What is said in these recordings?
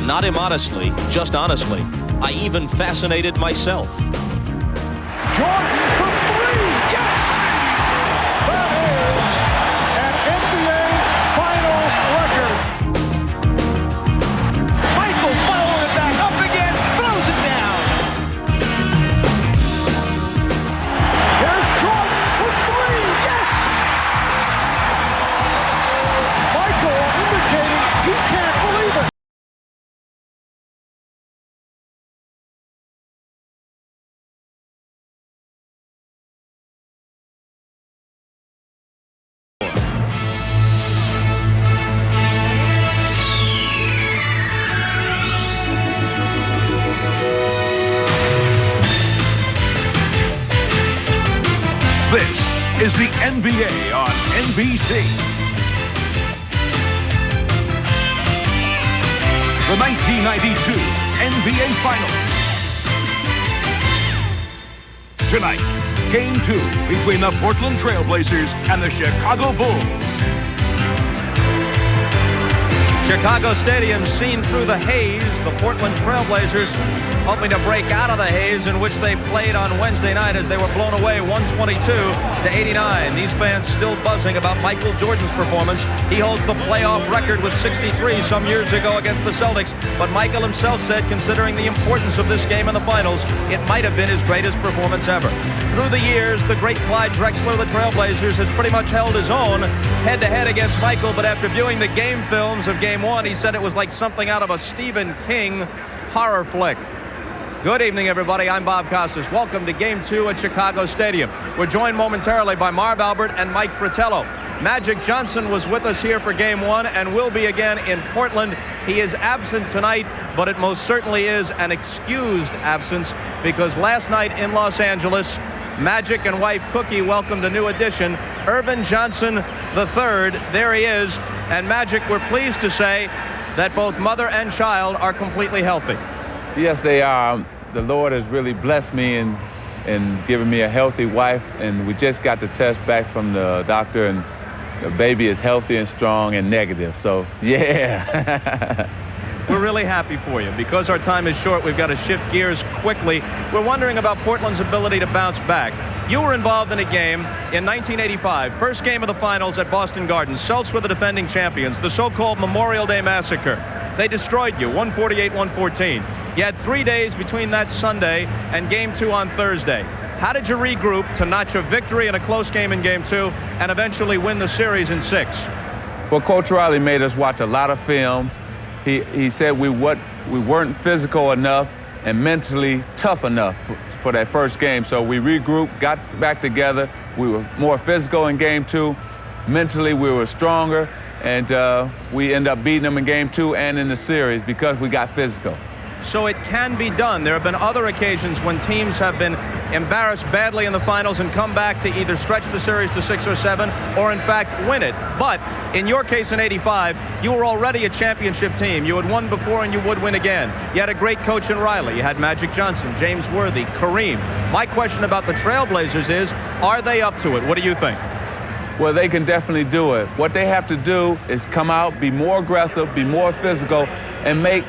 not immodestly, just honestly. I even fascinated myself. Jordan for three. Yes! That is an NBA Finals record. Michael following it back up again, throws it down. Here's Jordan for three. Yes! Michael indicating he can't believe it. This is the NBA on NBC. The 1992 NBA Finals. Tonight, Game 2 between the Portland Trailblazers and the Chicago Bulls. Chicago Stadium seen through the haze. The Portland Trailblazers hoping to break out of the haze in which they played on Wednesday night as they were blown away 122-89. These fans still buzzing about Michael Jordan's performance. He holds the playoff record with 63 some years ago against the Celtics. But Michael himself said, considering the importance of this game in the finals, it might have been his greatest performance ever. Through the years, the great Clyde Drexler of the Trailblazers has pretty much held his own head-to-head against Michael. But after viewing the game films of Game 1, he said it was like something out of a Stephen King horror flick. Good evening, everybody. I'm Bob Costas. Welcome to Game 2 at Chicago Stadium. We're joined momentarily by Marv Albert and Mike Fratello. Magic Johnson was with us here for Game 1 and will be again in Portland. He is absent tonight, but it most certainly is an excused absence because last night in Los Angeles, Magic and wife Cookie welcomed a new addition, Earvin Johnson III. There he is. And Magic, we're pleased to say that both mother and child are completely healthy. Yes, they are. The Lord has really blessed me and given me a healthy wife, and we just got the test back from the doctor, and the baby is healthy and strong and negative. So, yeah. We're really happy for you. Because our time is short, we've got to shift gears quickly. We're wondering about Portland's ability to bounce back. You were involved in a game in 1985, first game of the finals at Boston Gardens. Celtics were the defending champions, the so-called Memorial Day Massacre. They destroyed you, 148-114. You had 3 days between that Sunday and Game 2 on Thursday. How did you regroup to notch a victory in a close game in Game 2 and eventually win the series in 6? Well, Coach Riley made us watch a lot of films. He said we weren't physical enough and mentally tough enough for that first game. So we regrouped, got back together. We were more physical in Game 2. Mentally, we were stronger. And we end up beating them in Game 2 and in the series because we got physical. So it can be done. There have been other occasions when teams have been embarrassed badly in the finals and come back to either stretch the series to 6 or 7 or in fact win it. But in your case in 85, you were already a championship team. You had won before and you would win again. You had a great coach in Riley. You had Magic Johnson, James Worthy, Kareem. My question about the Trailblazers is, are they up to it? What do you think? Well, they can definitely do it. What they have to do is come out, be more aggressive, be more physical, and make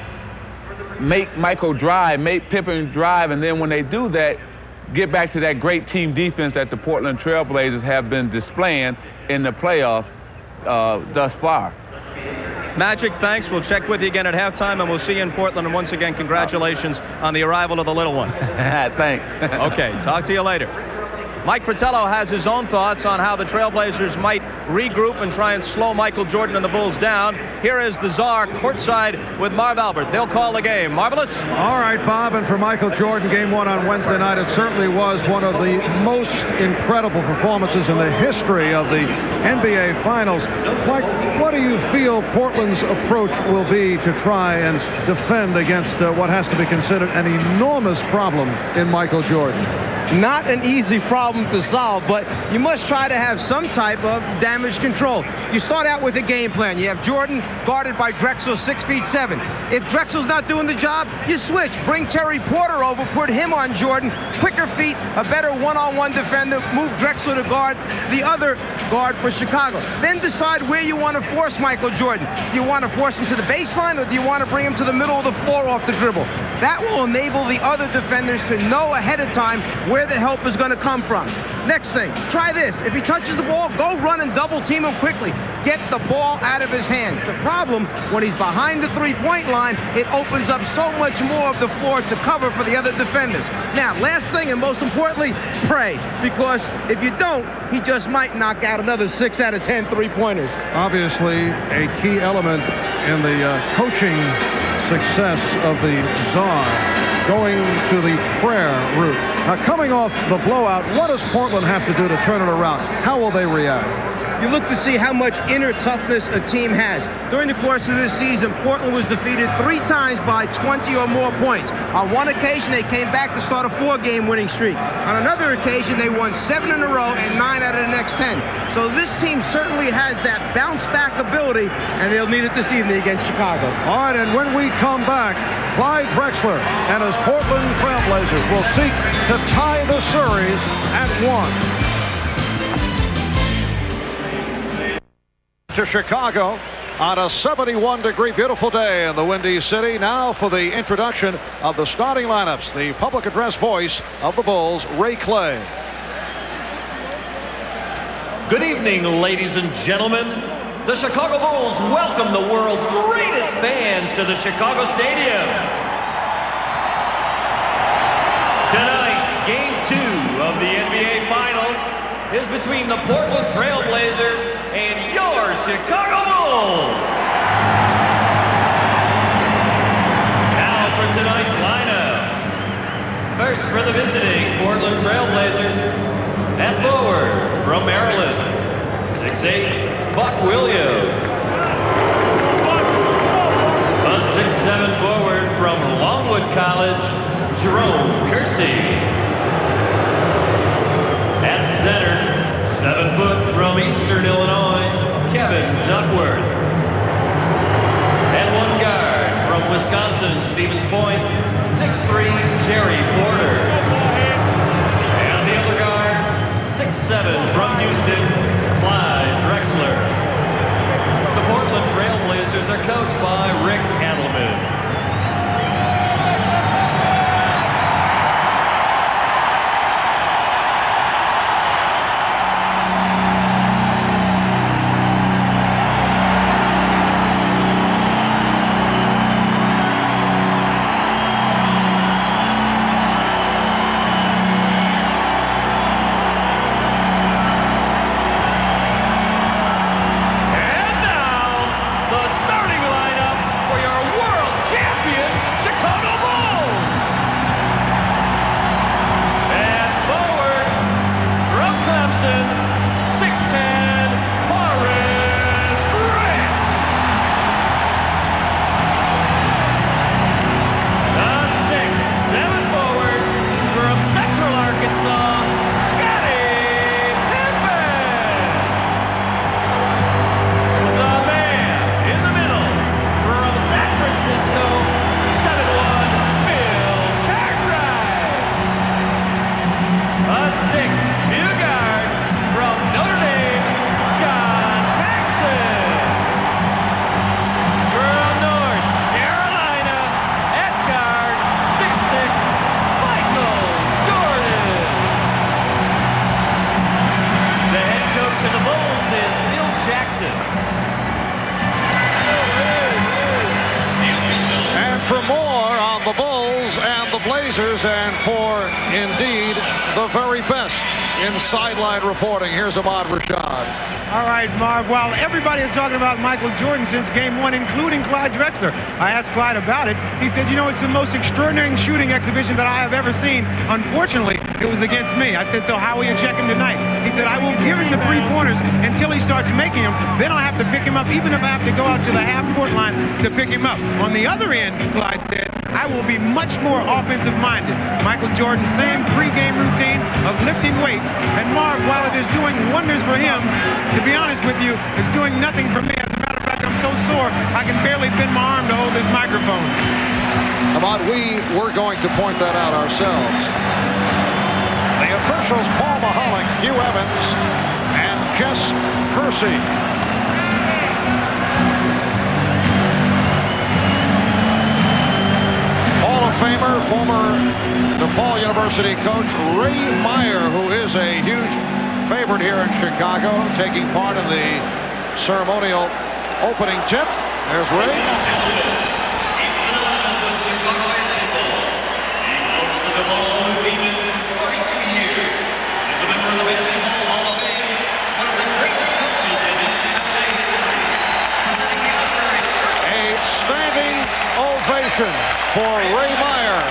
Michael drive, make Pippen drive, and then when they do that, get back to that great team defense that the Portland Trailblazers have been displaying in the playoff thus far. Magic, thanks. We'll check with you again at halftime, and we'll see you in Portland. And once again, congratulations on the arrival of the little one. Thanks. Okay, talk to you later. Mike Fratello has his own thoughts on how the Trailblazers might regroup and try and slow Michael Jordan and the Bulls down. Here is the Czar courtside with Marv Albert. They'll call the game. Marvelous? All right, Bob, and for Michael Jordan, Game 1 on Wednesday night, it certainly was one of the most incredible performances in the history of the NBA Finals. Mike, what do you feel Portland's approach will be to try and defend against what has to be considered an enormous problem in Michael Jordan? Not an easy problem to solve, but you must try to have some type of damage control. You start out with a game plan. You have Jordan guarded by Drexler, 6'7". If Drexler's not doing the job, you switch. Bring Terry Porter over, put him on Jordan. Quicker feet, a better one-on-one defender. Move Drexler to guard the other guard for Chicago. Then decide where you want to force Michael Jordan. Do you want to force him to the baseline, or do you want to bring him to the middle of the floor off the dribble? That will enable the other defenders to know ahead of time where the help is going to come from. Next thing, try this. If he touches the ball, go run and double team him quickly. Get the ball out of his hands. The problem, when he's behind the three-point line, it opens up so much more of the floor to cover for the other defenders. Now, last thing and most importantly, pray. Because if you don't, he just might knock out another 6 out of 10 three-pointers. Obviously, a key element in the coaching success of the Czar, going to the prayer route. Now, coming off the blowout, what does Portland have to do to turn it around? How will they react? You look to see how much inner toughness a team has. During the course of this season, Portland was defeated 3 times by 20 or more points. On one occasion, they came back to start a 4-game winning streak. On another occasion, they won 7 in a row and 9 out of the next 10. So this team certainly has that bounce-back ability, and they'll need it this evening against Chicago. All right, and when we come back, Clyde Drexler and his Portland Trailblazers will seek to tie the series at 1. To Chicago on a 71-degree beautiful day in the Windy City. Now for the introduction of the starting lineups, the public address voice of the Bulls, Ray Clay. Good evening, ladies and gentlemen. The Chicago Bulls welcome the world's greatest fans to the Chicago Stadium. Tonight's Game 2 of the NBA Finals is between the Portland Trailblazers and your Chicago Bulls. Now for tonight's lineups. First for the visiting Portland Trailblazers, at forward from Maryland, 6'8", Buck Williams. A 6'7" forward from Longwood College, Jerome Kersey. At center, 7 foot from Eastern Illinois, Kevin Duckworth. And 1 guard from Wisconsin, Stevens Point, 6'3", Terry Porter. And the other guard, 6'7", from Houston, Clyde Drexler. The Portland Trailblazers are coached by Rick Adelman. And for, indeed, the very best in sideline reporting, here's Ahmad Rashad. All right, Marv. Well, everybody is talking about Michael Jordan since Game 1, including Clyde Drexler. I asked Clyde about it. He said, you know, it's the most extraordinary shooting exhibition that I have ever seen. Unfortunately, it was against me. I said, so how will you check him tonight? He said, I will give him the 3-pointers until he starts making them. Then I'll have to pick him up, even if I have to go out to the half-court line to pick him up. On the other end, Clyde said, I will be much more offensive-minded. Michael Jordan, same pregame routine of lifting weights. And Marv, while it is doing wonders for him, to be honest with you, is doing nothing for me. As a matter of fact, I'm so sore, I can barely bend my arm to hold this microphone. About we were going to point that out ourselves. The officials, Paul Mihalik, Hugh Evans, and Jess Kersey. Hall of Famer, former DePaul University coach Ray Meyer, who is a huge favorite here in Chicago, taking part in the ceremonial opening tip. There's Ray. Ovation for Ray Meyer.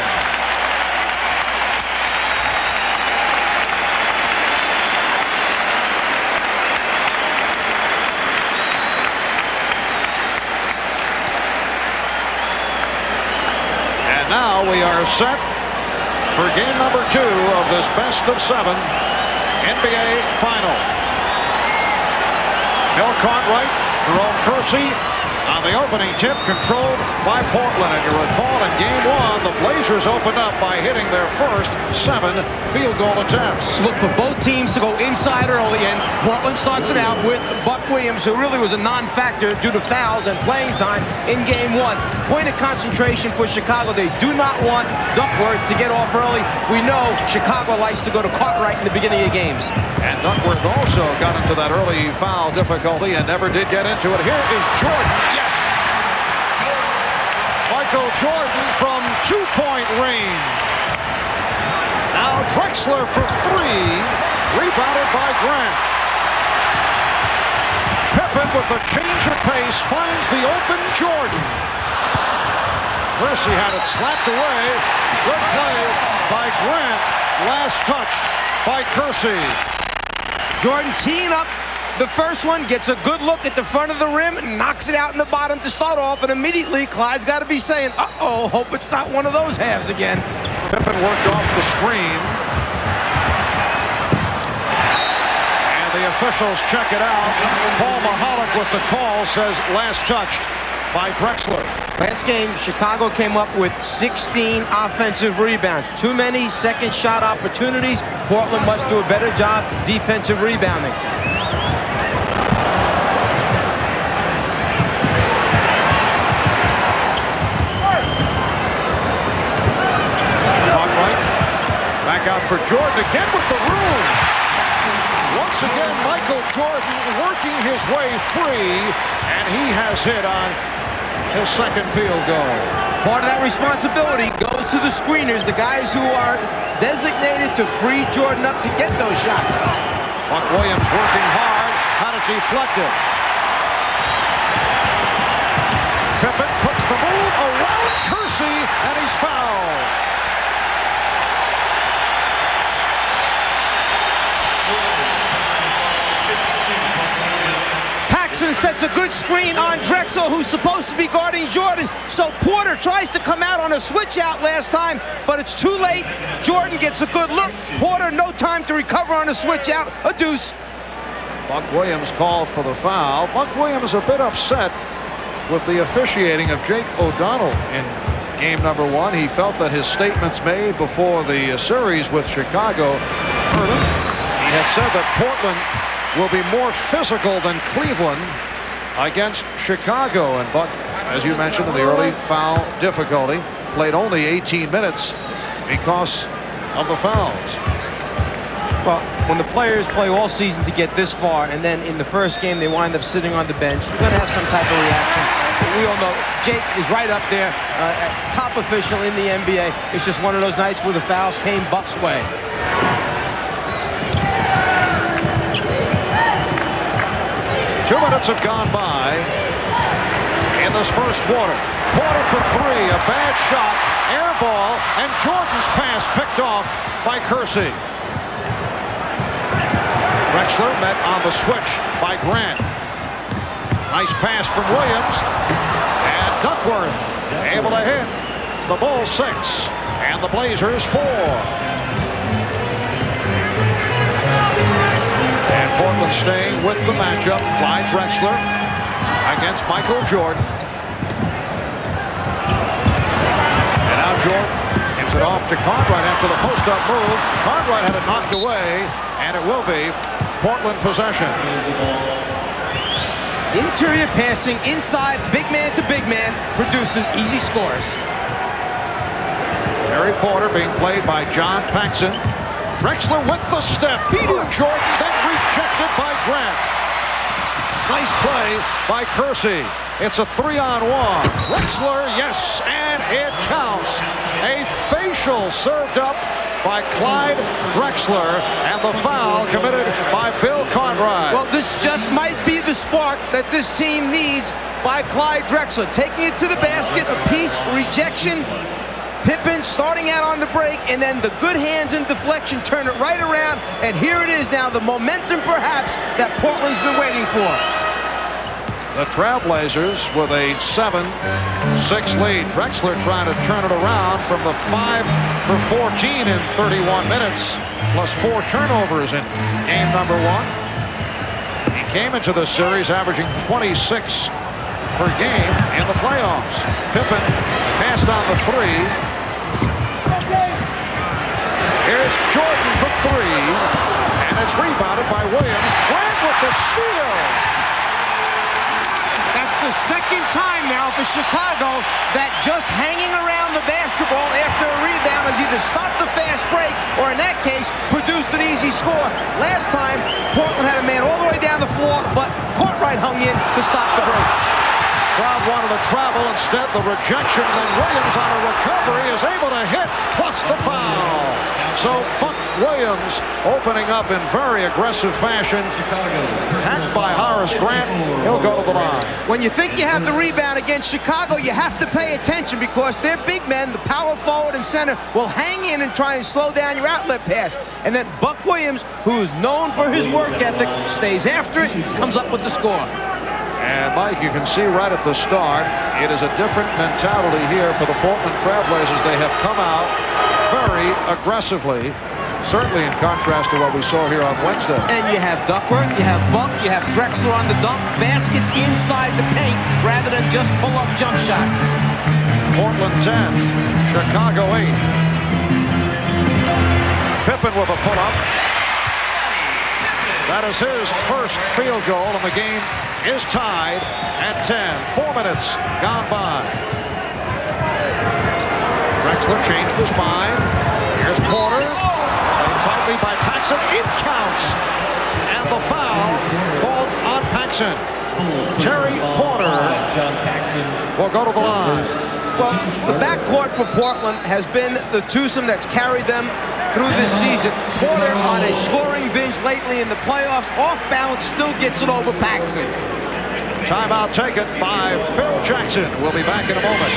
And now we are set for game number 2 of this best of 7 NBA final. Bill Cartwright, Jerome Kersey on the opening tip, controlled by Portland. And you recall in game 1, the Blazers opened up by hitting their first 7 field goal attempts. Look for both teams to go inside early, and Portland starts it out with Buck Williams, who really was a non-factor due to fouls and playing time in game 1. Point of concentration for Chicago. They do not want Duckworth to get off early. We know Chicago likes to go to Cartwright in the beginning of games. And Duckworth also got into that early foul difficulty and never did get into it. Here is Jordan. Yes! Michael Jordan from 2-point range. Now Drexler for 3. Rebounded by Grant. Pippen with the change of pace finds the open Jordan. Kersey had it slapped away. Good play by Grant. Last touched by Kersey. Jordan teeing up the first one, gets a good look at the front of the rim, and knocks it out in the bottom to start off, and immediately Clyde's got to be saying, uh-oh, hope it's not one of those halves again. Pippen worked off the screen. And the officials check it out. Paul Mihalik with the call says last touched by Drexler. Last game, Chicago came up with 16 offensive rebounds. Too many second shot opportunities. Portland must do a better job defensive rebounding. Back out for Jordan again with the room. Once again, Michael Jordan working his way free, and he has hit on his second field goal. Part of that responsibility goes to the screeners, the guys who are designated to free Jordan up to get those shots. Buck Williams working hard, had it deflected. Pippen puts the move around Kersey, and he's fouled. Sets a good screen on Drexler, who's supposed to be guarding Jordan. So Porter tries to come out on a switch out last time, but it's too late. Jordan gets a good look. Porter, no time to recover on a switch out. A deuce. Buck Williams called for the foul. Buck Williams a bit upset with the officiating of Jake O'Donnell in game number 1. He felt that his statements made before the series with Chicago hurt him. He had said that Portland will be more physical than Cleveland against Chicago. And Buck, as you mentioned, in the early foul difficulty, played only 18 minutes because of the fouls. Well, when the players play all season to get this far, and then in the first game they wind up sitting on the bench, you're going to have some type of reaction. But we all know Jake is right up there, top official in the NBA. It's just one of those nights where the fouls came Buck's way. 2 minutes have gone by in this first quarter. Porter for 3, a bad shot, air ball, and Jordan's pass picked off by Kersey. Drexler met on the switch by Grant. Nice pass from Williams, and Duckworth able to hit. The Bulls 6 and the Blazers 4. And Portland staying with the matchup. Clyde Drexler against Michael Jordan. And now Jordan gives it off to Cartwright after the post-up move. Cartwright had it knocked away, and it will be Portland possession. Interior passing inside, big man to big man, produces easy scores. Terry Porter being played by John Paxson. Drexler with the step, beating Jordan, then rejected by Grant. Nice play by Kersey. It's a 3-on-1. Drexler, yes, and it counts. A facial served up by Clyde Drexler, and the foul committed by Bill Cartwright. Well, this just might be the spark that this team needs by Clyde Drexler. Taking it to the basket, a piece, rejection. Pippen starting out on the break, and then the good hands and deflection turn it right around, and here it is now, the momentum perhaps that Portland's been waiting for. The Trailblazers with a 7-6 lead. Drexler trying to turn it around from the 5 for 14 in 31 minutes, plus 4 turnovers in game number 1. He came into the series averaging 26 per game in the playoffs. Pippen passed on the 3. Here's Jordan for 3, and it's rebounded by Williams. Grant with the steal. That's the second time now for Chicago that just hanging around the basketball after a rebound has either stopped the fast break or in that case produced an easy score. Last time Portland had a man all the way down the floor, but Cartwright hung in to stop the break. Crowd wanted to travel, instead the rejection, and then Williams on a recovery is able to hit, plus the foul. So Buck Williams opening up in very aggressive fashion. Hacked by Horace Grant. He'll go to the line. When you think you have the rebound against Chicago, you have to pay attention because their big men, the power forward and center, will hang in and try and slow down your outlet pass. And then Buck Williams, who is known for his work ethic, stays after it and comes up with the score. And Mike, you can see right at the start, it is a different mentality here for the Portland Trailblazers. They have come out very aggressively, certainly in contrast to what we saw here on Wednesday. And you have Duckworth, you have Buck, you have Drexler on the dunk, baskets inside the paint rather than just pull-up jump shots. Portland 10, Chicago 8. Pippen with a pull-up. That is his first field goal, and the game is tied at 10. 4 minutes gone by. Drexler changed his mind. Here's Porter. Played tightly by Paxson. It counts. And the foul called on Paxson. Terry Porter will go to the line. Well, the backcourt for Portland has been the twosome that's carried them through this season. Porter on a scoring binge lately in the playoffs. Off balance, still gets it over Paxson. Timeout taken by Phil Jackson. We'll be back in a moment.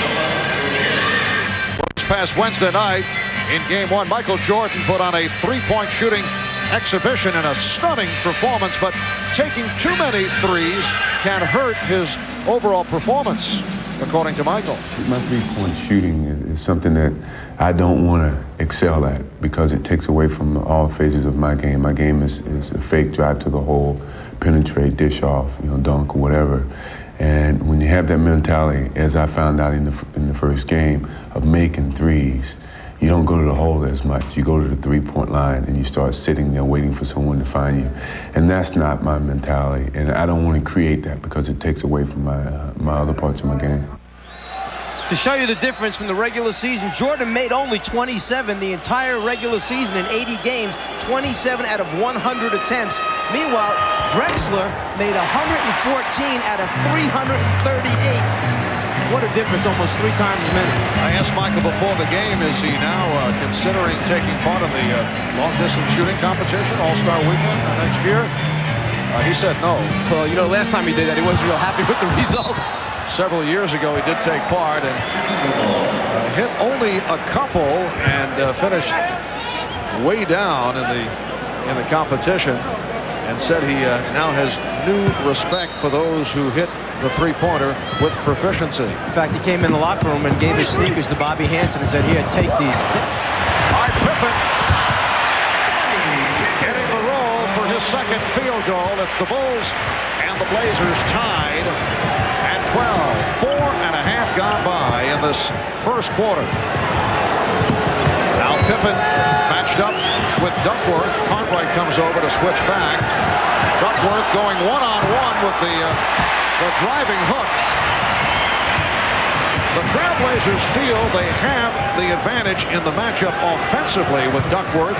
This past Wednesday night in Game 1, Michael Jordan put on a three-point shooting exhibition and a stunning performance, but taking too many threes can hurt his overall performance, according to Michael. My three-point shooting is something that I don't want to excel at because it takes away from all phases of my game. My game is a fake drive to the hole, penetrate, dish off, dunk, or whatever. And when you have that mentality, as I found out in the first game, of making threes, you don't go to the hole as much. You go to the three-point line and you start sitting there waiting for someone to find you. And that's not my mentality. And I don't want to create that because it takes away from my other parts of my game. To show you the difference from the regular season, Jordan made only 27 the entire regular season in 80 games, 27 out of 100 attempts. Meanwhile, Drexler made 114 out of 338. What a difference, almost 3 times as many. I asked Michael before the game, is he now considering taking part in the long-distance shooting competition, All-Star Weekend next year? He said no. Well, last time he did that, he wasn't real happy with the results. Several years ago, he did take part and hit only a couple and finished way down in the competition, and said he now has new respect for those who hit the three-pointer with proficiency. In fact, he came in the locker room and gave his sneakers to Bobby Hansen and said, "Here, take these." All right, Pippen getting the roll for his second field goal. It's the Bulls and the Blazers tied at 12. 4.5 gone by in this first quarter. Now Pippen matched up with Duckworth. Cartwright comes over to switch back. Duckworth going one-on-one with the driving hook. The Trailblazers feel they have the advantage in the matchup offensively with Duckworth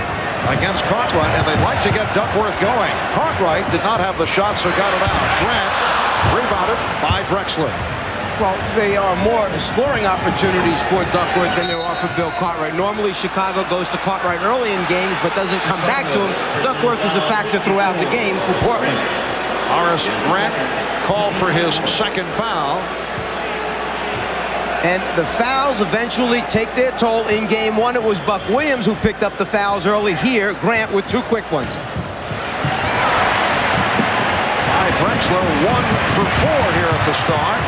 against Cartwright, and they'd like to get Duckworth going. Cartwright did not have the shot, so got it out. Grant rebounded by Drexler. Well, they are more scoring opportunities for Duckworth than there are for Bill Cartwright. Normally, Chicago goes to Cartwright early in games, but doesn't come back to him. Duckworth is a factor throughout the game for Portland. Horace Grant called for his second foul. And the fouls eventually take their toll in game one. It was Buck Williams who picked up the fouls early. Here, Grant with 2 quick ones. Drexler 1 for 4 here at the start.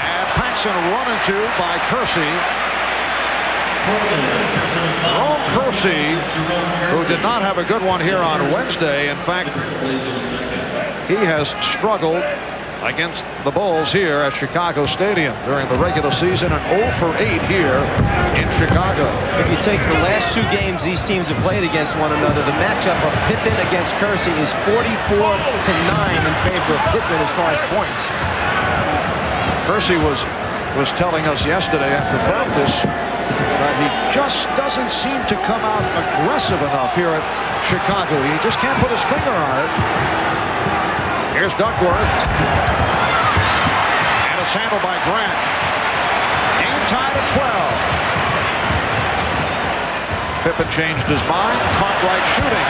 And Paxson run into by Kersey. Jerome Kersey, who did not have a good one here on Wednesday. In fact, he has struggled against the Bulls here at Chicago Stadium during the regular season, and 0 for 8 here in Chicago. If you take the last 2 games these teams have played against one another, the matchup of Pippen against Kersey is 44-9 in favor of Pippen as far as points. Kersey was telling us yesterday after practice that he just doesn't seem to come out aggressive enough here at Chicago. He just can't put his finger on it. Here's Duckworth. And it's handled by Grant. Game tied at 12. Pippen changed his mind. Cartwright shooting.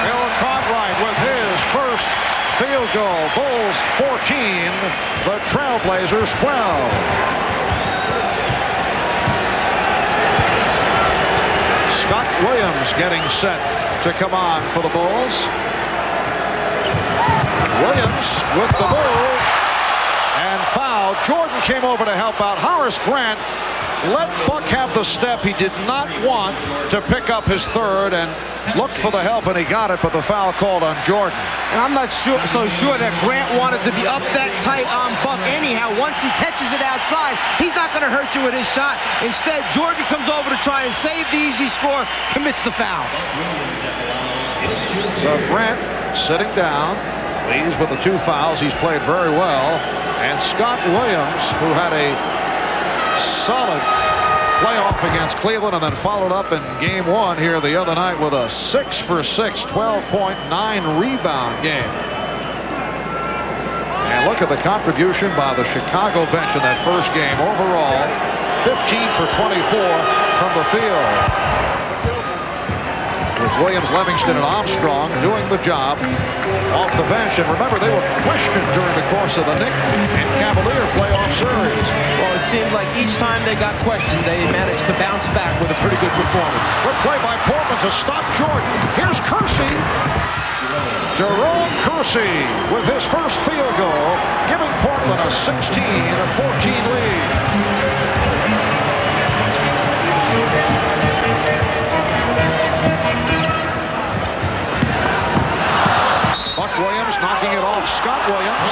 Bill Cartwright with his first field goal. Bulls 14, the Trailblazers 12. Scott Williams getting set to come on for the Bulls. Williams with the move and foul. Jordan came over to help out. Horace Grant let Buck have the step he did not want to pick up his third and looked for the help, and he got it, but the foul called on Jordan. And I'm not so sure that Grant wanted to be up that tight on Buck anyhow. Once he catches it outside, he's not going to hurt you with his shot. Instead, Jordan comes over to try and save the easy score, commits the foul. So Grant sitting down. Leaves with the 2 fouls. He's played very well. And Scott Williams, who had a solid playoff against Cleveland and then followed up in game 1 here the other night with a 6 for 6, 12.9 rebound game. And look at the contribution by the Chicago bench in that first game. Overall, 15 for 24 from the field. With Williams, Livingston, and Armstrong doing the job off the bench. And remember, they were questioned during the course of the Knicks and Cavalier playoff series. Well, it seemed like each time they got questioned, they managed to bounce back with a pretty good performance. Good play by Portland to stop Jordan. Here's Kersey. Jerome Kersey with his first field goal, giving Portland a 16-14 lead. Williams knocking it off Scott Williams.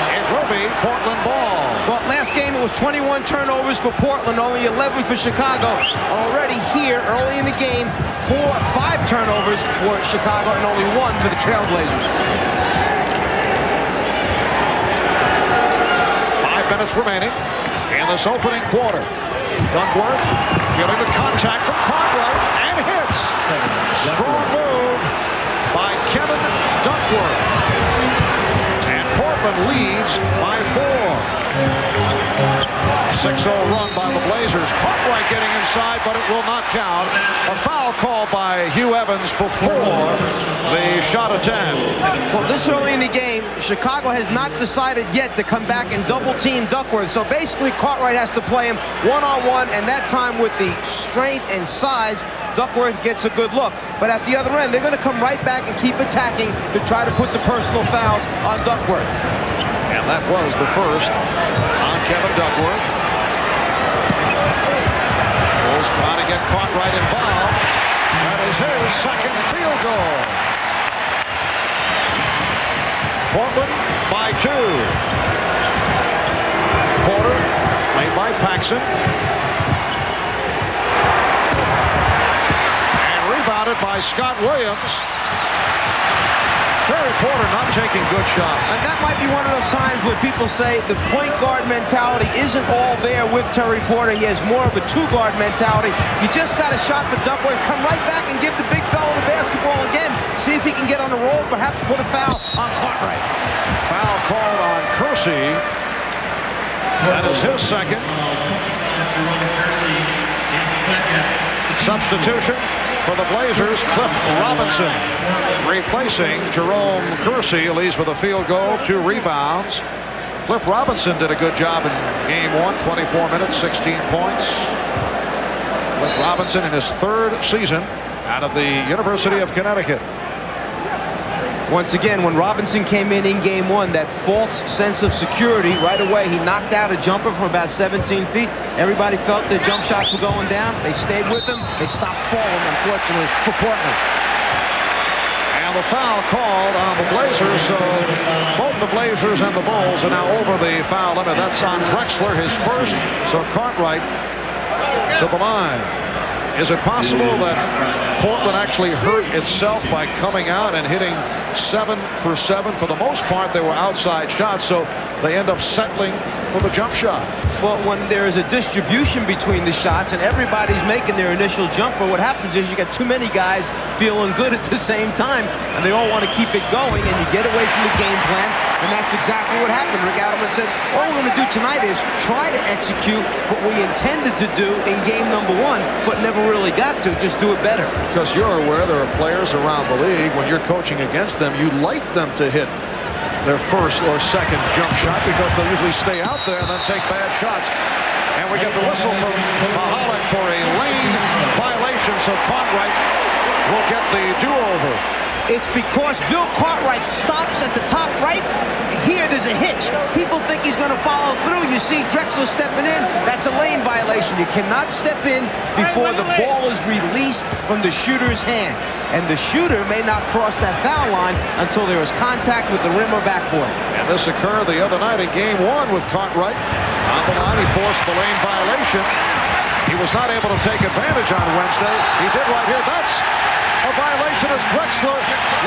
It will be Portland ball. Well, last game it was 21 turnovers for Portland, only 11 for Chicago. Already here, early in the game, 5 turnovers for Chicago and only 1 for the Trailblazers. 5 minutes remaining in this opening quarter. Duckworth feeling the contact from Cartwright and hits. Strong move by Kevin Duckworth. And Portland leads by 4. 6-0 run by the Blazers. Cartwright getting inside, but it will not count. A foul called by Hugh Evans before the shot attempt. Well, this early in the game, Chicago has not decided yet to come back and double-team Duckworth. So basically, Cartwright has to play him one-on-one, and that time with the strength and size, Duckworth gets a good look. But at the other end, they're going to come right back and keep attacking to try to put the personal fouls on Duckworth. And that was the first on Kevin Duckworth. Bulls trying to get Cartwright involved. That is his second field goal. Portland by 2. Porter made by Paxson. And rebounded by Scott Williams. Terry Porter not taking good shots. And that might be one of those times where people say the point guard mentality isn't all there with Terry Porter. He has more of a two-guard mentality. You just got a shot for Duckworth. Come right back and give the big fellow the basketball again. See if he can get on a roll, perhaps put a foul on Cartwright. Foul called on Kersey. That is his second. Substitution for the Blazers, Cliff Robinson replacing Jerome Kersey, leads with a field goal, 2 rebounds. Cliff Robinson did a good job in game 1, 24 minutes, 16 points. Cliff Robinson in his 3rd season out of the University of Connecticut. Once again, when Robinson came in game 1, that false sense of security right away, he knocked out a jumper from about 17 feet. Everybody felt their jump shots were going down. They stayed with him. They stopped falling, unfortunately, for Portland. And the foul called on the Blazers, so both the Blazers and the Bulls are now over the foul limit. That's on Drexler, his first, so Cartwright to the line. Is it possible that Portland actually hurt itself by coming out and hitting 7 for 7? For the most part, they were outside shots, so they end up settling for the jump shot. Well, when there is a distribution between the shots and everybody's making their initial jumper, what happens is you got too many guys feeling good at the same time, and they all want to keep it going, and you get away from the game plan, and that's exactly what happened. Rick Adelman said, all we're going to do tonight is try to execute what we intended to do in game number 1, but never really got to. Just do it better. Because you're aware there are players around the league, when you're coaching against them, you like them to hit their first or second jump shot because they'll usually stay out there and then take bad shots. And we get the whistle from Mihalik for a lane violation, so Cartwright will get the do-over. It's because Bill Cartwright stops at the top right. Here, there's a hitch. People think he's going to follow through. You see Drexler stepping in. That's a lane violation. You cannot step in before the ball is released from the shooter's hand. And the shooter may not cross that foul line until there is contact with the rim or backboard. And this occurred the other night in game 1 with Cartwright. On the line, he forced the lane violation. He was not able to take advantage on Wednesday. He did right here. That's a violation as Drexler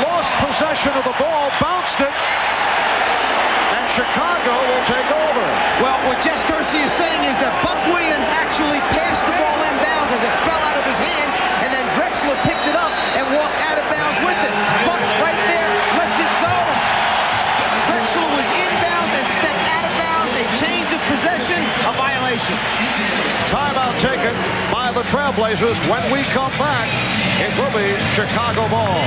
lost possession of the ball, bounced it, and Chicago will take over. Well, what Jess Kersey is saying is that Buck Williams actually passed the ball inbounds as it fell out of his hands, and then Drexler picked it up and walked out of bounds with it. Buck right there lets it go. Drexler was inbounds and stepped out of bounds. A change of possession, a violation. Timeout taken by the Trailblazers. When we come back, it will be Chicago ball.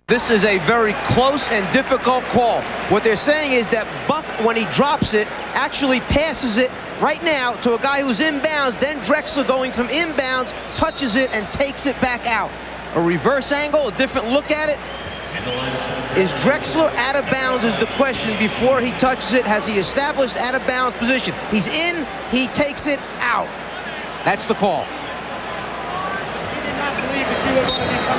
This is a very close and difficult call. What they're saying is that Buck, when he drops it, actually passes it right now to a guy who's inbounds. Then Drexler, going from inbounds, touches it and takes it back out. A reverse angle, a different look at it. Is Drexler out of bounds is the question before he touches it. Has he established out of bounds position? He's in, he takes it out. That's the call.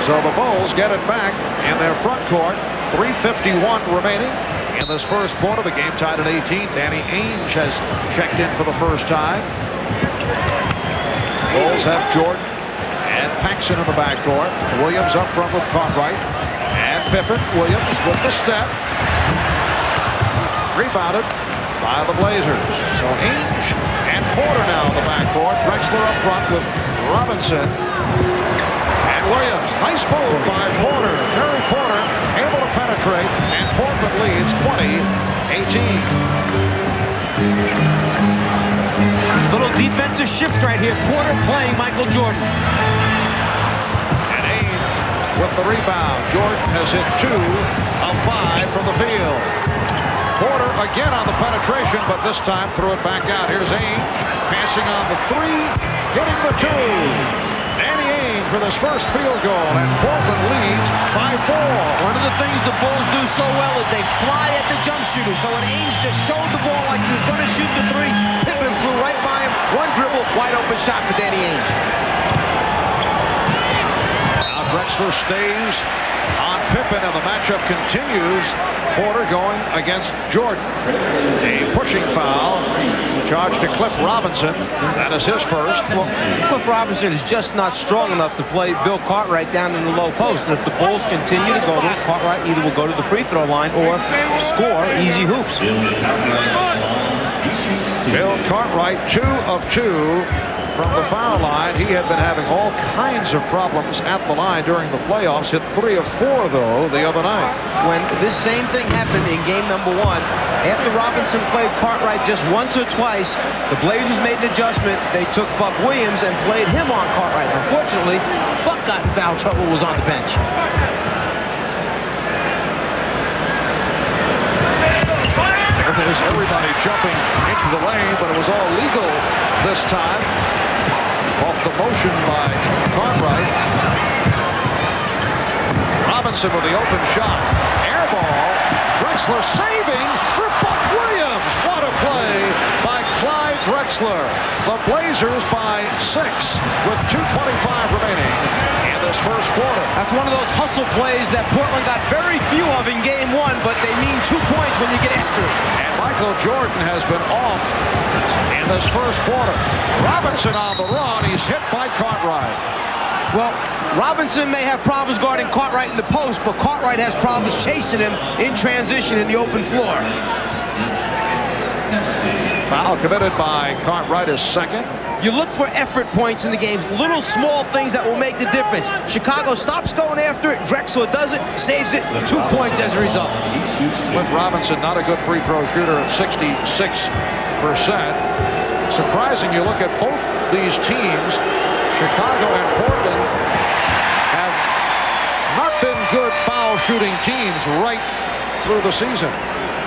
So the Bulls get it back in their front court. 3:51 remaining in this first quarter. The game tied at 18. Danny Ainge has checked in for the first time. Bulls have Jordan and Paxson in the backcourt. Williams up front with Cartwright. And Pippen. Williams with the step. Rebounded by the Blazers. So Ainge and Porter now in the backcourt. Drexler up front with Robinson. Williams, nice move by Porter. Terry Porter able to penetrate, and Portland leads 20-18. defensive shift right here. Porter playing Michael Jordan. And Ainge with the rebound. Jordan has hit 2 of 5 from the field. Porter again on the penetration, but this time threw it back out. Here's Ainge passing on the 3, hitting the 2. Danny Ainge with his first field goal, and Portland leads by 4. One of the things the Bulls do so well is they fly at the jump shooter. So when Ainge just showed the ball like he was going to shoot the 3, Pippen flew right by him. One dribble, wide open shot for Danny Ainge. Now Drexler stays on Pippen, and the matchup continues. Porter going against Jordan. A pushing foul charged to Cliff Robinson. That is his first. Well, Cliff Robinson is just not strong enough to play Bill Cartwright down in the low post. And if the Bulls continue to go to it, Cartwright either will go to the free throw line or score easy hoops. Bill Cartwright, 2 of 2 from the foul line. He had been having all kinds of problems at the line during the playoffs. Hit 3 of 4, though, the other night. When this same thing happened in game number 1, after Robinson played Cartwright just once or twice, the Blazers made an adjustment. They took Buck Williams and played him on Cartwright. Unfortunately, Buck got in foul trouble, was on the bench. There was everybody jumping into the lane, but it was all legal this time. Off the motion by Cartwright. Robinson with the open shot. Air ball. Drexler saving for Buck Williams. What a play by Clyde Drexler. The Blazers by 6 with 2:25 remaining in this first quarter. That's one of those hustle plays that Portland got very few of in game 1, but they mean 2 points when you get after it. And Michael Jordan has been off in this first quarter. Robinson on the run. He's hit by Cartwright. Well, Robinson may have problems guarding Cartwright in the post, but Cartwright has problems chasing him in transition in the open floor. Foul committed by Cartwright is second. You look for effort points in the games, little small things that will make the difference. Chicago stops going after it. Drexler does it, saves it, 2 points as a result. Cliff Robinson, not a good free throw shooter at 66%. Surprising, you look at both these teams, Chicago and Portland have not been good foul shooting teams right through the season.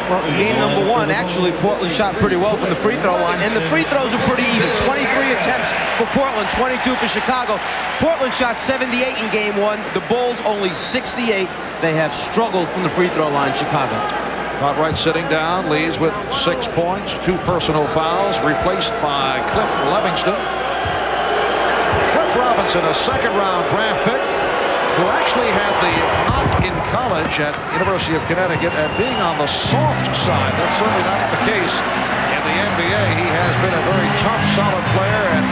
Well, in game number 1, actually, Portland shot pretty well from the free throw line, and the free throws are pretty even. 23 attempts for Portland, 22 for Chicago. Portland shot 78 in game 1. The Bulls only 68. They have struggled from the free throw line, Chicago. Cartwright sitting down, leads with 6 points, 2 personal fouls, replaced by Cliff Livingston. Cliff Robinson, a second-round draft pick, who actually had the knock in college at University of Connecticut at being on the soft side. That's certainly not the case in the NBA. He has been a very tough, solid player, and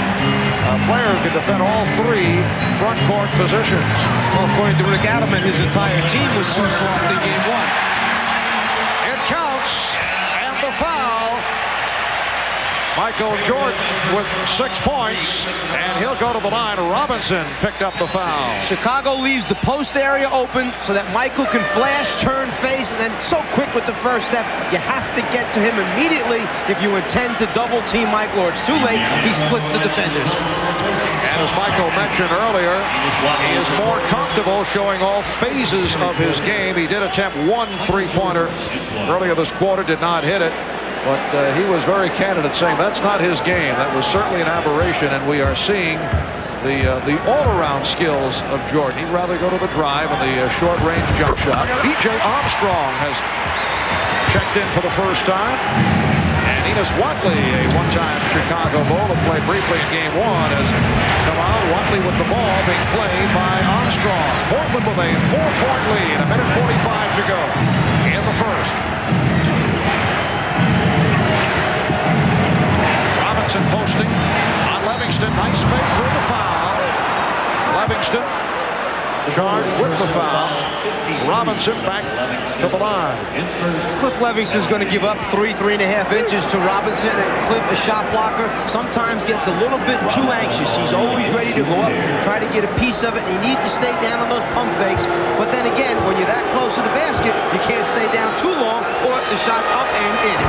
a player who can defend all 3 front court positions. Well, according to Rick Adelman, his entire team was too soft in game 1. It counts, and the foul. Michael Jordan with 6 points, and he'll go to the line. Robinson picked up the foul. Chicago leaves the post area open so that Michael can flash, turn, face, and then so quick with the first step, you have to get to him immediately if you intend to double team Michael, or it's too late. He splits the defenders. And as Michael mentioned earlier, he is more comfortable showing all phases of his game. He did attempt 1 3-pointer earlier this quarter, did not hit it. But he was very candid in saying that's not his game. That was certainly an aberration, and we are seeing the all-around skills of Jordan. He'd rather go to the drive and the short-range jump shot. B.J. Armstrong has checked in for the first time. And Enos Oakley, a one-time Chicago Bull, who played briefly in game 1, has come out. Oakley with the ball being played by Armstrong. Portland with a 4-point lead. 1:45 to go in the first. Robinson posting on Livingston. Nice fake through the foul. Livingston charged with the foul. Robinson back to the line. Cliff Livingston's going to give up 3.5 inches to Robinson, and Cliff, a shot blocker, sometimes gets a little bit too anxious. He's always ready to go up, try to get a piece of it, and you need to stay down on those pump fakes. But then again, when you're that close to the basket, you can't stay down too long, or the shot's up and in.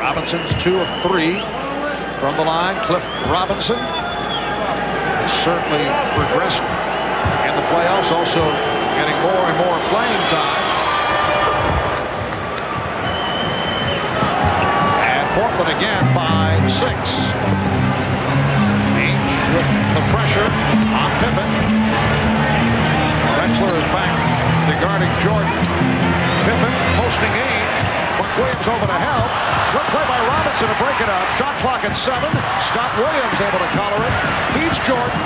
Robinson's 2 of 3 from the line. Cliff Robinson has certainly progressed in the playoffs, also getting more and more playing time. And Portland again by 6. Ainge with the pressure on Pippen. Drexler is back regarding Jordan. Pippen posting Ainge. Williams over to help. Good play by Robinson to break it up. Shot clock at 7. Scott Williams able to collar it. Feeds Jordan.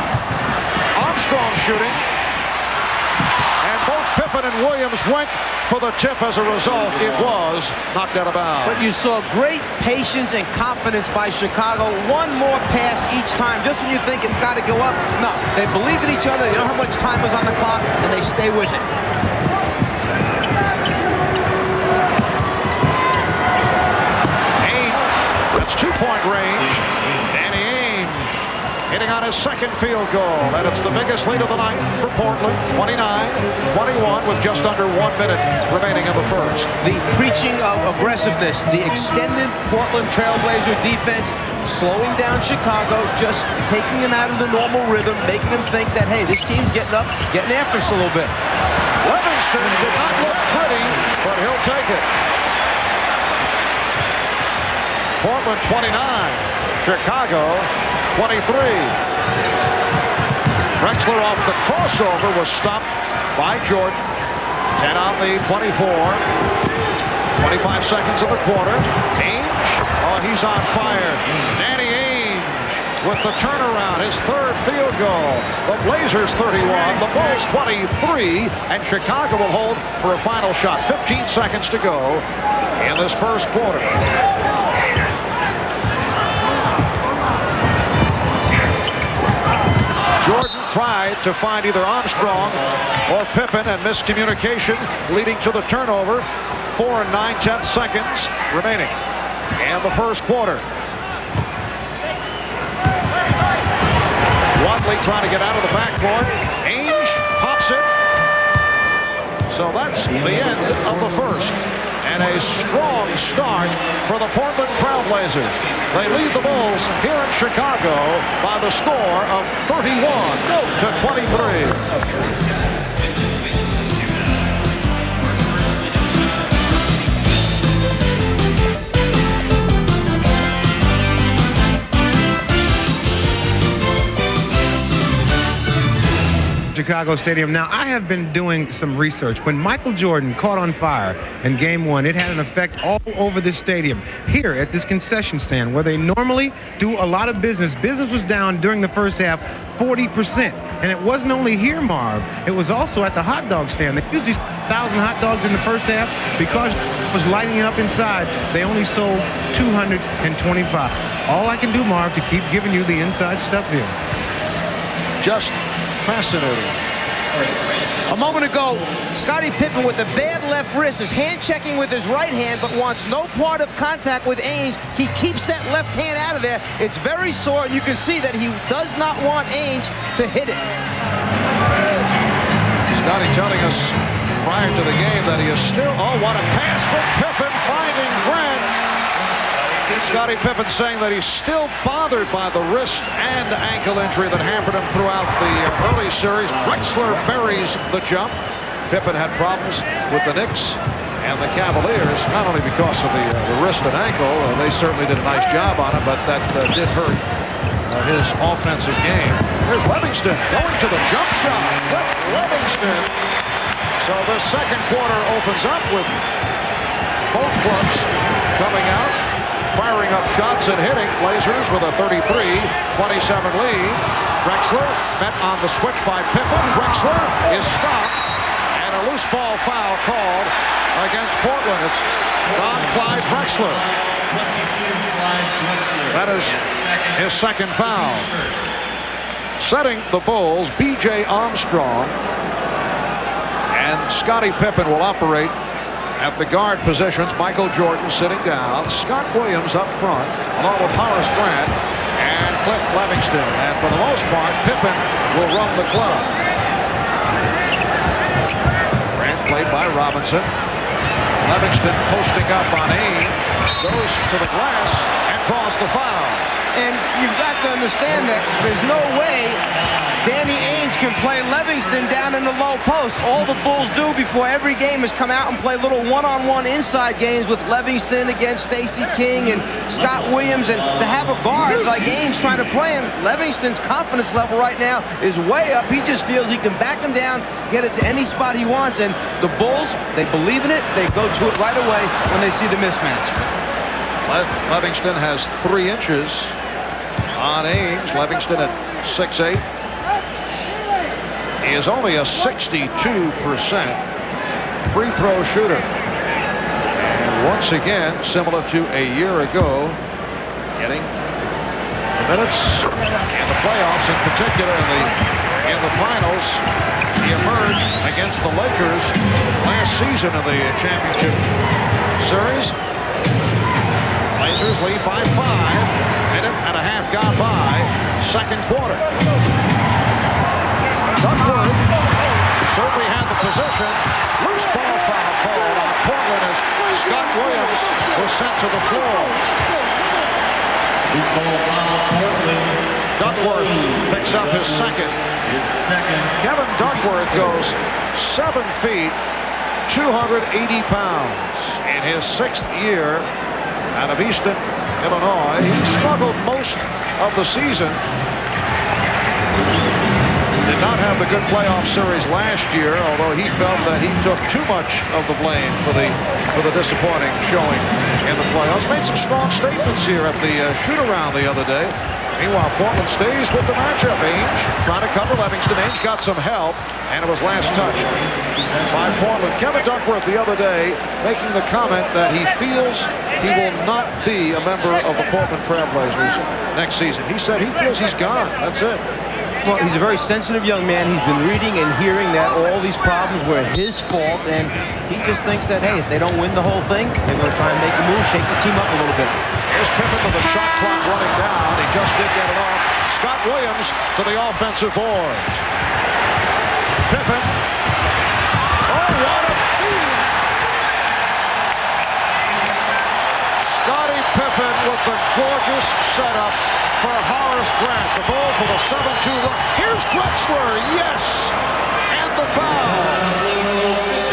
Armstrong shooting. And both Pippen and Williams went for the tip. As a result, it was knocked out of bounds. But you saw great patience and confidence by Chicago. One more pass each time. Just when you think it's got to go up, no. They believe in each other. They know how much time is on the clock, and they stay with it. That's 2-point range. Danny Ainge hitting on his second field goal. And it's the biggest lead of the night for Portland. 29-21 with just under 1 minute remaining in the first. The preaching of aggressiveness, the extended Portland Trailblazer defense, slowing down Chicago, just taking him out of the normal rhythm, making him think that, hey, this team's getting up, getting after us a little bit. Livingston did not look pretty, but he'll take it. Portland 29, Chicago 23. Drexler off the crossover was stopped by Jordan. 10 on the 24. 25 seconds of the quarter. Ainge, oh, he's on fire. Danny Ainge with the turnaround, his third field goal. The Blazers 31, the Bulls 23, and Chicago will hold for a final shot. 15 seconds to go in this first quarter. Jordan tried to find either Armstrong or Pippen, and miscommunication leading to the turnover. 4 9/10 seconds remaining in the first quarter. Oakley trying to get out of the backboard. Ainge pops it. So that's the end of the first. And a strong start for the Portland Trailblazers. They lead the Bulls here in Chicago by the score of 31-23. Chicago Stadium. Now, I have been doing some research. When Michael Jordan caught on fire in Game 1, it had an effect all over the stadium. Here at this concession stand, where they normally do a lot of business, business was down during the first half 40%. And it wasn't only here, Marv. It was also at the hot dog stand. They usually 1,000 hot dogs in the first half. Because it was lighting up inside, they only sold 225. All I can do, Marv, to keep giving you the inside stuff here. Just fascinating. A moment ago, Scottie Pippen with a bad left wrist is hand-checking with his right hand, but wants no part of contact with Ainge. He keeps that left hand out of there. It's very sore, and you can see that he does not want Ainge to hit it. Scottie telling us prior to the game that he is still, oh, what a pass from Pippen, finding Grant. Scottie Pippen saying that he's still bothered by the wrist and ankle injury that hampered him throughout the early series. Drexler buries the jump. Pippen had problems with the Knicks and the Cavaliers, not only because of the wrist and ankle. They certainly did a nice job on him, but that did hurt his offensive game. Here's Livingston going to the jump shot. Livingston. So the second quarter opens up with both clubs coming out, firing up shots and hitting. Blazers with a 33-27 lead. Drexler met on the switch by Pippen. Drexler is stopped, and a loose ball foul called against Portland. It's Clyde Drexler. That is his second foul. Setting the Bulls, B.J. Armstrong and Scottie Pippen will operate at the guard positions. Michael Jordan sitting down. Scott Williams up front, along with Horace Grant and Cliff Livingston. And for the most part, Pippen will run the club. Grant played by Robinson. Livingston posting up on Ames, goes to the glass and draws the foul. And you've got to understand that there's no way Danny Ainge can play Livingston down in the low post. All the Bulls do before every game is come out and play little one-on-one inside games with Livingston against Stacey King and Scott Williams. And to have a guard like Ainge trying to play him, Livingston's confidence level right now is way up. He just feels he can back him down, get it to any spot he wants. And the Bulls, they believe in it. They go to it right away when they see the mismatch. Livingston has 3 inches on Ames. Livingston at 6'8". He is only a 62% free throw shooter. And once again, similar to a year ago, getting the minutes in the playoffs, in particular in the finals. He emerged against the Lakers last season in the championship series. Blazers lead by 5. Minute and a half gone by. Second quarter. Duckworth certainly had the position. Loose ball foul called on Portland as Scott Williams was sent to the floor. Loose ball foul, Portland. Duckworth picks up his second. Kevin Duckworth goes 7 feet, 280 pounds in his 6th year out of Easton, Illinois. He struggled most of the season. Did not have the good playoff series last year, although he felt that he took too much of the blame for the disappointing showing in the playoffs. Made some strong statements here at the shoot-around the other day. Meanwhile, Portland stays with the matchup. Ainge trying to cover Livingston. Ainge got some help, and it was last touch by Portland. Kevin Duckworth the other day making the comment that he feels he will not be a member of the Portland Trailblazers next season. He said he feels he's gone. That's it. Well, he's a very sensitive young man. He's been reading and hearing that all these problems were his fault, and he just thinks that, hey, if they don't win the whole thing, they're going to try and make a move, shake the team up a little bit. Here's Pippen with the shot clock running down. He just did get it off. Scott Williams to the offensive boards. Pippen. Oh, what a... Scottie Pippen with the gorgeous setup for Horace Grant. The Bulls with a 7-2 run. Here's Drexler. Yes! And the foul.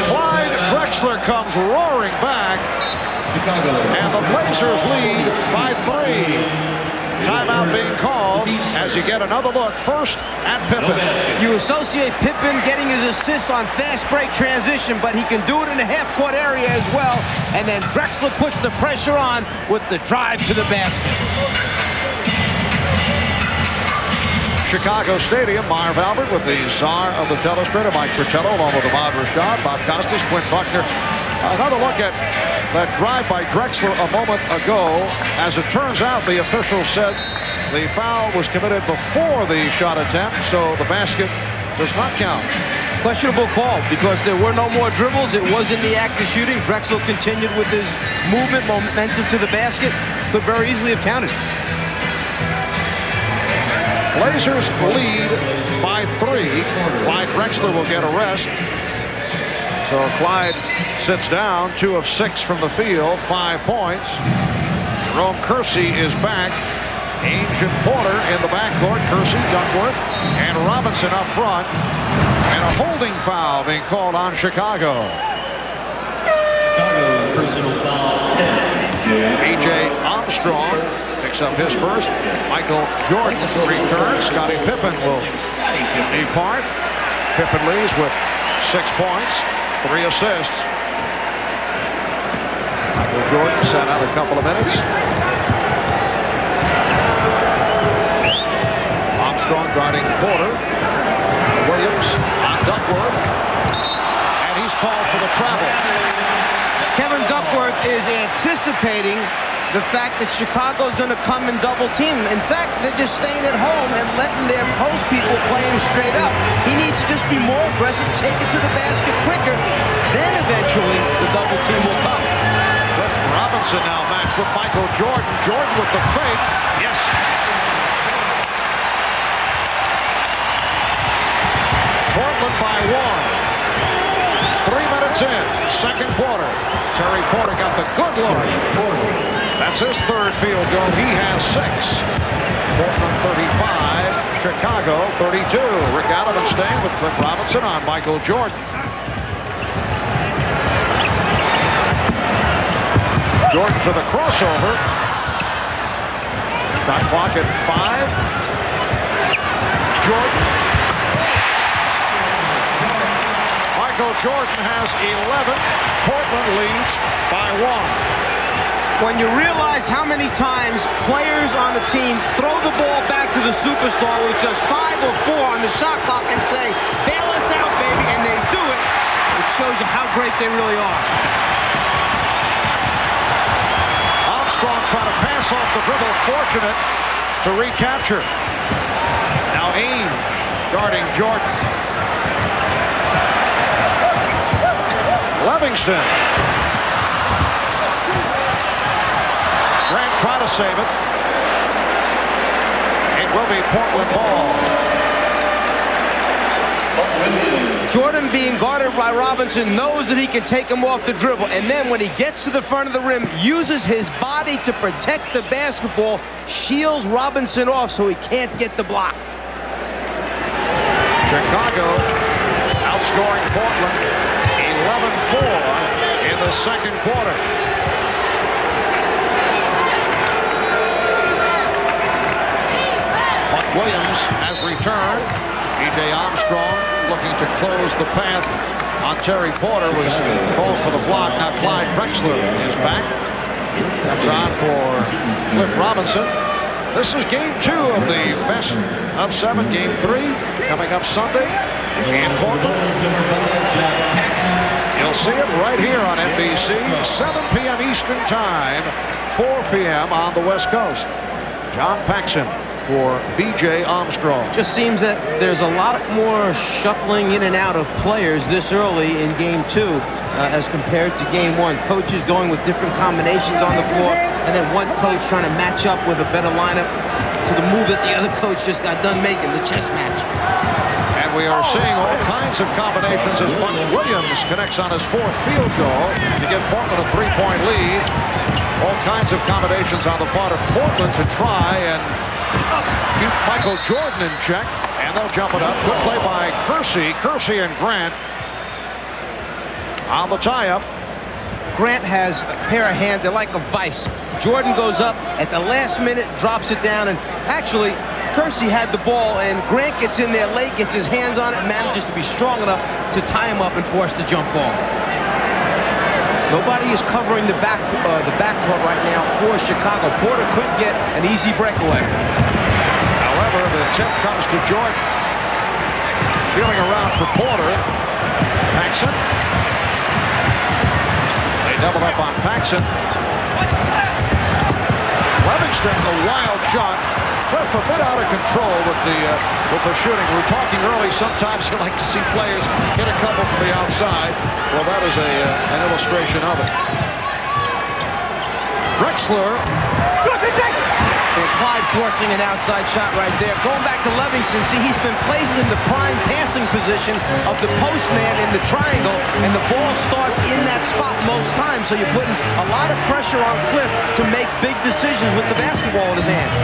Clyde Drexler comes roaring back. And the Blazers lead by 3. Timeout being called as you get another look first at Pippen. You associate Pippen getting his assists on fast break transition, but he can do it in the half-court area as well. And then Drexler puts the pressure on with the drive to the basket. Chicago Stadium, Marv Albert with the czar of the telestrator, Mike Fratello, along with Ahmad Rashad, Bob Costas, Quinn Buckner. Another look at that drive by Drexler a moment ago. As it turns out, the official said the foul was committed before the shot attempt, so the basket does not count. Questionable call because there were no more dribbles. It was in the act of shooting. Drexler continued with his movement, momentum to the basket. Could very easily have counted. Blazers lead by 3. Clyde Drexler will get a rest. So Clyde sits down, 2 of 6 from the field, 5 points. Jerome Kersey is back. Ainge and Porter in the backcourt. Kersey, Duckworth, and Robinson up front. And a holding foul being called on Chicago. Chicago personal foul 10. A.J. Armstrong picks up his first. Michael Jordan returns. Scottie Pippen will depart. Pippen leaves with 6 points, 3 assists. Michael Jordan sat out a couple of minutes. Armstrong guarding Porter. Williams on Duckworth. And he's called for the travel. Kevin Duckworth is anticipating the fact that Chicago's going to come and double team. In fact, they're just staying at home and letting their post people play him straight up. He needs to just be more aggressive, take it to the basket quicker. Then eventually the double team will come. Cliff Robinson now matched with Michael Jordan. Jordan with the fake. Yes. Portland by 1. 3 minutes in, second quarter. Terry Porter got the good look. That's his third field goal. He has 6. Portland 35, Chicago 32. Rick Donovan staying with Cliff Robinson on Michael Jordan. Jordan to the crossover. Shot clock at 5. Jordan. Michael Jordan has 11. Portland leads by 1. When you realize how many times players on the team throw the ball back to the superstar with just 5 or 4 on the shot clock and say, bail us out, baby, and they do it, it shows you how great they really are. Armstrong trying to pass off the dribble, fortunate to recapture. Now Ainge guarding Jordan. Livingston. Grant trying to save it. It will be Portland ball. Jordan, being guarded by Robinson, knows that he can take him off the dribble, and then when he gets to the front of the rim, uses his body to protect the basketball, shields Robinson off so he can't get the block. Chicago outscoring Portland 11-4 in the second quarter. Williams has returned. E.J. Armstrong looking to close the path on Terry Porter, was called for the block. Now Clyde Drexler is back. Comes on for Cliff Robinson. This is game 2 of the best of 7. Game 3 coming up Sunday in Portland. You'll see it right here on NBC, 7 p.m. Eastern Time, 4 p.m. on the West Coast. John Paxson for B.J. Armstrong. Just seems that there's a lot more shuffling in and out of players this early in game 2 as compared to game 1. Coaches going with different combinations on the floor, and then one coach trying to match up with a better lineup to the move that the other coach just got done making, the chess match. And we are seeing all kinds of combinations as Buck Williams connects on his 4th field goal to give Portland a 3-point lead. All kinds of combinations on the part of Portland to try and keep Michael Jordan in check, and they'll jump it up. Good play by Kersey. Kersey and Grant on the tie-up. Grant has a pair of hands. They're like a vice. Jordan goes up at the last minute, drops it down, and actually Kersey had the ball, and Grant gets in there late, gets his hands on it, and manages to be strong enough to tie him up and force the jump ball. Nobody is covering the backcourt right now for Chicago. Porter could get an easy breakaway. However, the tip comes to Jordan. Feeling around for Porter. Paxson. They double up on Paxson. Livingston, a wild shot. Cliff a bit out of control with the shooting. We were talking early, sometimes you like to see players hit a couple from the outside. Well, that is an illustration of it. Drexler. And Clyde forcing an outside shot right there. Going back to Livingston, see, he's been placed in the prime passing position of the postman in the triangle, and the ball starts in that spot most times, so you're putting a lot of pressure on Cliff to make big decisions with the basketball in his hands.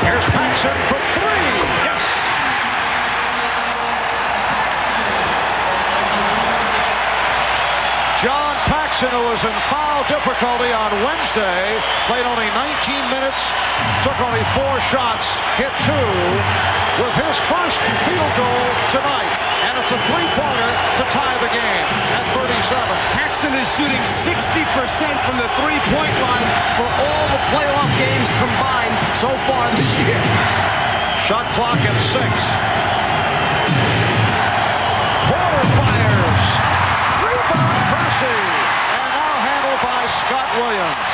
Here's Paxson for 3. Yes! John Paxson, who was in foul difficulty on Wednesday, played only 19 minutes, took only 4 shots, hit 2 with his first field goal tonight. And it's a 3-pointer to tie the game at 37. Paxson is shooting 60% from the 3-point line for all the playoff games combined so far this year. Shot clock at 6. Porter fires. Rebound Kersey. And now handled by Scott Williams.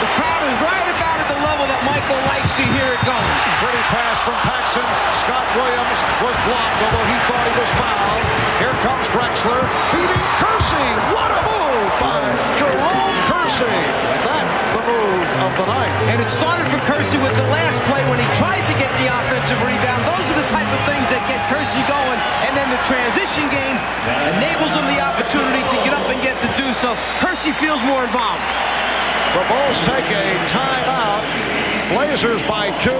The crowd is right about at the level that Michael likes to hear it going. Pretty pass from Paxson. Scott Williams was blocked, although he thought he was fouled. Here comes Drexler, feeding Kersey. What a move by Jerome Kersey. That's the move of the night. And it started for Kersey with the last play when he tried to get the offensive rebound. Those are the type of things that get Kersey going. And then the transition game enables him the opportunity to get up and get the do so. Kersey feels more involved. The Bulls take a timeout. Blazers by 2.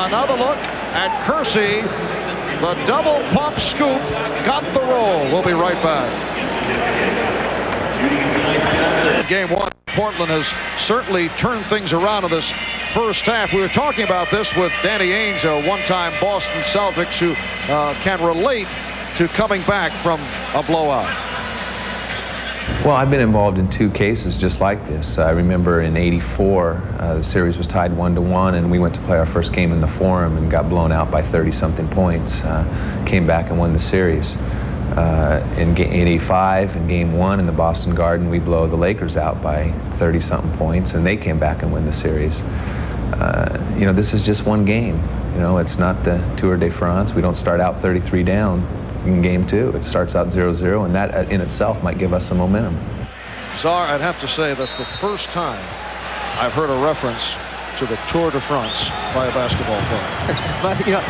Another look at Kersey. The double pump scoop got the roll. We'll be right back. Game 1. Portland has certainly turned things around in this first half. We were talking about this with Danny Ainge, a one-time Boston Celtics, who can relate to coming back from a blowout. Well, I've been involved in 2 cases just like this. I remember in '84, the series was tied 1-1, and we went to play our first game in the Forum and got blown out by 30-something points. Came back and won the series. In '85, in Game 1 in the Boston Garden, we blow the Lakers out by 30-something points, and they came back and win the series. You know, this is just one game. You know, it's not the Tour de France. We don't start out 33 down in Game 2. It starts out 0-0, and that in itself might give us some momentum. Czar, I'd have to say that's the first time I've heard a reference to the Tour de France by a basketball player. But, you know,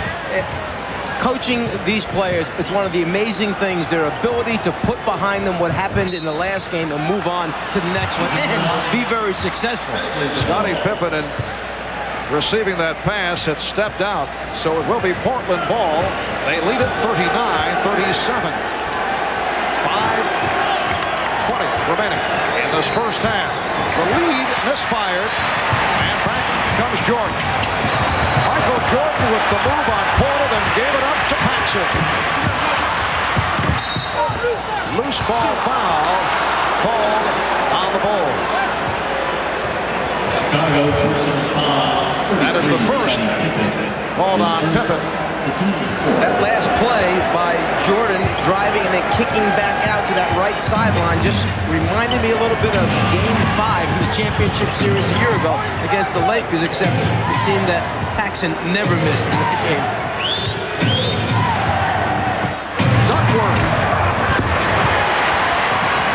coaching these players, it's one of the amazing things, their ability to put behind them what happened in the last game and move on to the next one and be very successful. Scottie Pippen, and receiving that pass, had stepped out, so it will be Portland ball. They lead it 39-37. 5:20 remaining in this first half. The lead misfired, and back comes Jordan. Michael Jordan with the move on Porter, then gave it up to Paxson. Loose ball foul called on the Bulls. That is the first called on Pippen. That last play by Jordan driving and then kicking back out to that right sideline just reminded me a little bit of Game 5 in the championship series a year ago against the Lakers, except it seemed that Paxson never missed in that game. Duckworth.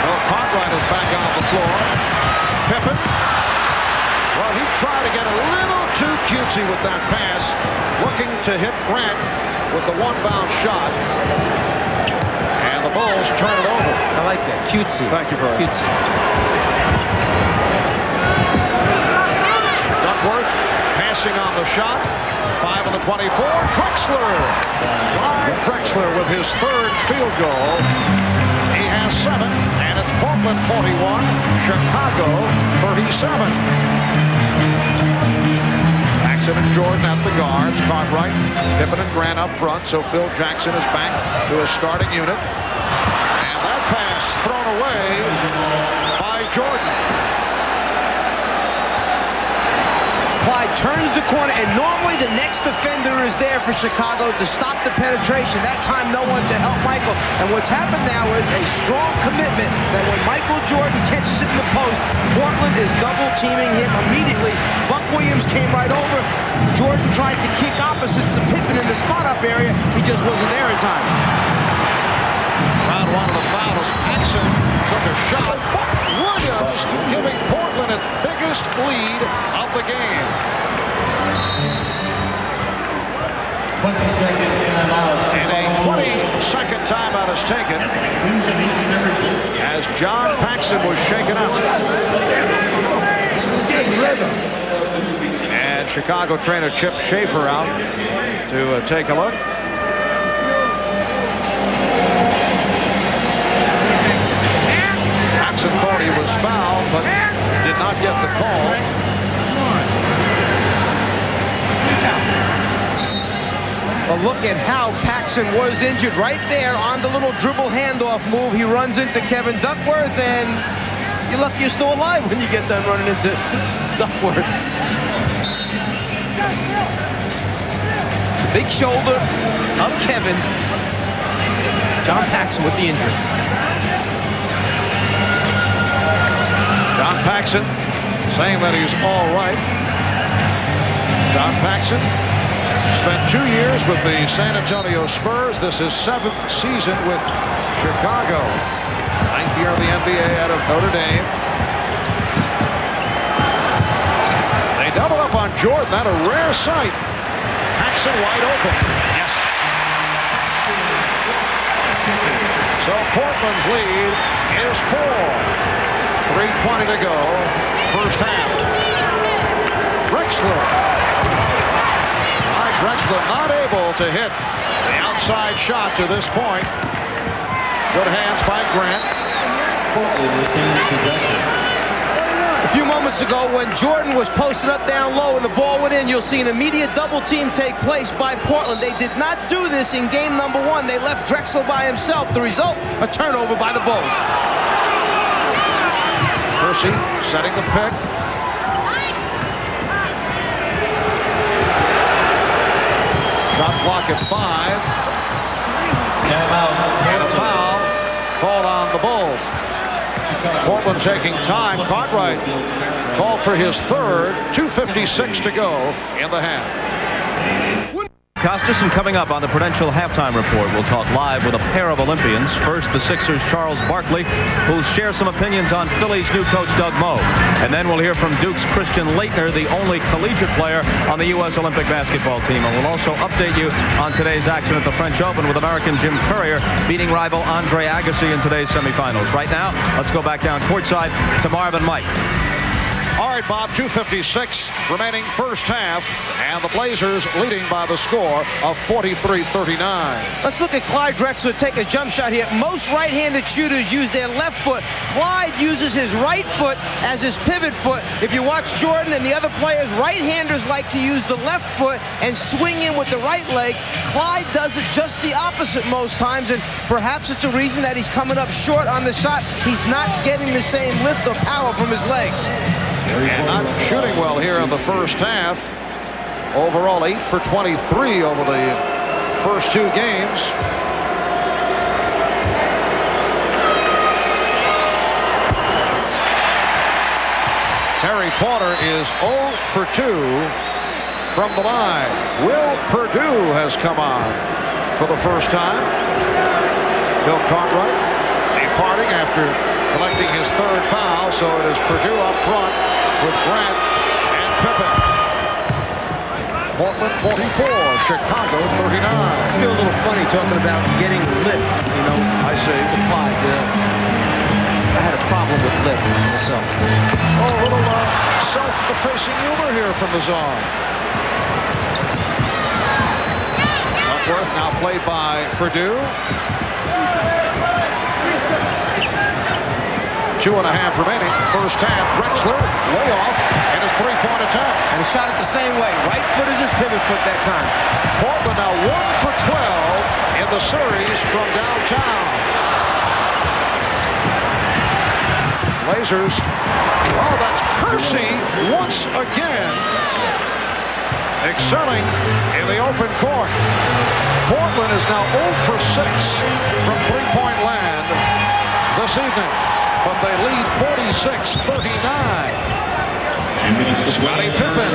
Well, Cartwright is back on the floor. Pippen. Well, he tried to get a little too cutesy with that pass, looking to hit Grant with the one-bounce shot. And the Bulls turn it over. I like that. Cutesy. Thank you, Bert. Cutesy. Duckworth passing on the shot. 5 on the 24. Drexler. Clyde Drexler with his 3rd field goal. He has 7, and it's Portland 41, Chicago 37. Paxson and Jordan at the guards. Cartwright, Pippen and Grant up front, so Phil Jackson is back to his starting unit. And that pass thrown away by Jordan. Clyde turns the corner, and normally the next defender is there for Chicago to stop the penetration. That time, no one to help Michael. And what's happened now is a strong commitment that when Michael Jordan catches it in the post, Portland is double-teaming him immediately. Buck Williams came right over. Jordan tried to kick opposite to Pippen in the spot-up area. He just wasn't there in time. Round 1 of the fouls. Paxson took a shot. Williams giving Portland its biggest lead of the game. 20-second timeout. And a 20-second timeout is taken as John Paxson was shaken up. And Chicago trainer Chip Schaefer out to take a look. Paxson thought he was fouled, but did not get the call. Well, look at how Paxson was injured right there on the little dribble handoff move. He runs into Kevin Duckworth, and you're lucky you're still alive when you get done running into Duckworth. The big shoulder of Kevin. John Paxson with the injury. John Paxson saying that he's all right. John Paxson spent 2 years with the San Antonio Spurs. This is 7th season with Chicago. 9th year of the NBA out of Notre Dame. They They double up on Jordan. That a rare sight. Paxson wide open. Yes. So Portland's lead is 4. 3:20 to go. First half. Drexler. Drexler not able to hit the outside shot to this point. Good hands by Grant. Portland retains possession. A few moments ago, when Jordan was posted up down low and the ball went in, you'll see an immediate double team take place by Portland. They did not do this in game number 1. They left Drexler by himself. The result, a turnover by the Bulls. Kersey setting the pick. Shot clock at 5. And a foul called on the Bulls. Portland taking time. Cartwright called for his third. 2:56 to go in the half. Costas, and coming up on the Prudential Halftime Report, we'll talk live with a pair of Olympians. First, the Sixers' Charles Barkley, who'll share some opinions on Philly's new coach, Doug Moe. And then we'll hear from Duke's Christian Laettner, the only collegiate player on the U.S. Olympic basketball team. And we'll also update you on today's action at the French Open with American Jim Courier beating rival Andre Agassi in today's semifinals. Right now, let's go back down courtside to Marv and Mike. All right, Bob, 2:56 remaining first half, and the Blazers leading by the score of 43-39. Let's look at Clyde Drexler take a jump shot here. Most right-handed shooters use their left foot. Clyde uses his right foot as his pivot foot. If you watch Jordan and the other players, right-handers like to use the left foot and swing in with the right leg. Clyde does it just the opposite most times, and perhaps it's a reason that he's coming up short on the shot. He's not getting the same lift or power from his legs. And not shooting well here in the first half. Overall, 8 for 23 over the first 2 games. Terry Porter is 0 for 2 from the line. Will Perdue has come on for the first time. Bill Cartwright departing after collecting his third foul, so it is Perdue up front with Grant and Pippen. Portland 44, Chicago 39. I feel a little funny talking about getting lift, you know. I see. To Clyde. I had a problem with lift myself. Oh, a little self-defacing humor here from the zone. Upworth now played by Perdue. 2.5 remaining. First half. Drexler way off in his three-point attempt. And he shot it the same way. Right foot is his pivot foot that time. Portland now 1 for 12 in the series from downtown. Blazers. Oh, that's Kersey once again excelling in the open court. Portland is now 0 for 6 from three-point land this evening. But they lead 46-39. Scottie Pippen.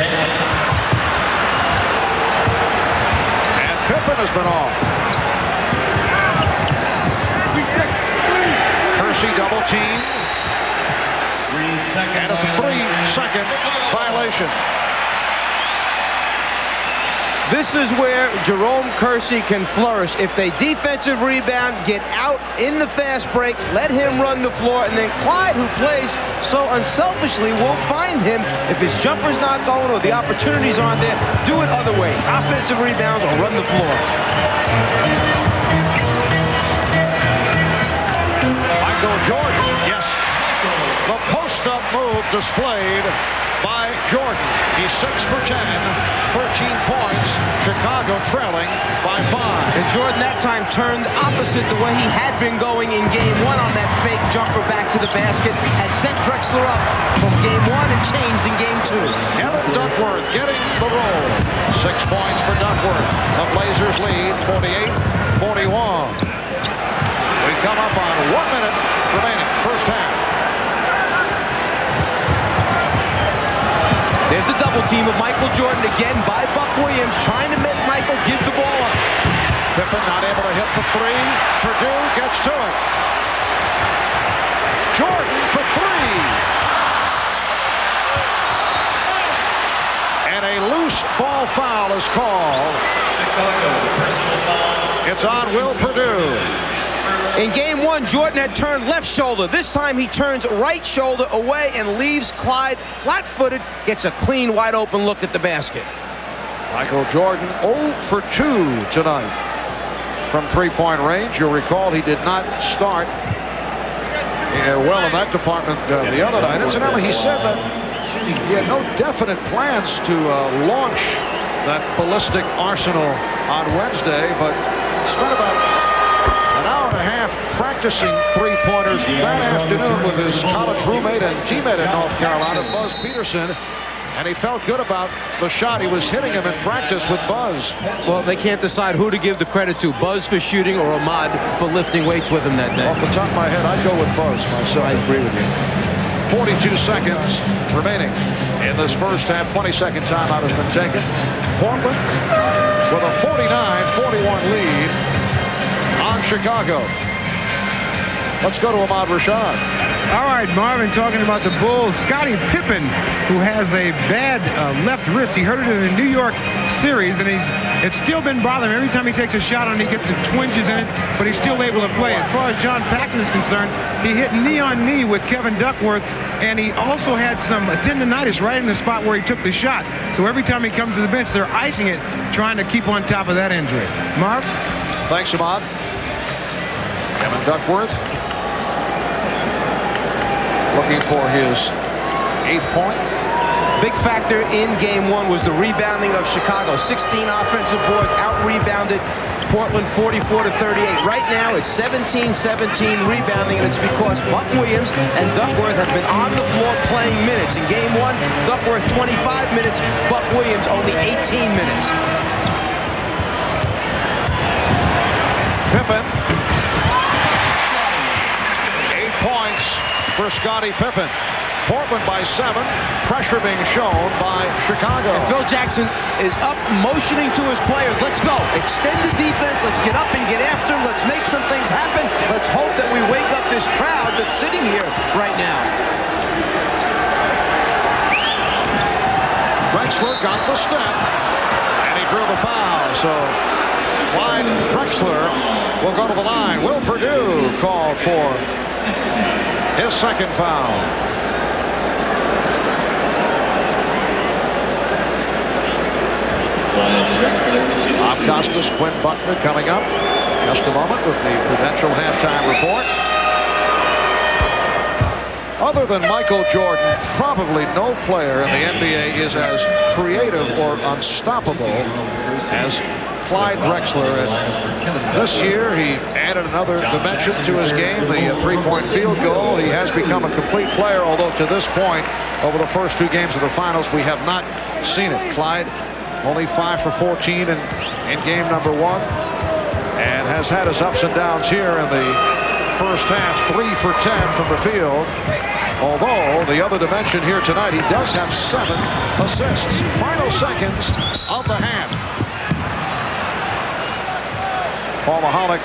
And Pippen has been off. Kersey double team. And it's a 3-second violation. This is where Jerome Kersey can flourish. If they defensive rebound, get out in the fast break, let him run the floor, and then Clyde, who plays so unselfishly, will find him. If his jumper's not going or the opportunities aren't there, do it other ways. Offensive rebounds or run the floor. Michael Jordan, yes. The post-up move displayed by Jordan. He's 6 for 10, 13 points. Chicago trailing by 5. And Jordan that time turned opposite the way he had been going in game 1 on that fake jumper back to the basket. Had set Drexler up from game 1 and changed in game 2. Kevin Duckworth getting the roll. 6 points for Duckworth. The Blazers lead 48-41. We come up on 1 minute remaining. First half. There's the double team of Michael Jordan again by Buck Williams, trying to make Michael give the ball up. Pippen not able to hit the 3. Perdue gets to it. Jordan for 3. foul is called. It's on Will Perdue. In game one, Jordan had turned left shoulder. This time he turns right shoulder away and leaves Clyde flat-footed, gets a clean, wide-open look at the basket. Michael Jordan 0 for 2 tonight from three-point range. You'll recall he did not start well in that department the other night. Incidentally, he said that he had no definite plans to launch that ballistic arsenal on Wednesday, but spent about an hour and a half practicing three-pointers that afternoon with his college roommate and teammate in North Carolina, Buzz Peterson, and he felt good about the shot. He was hitting him in practice with Buzz. Well, they can't decide who to give the credit to, Buzz for shooting or Ahmad for lifting weights with him that day. Off the top of my head, I'd go with Buzz myself. I agree with you. 42 seconds remaining in this first half. 20-second timeout has been taken. Portland with a 49-41 lead on Chicago. Let's go to Ahmad Rashad. All right, Marvin, talking about the Bulls. Scottie Pippen, who has a bad left wrist. He hurt it in the New York series, and it's still been bothering him. Every time he takes a shot on it, he gets some twinges in it, but he's still able to play. As far as John Paxson is concerned, he hit knee-on-knee with Kevin Duckworth, and he also had some tendonitis right in the spot where he took the shot. So every time he comes to the bench, they're icing it, trying to keep on top of that injury. Marv? Thanks, Ahmad. Kevin Duckworth looking for his 8th point. Big factor in game one was the rebounding of Chicago. 16 offensive boards, out-rebounded Portland 44-38. Right now it's 17-17 rebounding, and it's because Buck Williams and Duckworth have been on the floor playing minutes. In game one, Duckworth 25 minutes, Buck Williams only 18 minutes. Pippen. 8 points for Scottie Pippen. Portland by 7. Pressure being shown by Chicago. And Phil Jackson is up, motioning to his players. Let's go. Extend the defense. Let's get up and get after him. Let's make some things happen. Let's hope that we wake up this crowd that's sitting here right now. Drexler got the step, and he drew the foul. So Clyde Drexler will go to the line. Will Perdue called for his 2nd foul. Bob Costas, Quinn Buckner coming up. Just a moment with the Prudential halftime report. Other than Michael Jordan, probably no player in the NBA is as creative or unstoppable as Clyde Drexler. And this year he added another dimension to his game, the three-point field goal. He has become a complete player, although to this point, over the first 2 games of the finals, we have not seen it. Clyde only 5 for 14 in game number 1, and has had his ups and downs here in the first half. 3 for 10 from the field. Although the other dimension here tonight, he does have 7 assists. Final seconds of the half. Paul Mihalik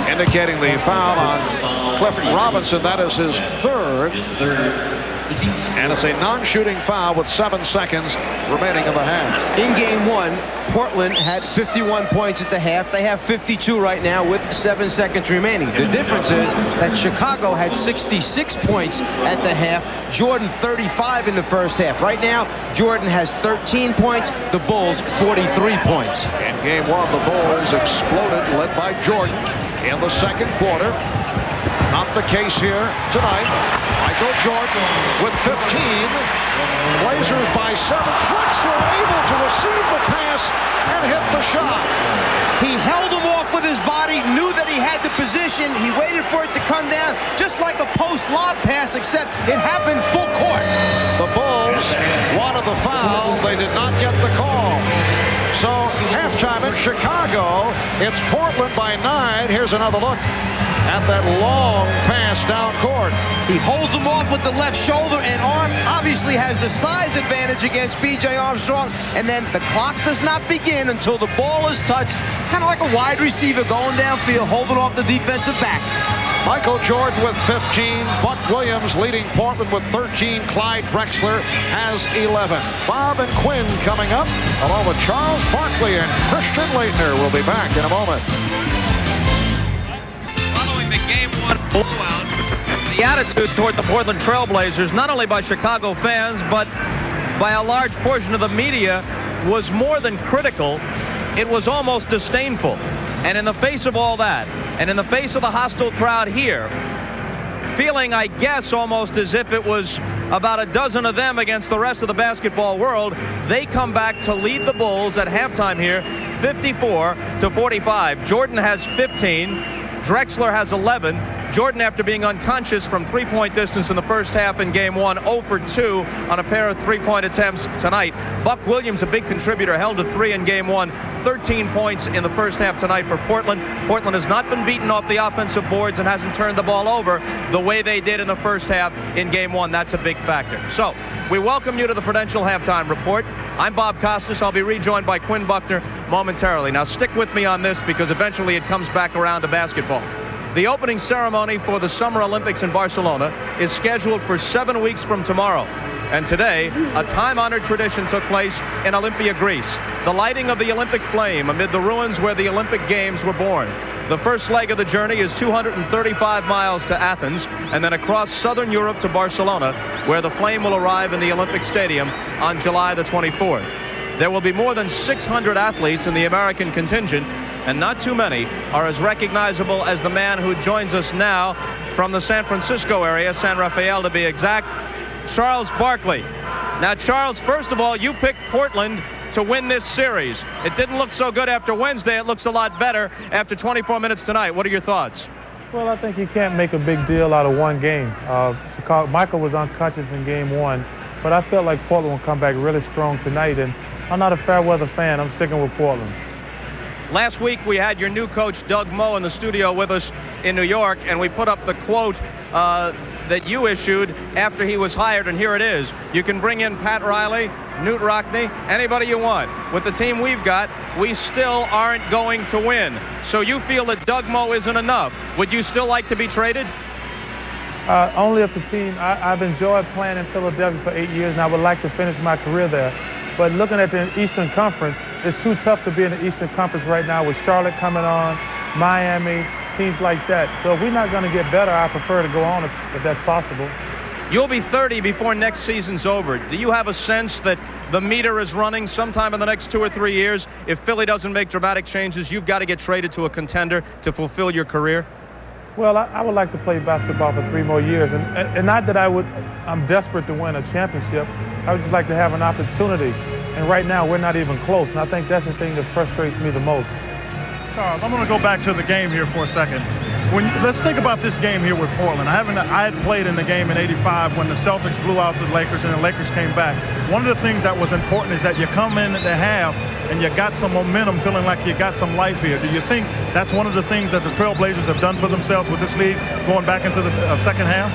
indicating the foul on Cliff Robinson. That is his 3rd. And it's a non-shooting foul with 7 seconds remaining in the half. In game 1, Portland had 51 points at the half. They have 52 right now with 7 seconds remaining. The difference is that Chicago had 66 points at the half. Jordan 35 in the first half. Right now, Jordan has 13 points. The Bulls 43 points. In game 1, the Bulls exploded, led by Jordan in the 2nd quarter. Not the case here tonight. Michael Jordan with 15. Blazers by 7. Drexler able to receive the pass and hit the shot. He held him off with his body, knew that he had the position. He waited for it to come down, just like a post lob pass, except it happened full court. The Bulls wanted the foul. They did not get the call. So halftime in Chicago, it's Portland by 9. Here's another look at that long pass down court. He holds him off with the left shoulder and arm. Obviously has the size advantage against B.J. Armstrong. And then the clock does not begin until the ball is touched. Kind of like a wide receiver going downfield, holding off the defensive back. Michael Jordan with 15. Buck Williams leading Portland with 13. Clyde Drexler has 11. Bob and Quinn coming up, along with Charles Barkley and Christian Laettner. Will be back in a moment. Following the Game 1 blowout, the attitude toward the Portland Trailblazers, not only by Chicago fans, but by a large portion of the media, was more than critical. It was almost disdainful. And in the face of all that, and in the face of the hostile crowd here, feeling, I guess, almost as if it was about a dozen of them against the rest of the basketball world, they come back to lead the Bulls at halftime here, 54-45. Jordan has 15. Drexler has 11. Jordan, after being unconscious from three-point distance in the first half in Game 1, 0 for 2 on a pair of three-point attempts tonight. Buck Williams, a big contributor, held to 3 in Game 1, 13 points in the first half tonight for Portland. Portland has not been beaten off the offensive boards and hasn't turned the ball over the way they did in the first half in Game 1. That's a big factor. So, we welcome you to the Prudential Halftime Report. I'm Bob Costas. I'll be rejoined by Quinn Buckner momentarily. Now, stick with me on this because eventually it comes back around to basketball. The opening ceremony for the Summer Olympics in Barcelona is scheduled for 7 weeks from tomorrow. And today, a time-honored tradition took place in Olympia, Greece. The lighting of the Olympic flame amid the ruins where the Olympic Games were born. The first leg of the journey is 235 miles to Athens and then across southern Europe to Barcelona, where the flame will arrive in the Olympic Stadium on July the 24th. There will be more than 600 athletes in the American contingent, and not too many are as recognizable as the man who joins us now from the San Francisco area, San Rafael to be exact, Charles Barkley. Now, Charles, first of all, you picked Portland to win this series. It didn't look so good after Wednesday. It looks a lot better after 24 minutes tonight. What are your thoughts? Well, I think you can't make a big deal out of one game. Michael was unconscious in Game 1, but I felt like Portland will come back really strong tonight, and I'm not a fair weather fan. I'm sticking with Portland. Last week, we had your new coach, Doug Moe, in the studio with us in New York, and we put up the quote that you issued after he was hired, and here it is. You can bring in Pat Riley, Knute Rockne, anybody you want. With the team we've got, we still aren't going to win. So you feel that Doug Moe isn't enough. Would you still like to be traded? Only if the team, I've enjoyed playing in Philadelphia for 8 years, and I would like to finish my career there. But looking at the Eastern Conference, it's too tough to be in the Eastern Conference right now with Charlotte coming on, Miami, teams like that. So if we're not going to get better, I prefer to go on if that's possible. You'll be 30 before next season's over. Do you have a sense that the meter is running sometime in the next 2 or 3 years? If Philly doesn't make dramatic changes, you've got to get traded to a contender to fulfill your career? Well, I would like to play basketball for 3 more years. And not that I'm desperate to win a championship. I would just like to have an opportunity. And right now, we're not even close. And I think that's the thing that frustrates me the most. Charles, I'm going to go back to the game here for a second. Let's think about this game here with Portland. I had played in the game in '85 when the Celtics blew out the Lakers and the Lakers came back. One of the things that was important is that you come in at the half and you got some momentum, feeling like you got some life here. Do you think that's one of the things that the Trailblazers have done for themselves with this league going back into the second half?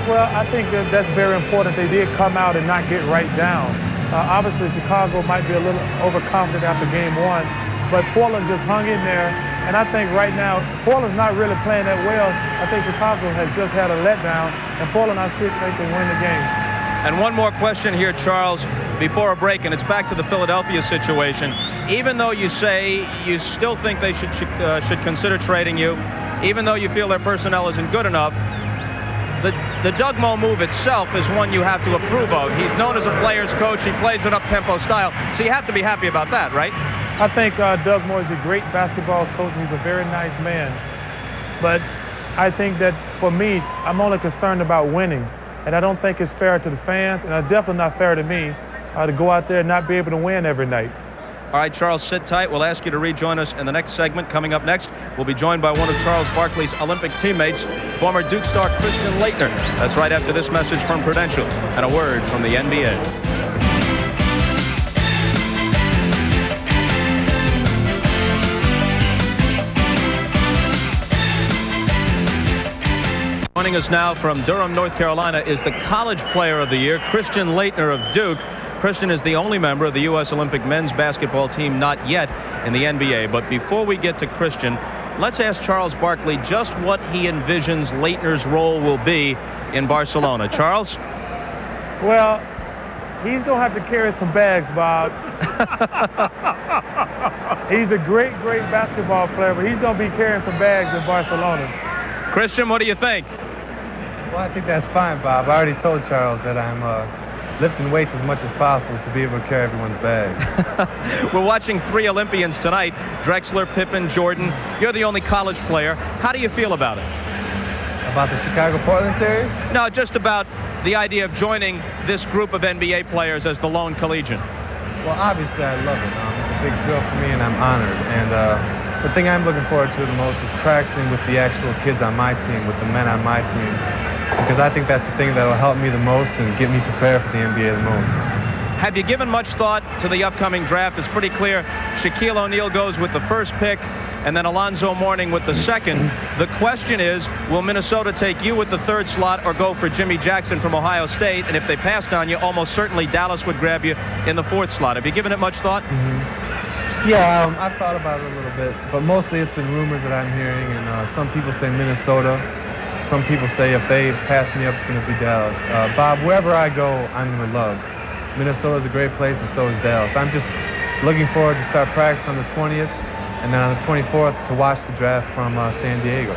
Well, I think that's very important. They did come out and not get right down. Obviously, Chicago might be a little overconfident after Game 1, but Portland just hung in there. And I think right now, Portland's not really playing that well. I think Chicago has just had a letdown, and Portland, I think they can win the game. And one more question here, Charles, before a break, and it's back to the Philadelphia situation. Even though you say you still think they should consider trading you, even though you feel their personnel isn't good enough, the Doug Moe move itself is one you have to approve of. He's known as a player's coach. He plays an up-tempo style. So you have to be happy about that, right? I think Doug Moe is a great basketball coach, and he's a very nice man. But I think that for me, I'm only concerned about winning. And I don't think it's fair to the fans, and it's definitely not fair to me to go out there and not be able to win every night. All right, Charles, sit tight. We'll ask you to rejoin us in the next segment. Coming up next, we'll be joined by one of Charles Barkley's Olympic teammates, former Duke star Christian Laettner. That's right after this message from Prudential and a word from the NBA. Joining us now from Durham, North Carolina, is the College Player of the Year, Christian Laettner of Duke. Christian is the only member of the U.S. Olympic men's basketball team not yet in the NBA. But before we get to Christian, Let's ask Charles Barkley just what he envisions Leitner's role will be in Barcelona. Charles? Well, he's going to have to carry some bags, Bob. He's a great basketball player, but he's going to be carrying some bags in Barcelona. Christian, what do you think? Well, I think that's fine, Bob. I already told Charles that I'm lifting weights as much as possible to be able to carry everyone's bags. We're watching 3 Olympians tonight, Drexler, Pippen, Jordan. You're the only college player. How do you feel about it? About the Chicago-Portland series? No, just about the idea of joining this group of NBA players as the lone collegian. Well, obviously, I love it. It's a big thrill for me, and I'm honored. And the thing I'm looking forward to the most is practicing with the actual kids on my team, with the men on my team, because I think that's the thing that will help me the most and get me prepared for the NBA the most. Have you given much thought to the upcoming draft? It's pretty clear Shaquille O'Neal goes with the first pick, and then Alonzo Mourning with the second. The question is, will Minnesota take you with the 3rd slot or go for Jimmy Jackson from Ohio State? And if they passed on you, almost certainly Dallas would grab you in the 4th slot. Have you given it much thought? Yeah, I've thought about it a little bit, but mostly it's been rumors that I'm hearing, and some people say Minnesota. Some people say if they pass me up, it's going to be Dallas. Bob, wherever I go, I'm going to love. Minnesota is a great place, and so is Dallas. I'm just looking forward to start practice on the 20th, and then on the 24th to watch the draft from San Diego.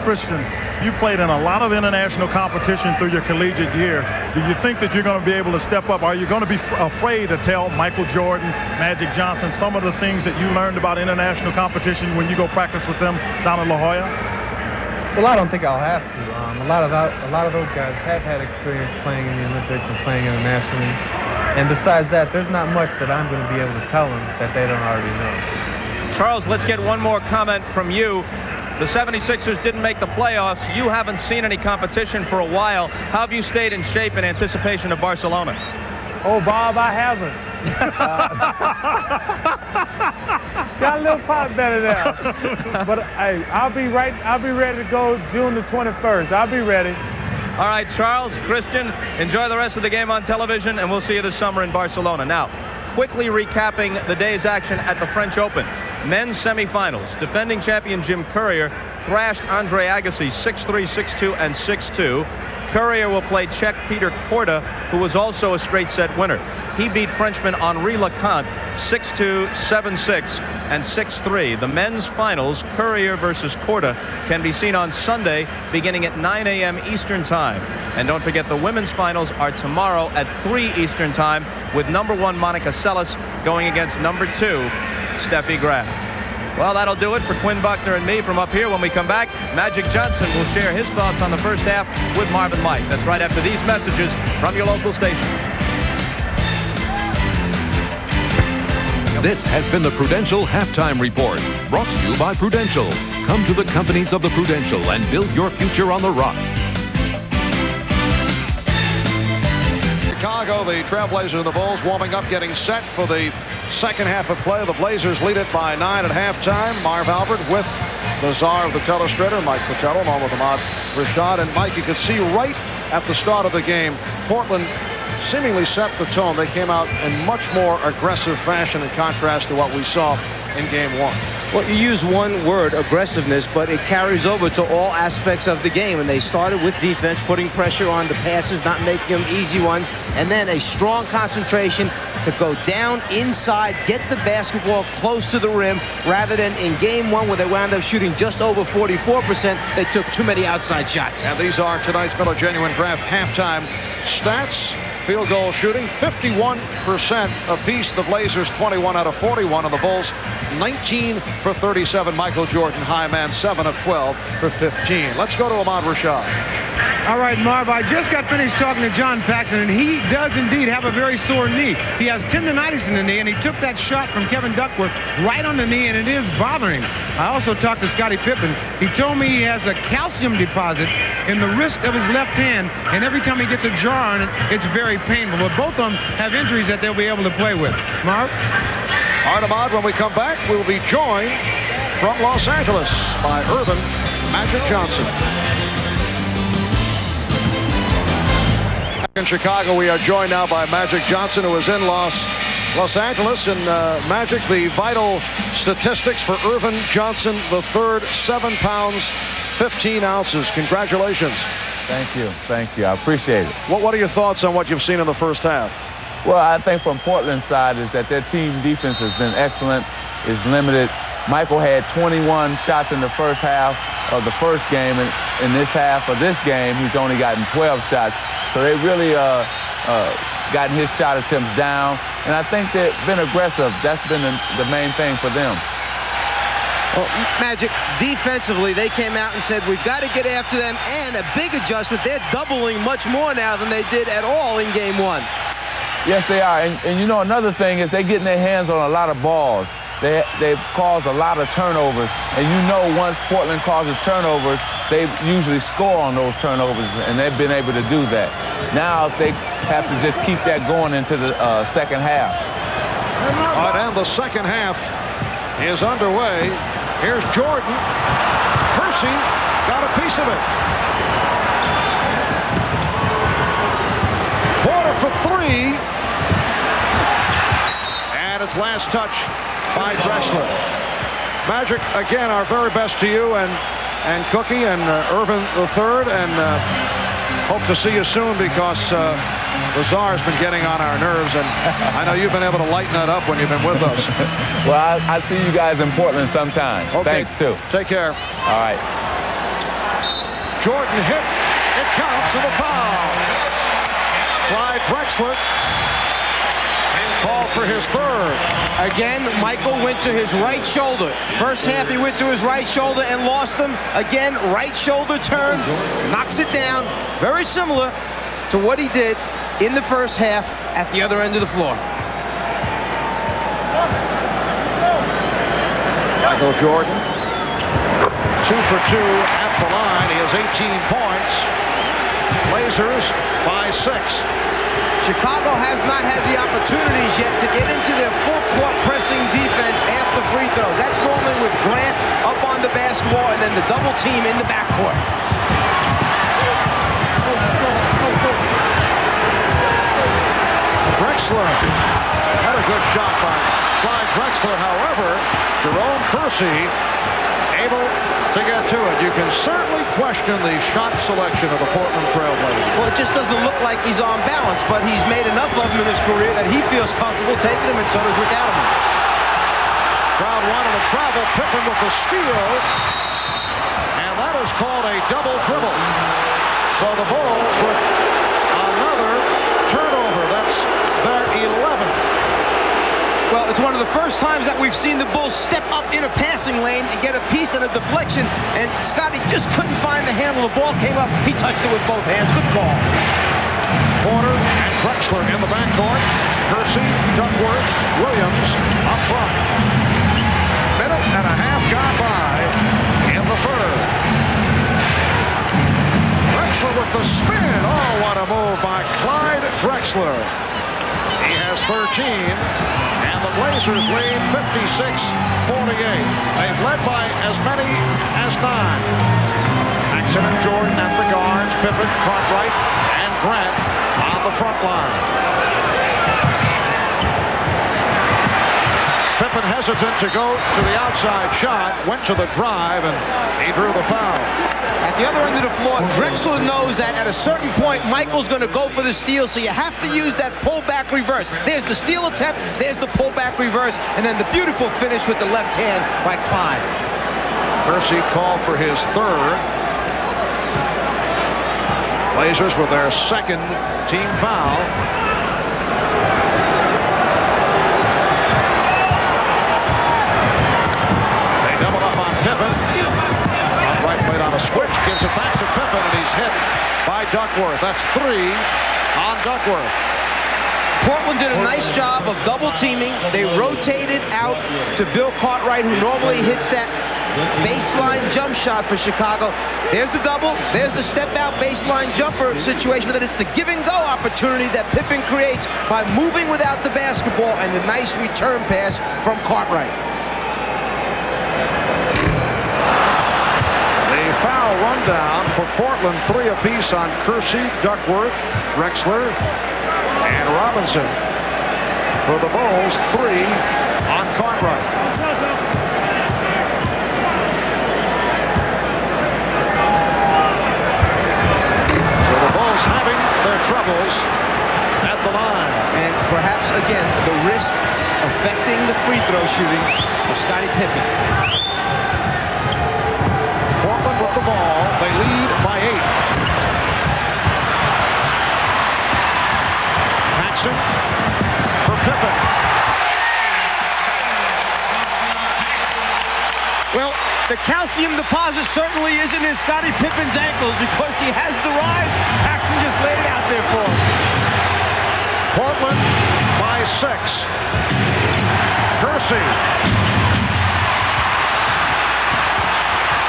Christian, you played in a lot of international competition through your collegiate year. Do you think that you're going to be able to step up? Are you going to be afraid to tell Michael Jordan, Magic Johnson, some of the things that you learned about international competition when you go practice with them down in La Jolla? Well, I don't think I'll have to. A lot of those guys have had experience playing in the Olympics and playing internationally. And besides that, there's not much that I'm going to be able to tell them that they don't already know. Charles, let's get one more comment from you. The 76ers didn't make the playoffs. You haven't seen any competition for a while. How have you stayed in shape in anticipation of Barcelona? Oh, Bob, I haven't. Got a little pop better now. But hey, I'll be ready to go June the 21st. I'll be ready. All right, Charles, Christian, enjoy the rest of the game on television, and we'll see you this summer in Barcelona. Now, quickly recapping the day's action at the French Open. Men's semifinals. Defending champion Jim Courier thrashed Andre Agassi 6-3, 6-2, and 6-2. Courier will play Czech Peter Korda, who was also a straight set winner. He beat Frenchman Henri Lecomte 6-2, 7-6, and 6-3. The men's finals, Courier versus Korda, can be seen on Sunday beginning at 9 a.m. Eastern Time. And don't forget, the women's finals are tomorrow at 3 Eastern Time, with number 1 Monica Seles going against number 2 Steffi Graf. Well, that'll do it for Quinn Buckner and me from up here. When we come back, Magic Johnson will share his thoughts on the first half with Marvin Mike. That's right after these messages from your local station. This has been the Prudential Halftime Report, brought to you by Prudential. Come to the companies of the Prudential and build your future on the rock. Chicago, the Trailblazers and the Bulls warming up, getting set for the second half of play. The Blazers lead it by 9 at halftime. Marv Albert with the czar of the telestrator, Mike Fratello, along with Ahmad Rashad. And Mike, you could see right at the start of the game, Portland seemingly set the tone. They came out in much more aggressive fashion in contrast to what we saw in game 1. Well, you use one word, aggressiveness, but it carries over to all aspects of the game. And they started with defense, putting pressure on the passes, not making them easy ones, and then a strong concentration to go down inside, get the basketball close to the rim, rather than in game 1 where they wound up shooting just over 44%. They took too many outside shots. And these are tonight's Miller Genuine Draft halftime stats. Field goal shooting, 51% apiece. The Blazers 21 out of 41, and the Bulls 19 for 37. Michael Jordan, high man, 7 of 12 for 15. Let's go to Ahmad Rashad. All right, Marv, I just got finished talking to John Paxson, and he does indeed have a very sore knee. He has tendonitis in the knee, and he took that shot from Kevin Duckworth right on the knee, and it is bothering him. I also talked to Scottie Pippen. He told me he has a calcium deposit in the wrist of his left hand, and every time he gets a jar on it, it's very painful. But both of them have injuries that they'll be able to play with. Marv? All right, Ahmad, when we come back, we'll be joined from Los Angeles by Urban Magic Johnson. In Chicago, we are joined now by Magic Johnson, who is in Los Los Angeles and Magic, the vital statistics for Irvin Johnson III, 7 pounds, 15 ounces. Congratulations. Thank you. Thank you. I appreciate it. What are your thoughts on what you've seen in the first half? Well, I think from Portland's side is that their team defense has been excellent, is limited. Michael had 21 shots in the first half of the first game, and in this half of this game, he's only gotten 12 shots. So they really gotten his shot attempts down, and I think they've been aggressive. That's been the main thing for them. Well, Magic, defensively, they came out and said, we've got to get after them, and a big adjustment. They're doubling much more now than they did at all in game one. Yes, they are, and you know, another thing is they're getting their hands on a lot of balls. They've caused a lot of turnovers, and you know once Portland causes turnovers, they usually score on those turnovers, and they've been able to do that. Now they have to just keep that going into the second half. All right, and the second half is underway. Here's Jordan. Kersey got a piece of it. Porter for 3. And it's last touch by Drexler. Magic, again, our very best to you and Cookie and Irvin III, and hope to see you soon because the Czar's been getting on our nerves, and I know you've been able to lighten that up when you've been with us. Well, I see you guys in Portland sometime. Okay. Thanks, too. Take care. All right. Jordan hit. It counts in the foul. Clyde Drexler called for his third. Again, Michael went to his right shoulder. First half, he went to his right shoulder and lost him. Again, right shoulder turn, knocks it down. Very similar to what he did in the first half at the other end of the floor. Michael Jordan, 2 for 2 at the line. He has 18 points. Blazers by 6. Chicago has not had the opportunities yet to get into their full court pressing defense after free throws. That's normally with Grant up on the basketball and then the double team in the backcourt. Drexler had a good shot by Clyde Drexler. However, Jerome Kersey able to get to it. You can certainly question the shot selection of the Portland Trailblazers. Well, it just doesn't look like he's on balance, but he's made enough of them in his career that he feels comfortable taking them, and so does Rick Adelman. Crowd wanted to travel. Pippen with the steal, and that is called a double dribble. So the Bulls with another turnover. That's their 11th. Well, it's one of the first times that we've seen the Bulls step up in a passing lane and get a piece and a deflection, and Scottie just couldn't find the handle. The ball came up. He touched it with both hands. Good call. Porter and Drexler in the backcourt. Kersey, Duckworth, Williams up front. Minute and a half gone by in the third. Drexler with the spin. Oh, what a move by Clyde Drexler. He has 13, and the Blazers lead 56-48. They've led by as many as 9. Paxson and Jordan at the guards, Pippen, Cartwright, and Grant on the front line. Pippen hesitant to go to the outside shot, went to the drive, and he drew the foul. At the other end of the floor, Drexler knows that at a certain point, Michael's going to go for the steal, so you have to use that pullback reverse. There's the steal attempt, there's the pullback reverse, and then the beautiful finish with the left hand by Clyde. Kersey called for his third. Blazers with their second team foul. They double up on Pippen. Right played on a switch, gives it back to Pippen, and he's hit by Duckworth. That's 3 on Duckworth. Portland did a nice job of double teaming. They rotated out to Bill Cartwright, who normally hits that baseline jump shot for Chicago. There's the double, there's the step out baseline jumper situation, but then it's the give and go opportunity that Pippen creates by moving without the basketball, and the nice return pass from Cartwright. Foul rundown for Portland, 3 apiece on Kersey, Duckworth, Drexler, and Robinson. for the Bulls, 3 on Cartwright. So the Bulls having their troubles at the line. And perhaps, again, the wrist affecting the free throw shooting of Scottie Pippen. Portland with the ball. They lead by 8. Paxson for Pippen. Well, the calcium deposit certainly isn't in Scottie Pippen's ankles because he has the rise. Paxson just laid it out there for him. Portland by 6. Kersey.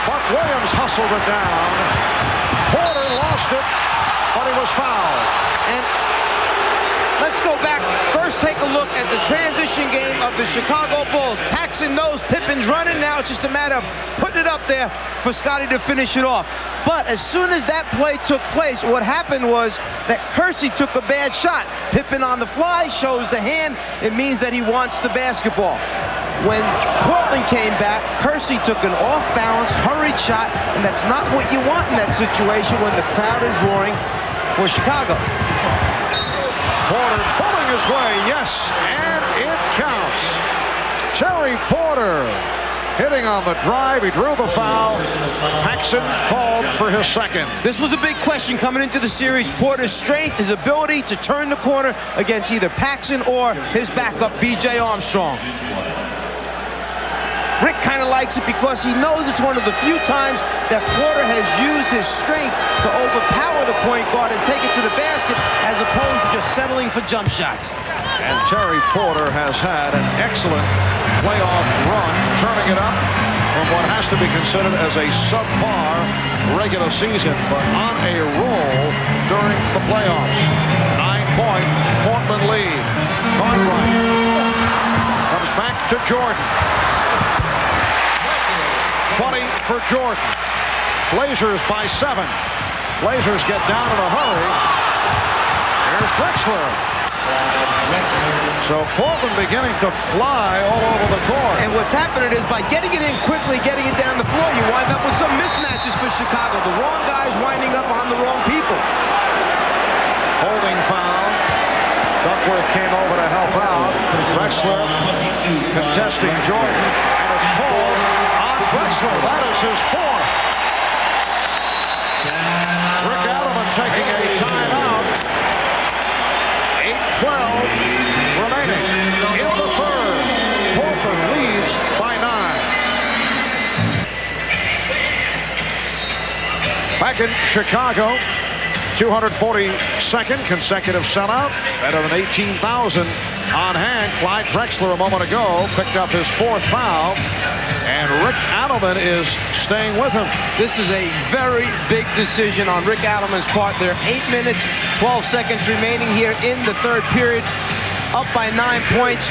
But Williams hustled it down. Porter lost it, but he was fouled. And let's go back. First, take a look at the transition game of the Chicago Bulls. Paxson knows Pippen's running. Now it's just a matter of putting it up there for Scottie to finish it off. But as soon as that play took place, what happened was that Kersey took a bad shot. Pippen on the fly shows the hand. It means that he wants the basketball. When Portland came back, Kersey took an off-balance, hurried shot, and that's not what you want in that situation when the crowd is roaring for Chicago. Porter pulling his way, yes, and it counts. Terry Porter hitting on the drive. He drew the foul. Paxson called for his second. This was a big question coming into the series. Porter's strength, his ability to turn the corner against either Paxson or his backup, B.J. Armstrong. Rick kind of likes it because he knows it's one of the few times that Porter has used his strength to overpower the point guard and take it to the basket as opposed to just settling for jump shots. And Terry Porter has had an excellent playoff run, turning it up from what has to be considered as a subpar regular season, but on a roll during the playoffs. 9-point Portland lead. Cartwright comes back to Jordan. 20 for Jordan. Blazers by 7. Blazers get down in a hurry. Here's Drexler. So Portland beginning to fly all over the court. And what's happening is by getting it in quickly, getting it down the floor, you wind up with some mismatches for Chicago. The wrong guys winding up on the wrong people. Holding foul. Duckworth came over to help out. Drexler contesting Jordan. And it's called on Drexler. That is his 4th. Rick Adelman taking a timeout. 8:12 remaining in the third. Portland leads by 9. Back in Chicago, 242nd consecutive sellout, better than 18,000 on hand. Clyde Drexler a moment ago picked up his 4th foul, and Rick Adelman is staying with him. This is a very big decision on Rick Adelman's part. There are 8 minutes, 12 seconds remaining here in the third period. Up by 9 points.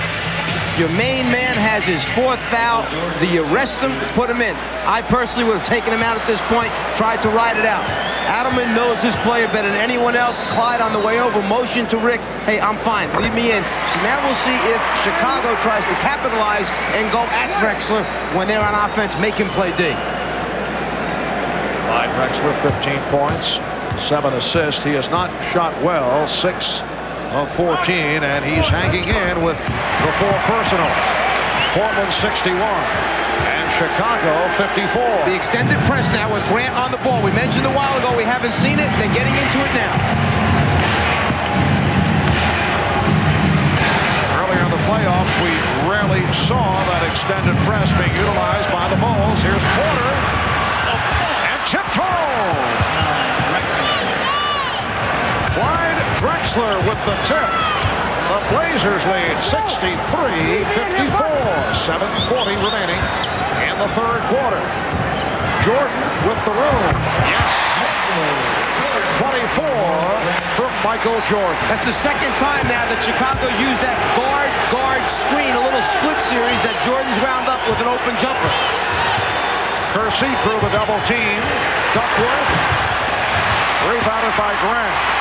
Your main man has his 4th foul. Do you rest him? Put him in. I personally would have taken him out at this point, tried to ride it out. Adelman knows his player better than anyone else. Clyde on the way over, motion to Rick. Hey, I'm fine. Leave me in. So now we'll see if Chicago tries to capitalize and go at Drexler when they're on offense, make him play D. Clyde Drexler, 15 points, 7 assists. He has not shot well, 6 of 14, and he's hanging in with the 4 personal. Portland 61 and Chicago 54. The extended press now with Grant on the ball. We mentioned a while ago we haven't seen it. They're getting into it now. Earlier in the playoffs, we rarely saw that extended press being utilized by the Bulls. Here's Porter and tipped home. Clyde Drexler with the tip. The Blazers lead 63-54. 7:40 remaining in the third quarter. Jordan with the room. Yes. 24 from Michael Jordan. That's the second time now that Chicago's used that guard screen, a little split series that Jordan's wound up with an open jumper. Kersey through the double team. Duckworth rebounded by Grant.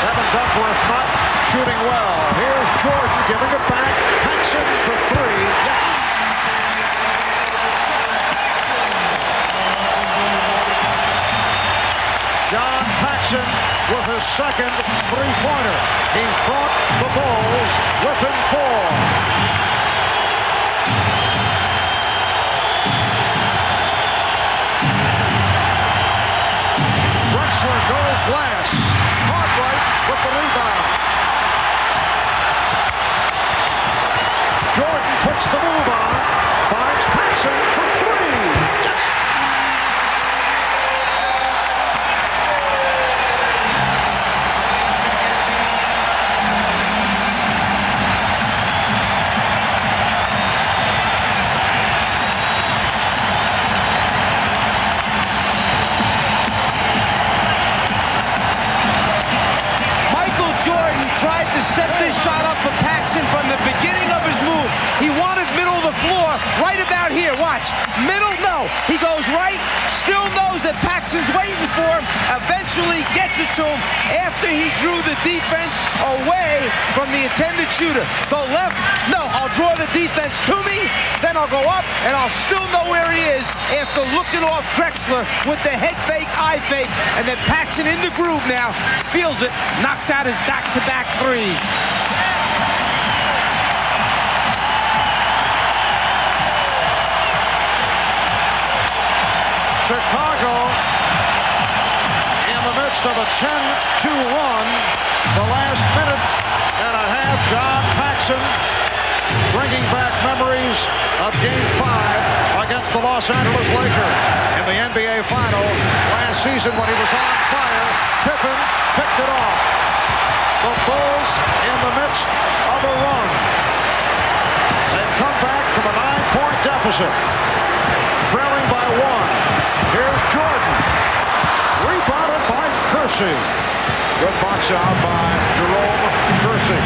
Kevin Duckworth not shooting well. Here's Jordan giving it back. Paxson for three. Yes. John Paxson with his second three-pointer. He's brought the Bulls within four. Drexler goes glass. Cartwright with the rebound. Jordan puts the move on. Finds Paxson for three. Yes! Tried to set this shot up for Paxson from the beginning of his move. He wanted middle of the floor, right about here. Watch. Middle, no. He goes right, still knows that Paxson's waiting for him, eventually gets it to him after he drew the defense away from the intended shooter. Go left, no, I'll draw the defense to me, then I'll go up, and I'll still know where he is after looking off Drexler with the head fake, eye fake, and then Paxson in the groove now, feels it, knocks out his back-to-back threes. Chicago in the midst of a 10-2 run. The last minute and a half, John Paxson bringing back memories of Game 5 against the Los Angeles Lakers in the NBA Final last season when he was on fire. Pippen picked it off. The Bulls in the midst of a run. They've come back from a 9-point deficit, trailing by one. Here's Jordan. Rebounded by Kersey. Good box out by Jerome Kersey.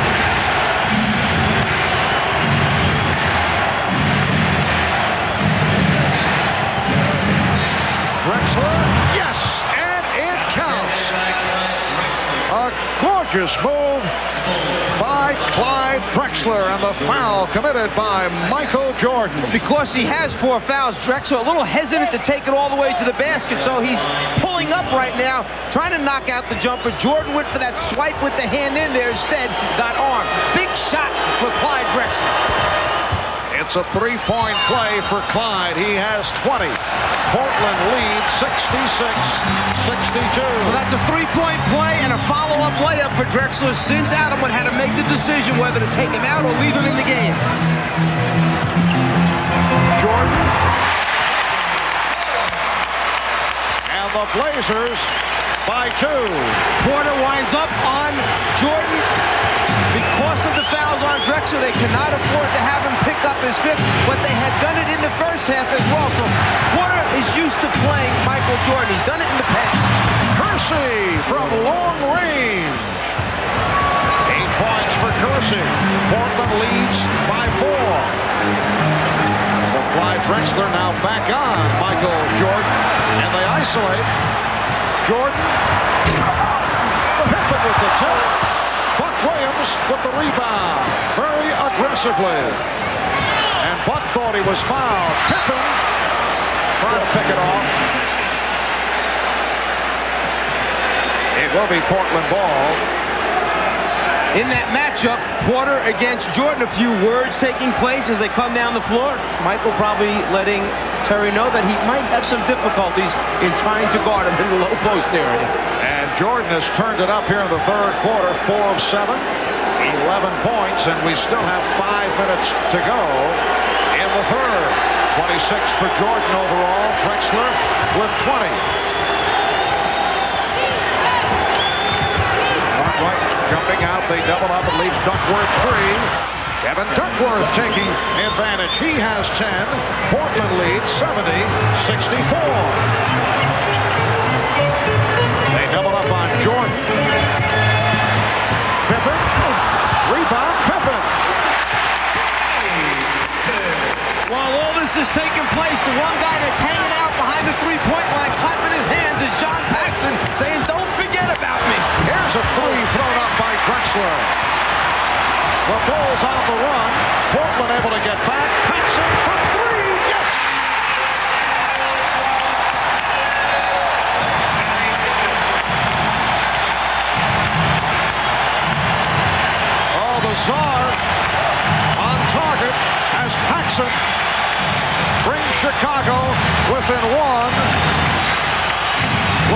Drexler, yes, and it counts. A gorgeous move by Clyde Drexler, and the foul committed by Michael Jordan. Because he has 4 fouls, Drexler a little hesitant to take it all the way to the basket, so he's pulling up right now, trying to knock out the jumper. Jordan went for that swipe with the hand in there, instead got armed. Big shot for Clyde Drexler. It's a three-point play for Clyde. He has 20. Portland leads 66-62. So that's a three-point play and a follow-up layup for Drexler since Adamwood had to make the decision whether to take him out or leave him in the game. Jordan. And the Blazers by 2. Porter winds up on Jordan. Because of the fouls on Drexler, they cannot afford to have him pick up his fifth, but they had done it in the first half as well. So Porter is used to playing Michael Jordan. He's done it in the past. Kersey from long range. 8 points for Kersey. Portland leads by 4. So Clyde Drexler now back on Michael Jordan, and they isolate Jordan. The Pippen with the tip. Williams with the rebound, very aggressively. And Buck thought he was fouled. Pippen trying to pick it off. It will be Portland ball. In that matchup, Porter against Jordan, a few words taking place as they come down the floor. Michael probably letting Terry know that he might have some difficulties in trying to guard him in the low post area. And Jordan has turned it up here in the third quarter, 4 of 7, 11 points, and we still have 5 minutes to go in the third. 26 for Jordan overall. Drexler with 20. Right, jumping out, they double up and leaves Duckworth free. Kevin Duckworth taking advantage. He has 10. Portland leads 70-64. They double up on Jordan. Pippen. Rebound, Pippen. While all this is taking place, the one guy that's hanging out behind the three-point line, clapping his hands, is John Paxson, saying, "Don't forget about me." Here's a three thrown up by Drexler. The Bulls on the run. Portland able to get back. Paxson for three. Yes! Oh, the Czar on target as Paxson brings Chicago within one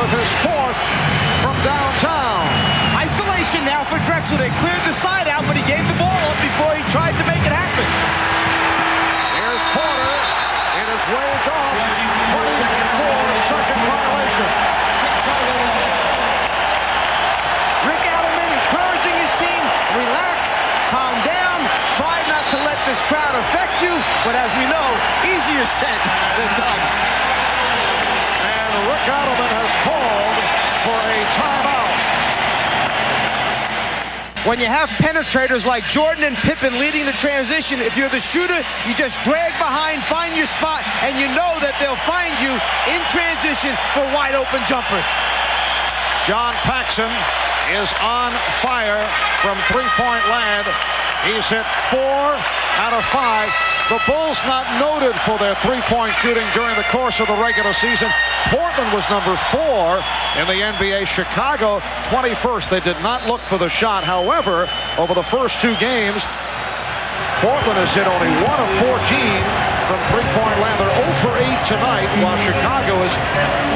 with his fourth from downtown. Isolation now for Drexler. They cleared the side out, but he gave the ball up before he tried to make it happen. Here's Porter. It is waved off. 24-second violation. Rick Adelman encouraging his team. Relax, calm down, try not to let this crowd affect you, but as we know, easier said than done. And Rick Adelman has called for a timeout. When you have penetrators like Jordan and Pippen leading the transition, if you're the shooter, you just drag behind, find your spot, and you know that they'll find you in transition for wide open jumpers. John Paxson is on fire from three-point land. He's hit 4 out of 5. The Bulls not noted for their three-point shooting during the course of the regular season. Portland was number 4 in the NBA. Chicago 21st. They did not look for the shot. However, over the first 2 games, Portland has hit only 1 of 14 from three-point land. They're 0 for 8 tonight, while Chicago is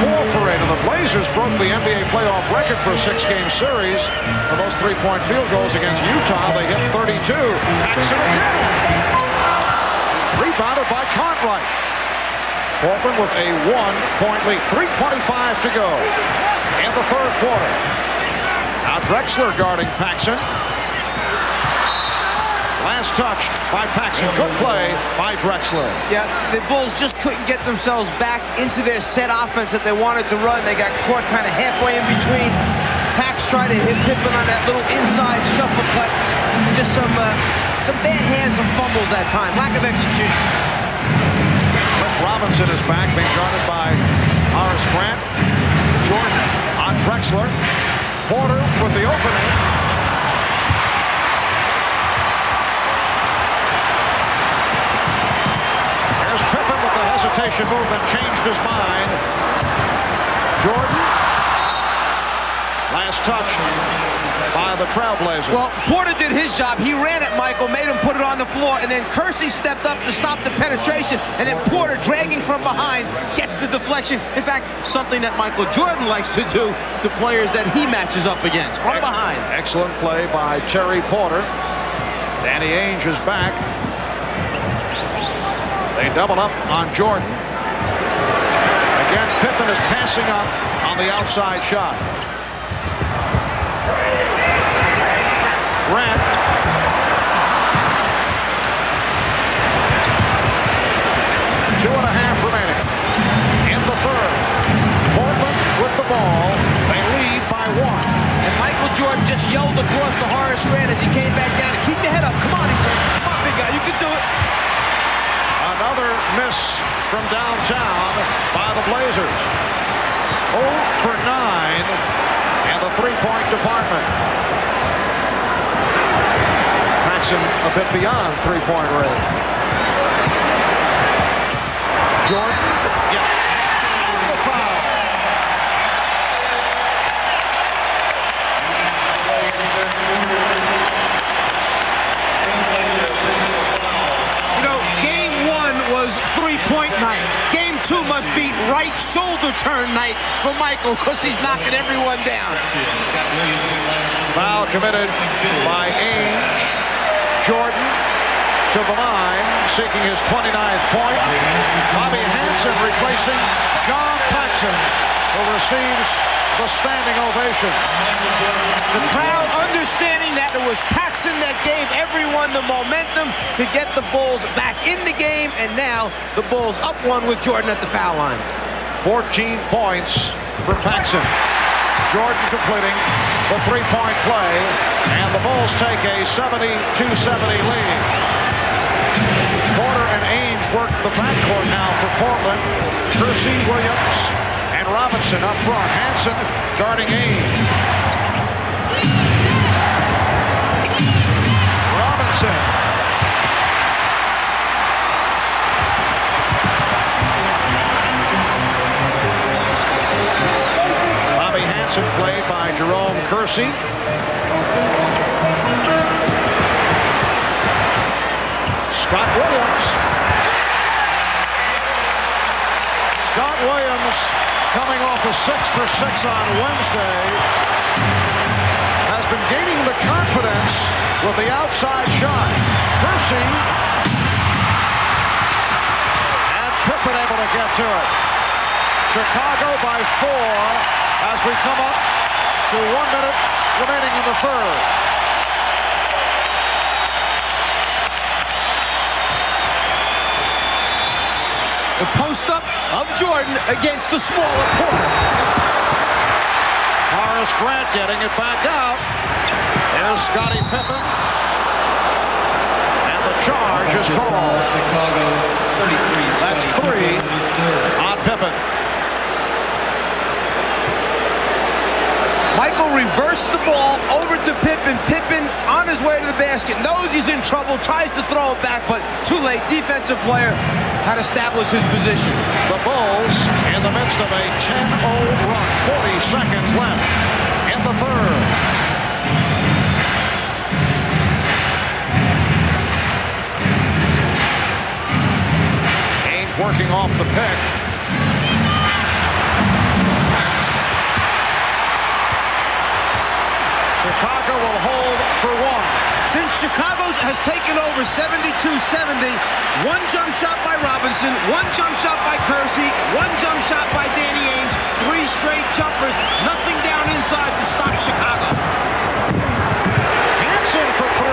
4 for 8. And the Blazers broke the NBA playoff record for a 6-game series for those three-point field goals against Utah. They hit 32. Paxson again. Rebounded by Cartwright. Portland with a 1-point lead. 3:25 to go in the third quarter. Now Drexler guarding Paxson. Last touch by Paxson. Good play by Drexler. Yeah, the Bulls just couldn't get themselves back into their set offense that they wanted to run. They got caught kind of halfway in between. Pax tried to hit Pippen on that little inside shuffle cut. Just some bad hands, some fumbles that time. Lack of execution. Robinson is back, being guarded by Horace Grant. Jordan on Drexler. Porter with the opening. There's Pippen with the hesitation move that changed his mind. Jordan. Last touch by the Trailblazers. Well, Porter did his job. He ran at Michael, made him put it on the floor, and then Kersey stepped up to stop the penetration, and then Porter, dragging from behind, gets the deflection. In fact, something that Michael Jordan likes to do to players that he matches up against, from behind. Excellent play by Terry Porter. Danny Ainge is back. They double up on Jordan. Again, Pippen is passing up on the outside shot. Grant. 2.5 remaining in the third. Portland with the ball. They lead by 1. And Michael Jordan just yelled across to Horace Grant as he came back down. Keep your head up. Come on, he said. Come on, big guy. You can do it. Another miss from downtown by the Blazers. 0 for 9 in the three-point department. A bit beyond three-point range. Jordan, yes, the foul. You know, game 1 was three-point night. Game 2 must be right shoulder turn night for Michael because he's knocking everyone down. Foul committed by Ainge. Jordan to the line, seeking his 29th point. Bobby Hansen replacing John Paxson, who receives the standing ovation. The crowd understanding that it was Paxson that gave everyone the momentum to get the Bulls back in the game, and now the Bulls up 1 with Jordan at the foul line. 14 points for Paxson. Jordan completing the three-point play, and the Bulls take a 72-70 lead. Porter and Ainge work the backcourt now for Portland. Kersey, Williams, and Robinson up front. Hansen guarding Ainge. Robinson Hansen. Bobby Hansen played by Jerome Kersey. Scott Williams. Scott Williams, coming off a 6 for 6 on Wednesday, has been gaining the confidence with the outside shot. Kersey and Pippen able to get to it. Chicago by 4 as we come up to 1 minute remaining in the third. The post-up of Jordan against the smaller Porter. Horace Grant getting it back out. Here's Scottie Pippen. And the charge is called. Chicago 33. That's 3 on Pippen. Michael reversed the ball over to Pippen. Pippen on his way to the basket, knows he's in trouble, tries to throw it back, but too late. Defensive player had established his position. The Bulls in the midst of a 10-0 run. 40 seconds left in the third. Ainge working off the pick. Chicago will hold for 1. Since Chicago has taken over 72-70, 1 jump shot by Robinson, 1 jump shot by Kersey, 1 jump shot by Danny Ainge, 3 straight jumpers, nothing down inside to stop Chicago. Hansen for 3.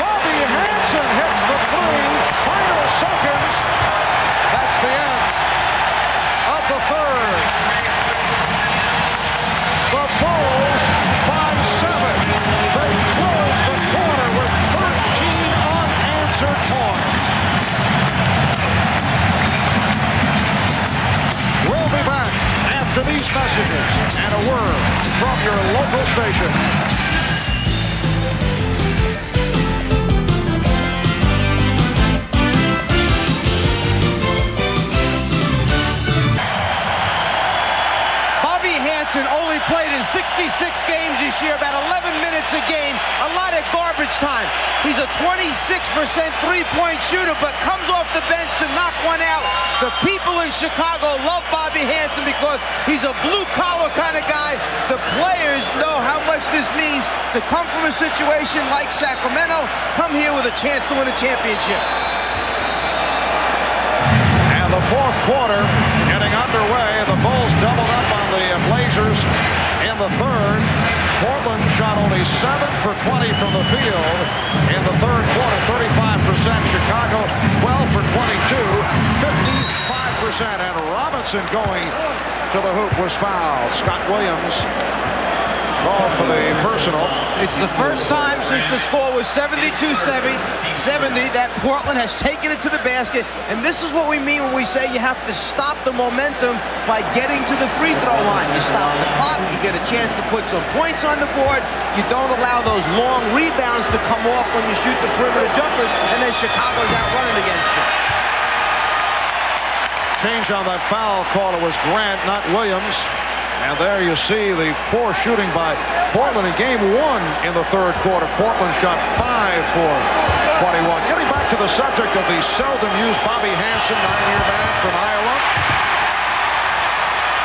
Bobby Hansen hits the 3. Final seconds. That's the end of the third. The Bulls by 7. They close the quarter with 13 unanswered points. We'll be back after these messages and a word from your local station. Only played in 66 games this year, about 11 minutes a game, a lot of garbage time. He's a 26% three-point shooter, but comes off the bench to knock one out. The people in Chicago love Bobby Hansen because he's a blue-collar kind of guy. The players know how much this means to come from a situation like Sacramento, come here with a chance to win a championship. And the fourth quarter getting underway. The Bulls doubled up on the Blazers in the third. Portland shot only 7 for 20 from the field in the third quarter, 35%. Chicago 12 for 22, 55%. And Robinson going to the hoop was fouled. Scott Williams called for the personal. It's the first time since the score was 72-70 that Portland has taken it to the basket. And this is what we mean when we say you have to stop the momentum by getting to the free throw line. You stop the clock, you get a chance to put some points on the board. You don't allow those long rebounds to come off when you shoot the perimeter jumpers, and then Chicago's out running against you. Change on that foul call. It was Grant, not Williams. And there you see the poor shooting by Portland in game 1 in the third quarter. Portland shot 5 for 21. Getting back to the subject of the seldom used Bobby Hansen, 9-year man from Iowa,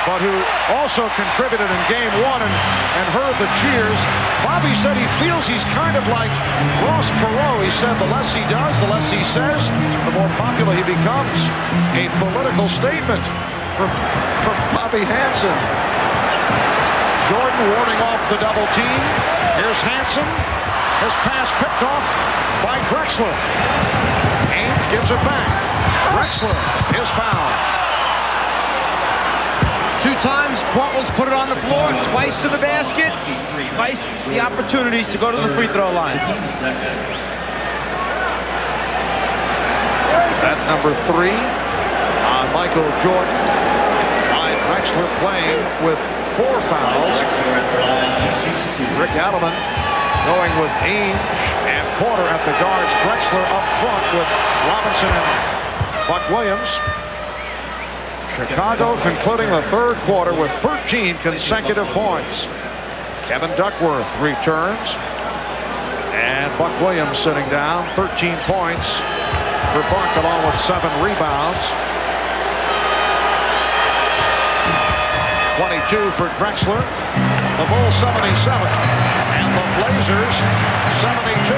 but who also contributed in game 1 and heard the cheers. Bobby said he feels he's kind of like Ross Perot. He said the less he does, the less he says, the more popular he becomes. A political statement from Bobby Hansen. Jordan warding off the double team. Here's Hansen. His pass picked off by Drexler. Ainge gives it back. Drexler is fouled. 2 times Portland's put it on the floor, twice to the basket, twice the opportunities to go to the free throw line. That number 3 on Michael Jordan. Drexler playing with 4 fouls. Rick Adelman going with Ainge and Porter at the guards. Drexler up front with Robinson and Buck Williams. Chicago concluding the third quarter with 13 consecutive points. Kevin Duckworth returns. And Buck Williams sitting down. 13 points for Buck, along with 7 rebounds. 22 for Drexler. The Bulls 77. And the Blazers 72.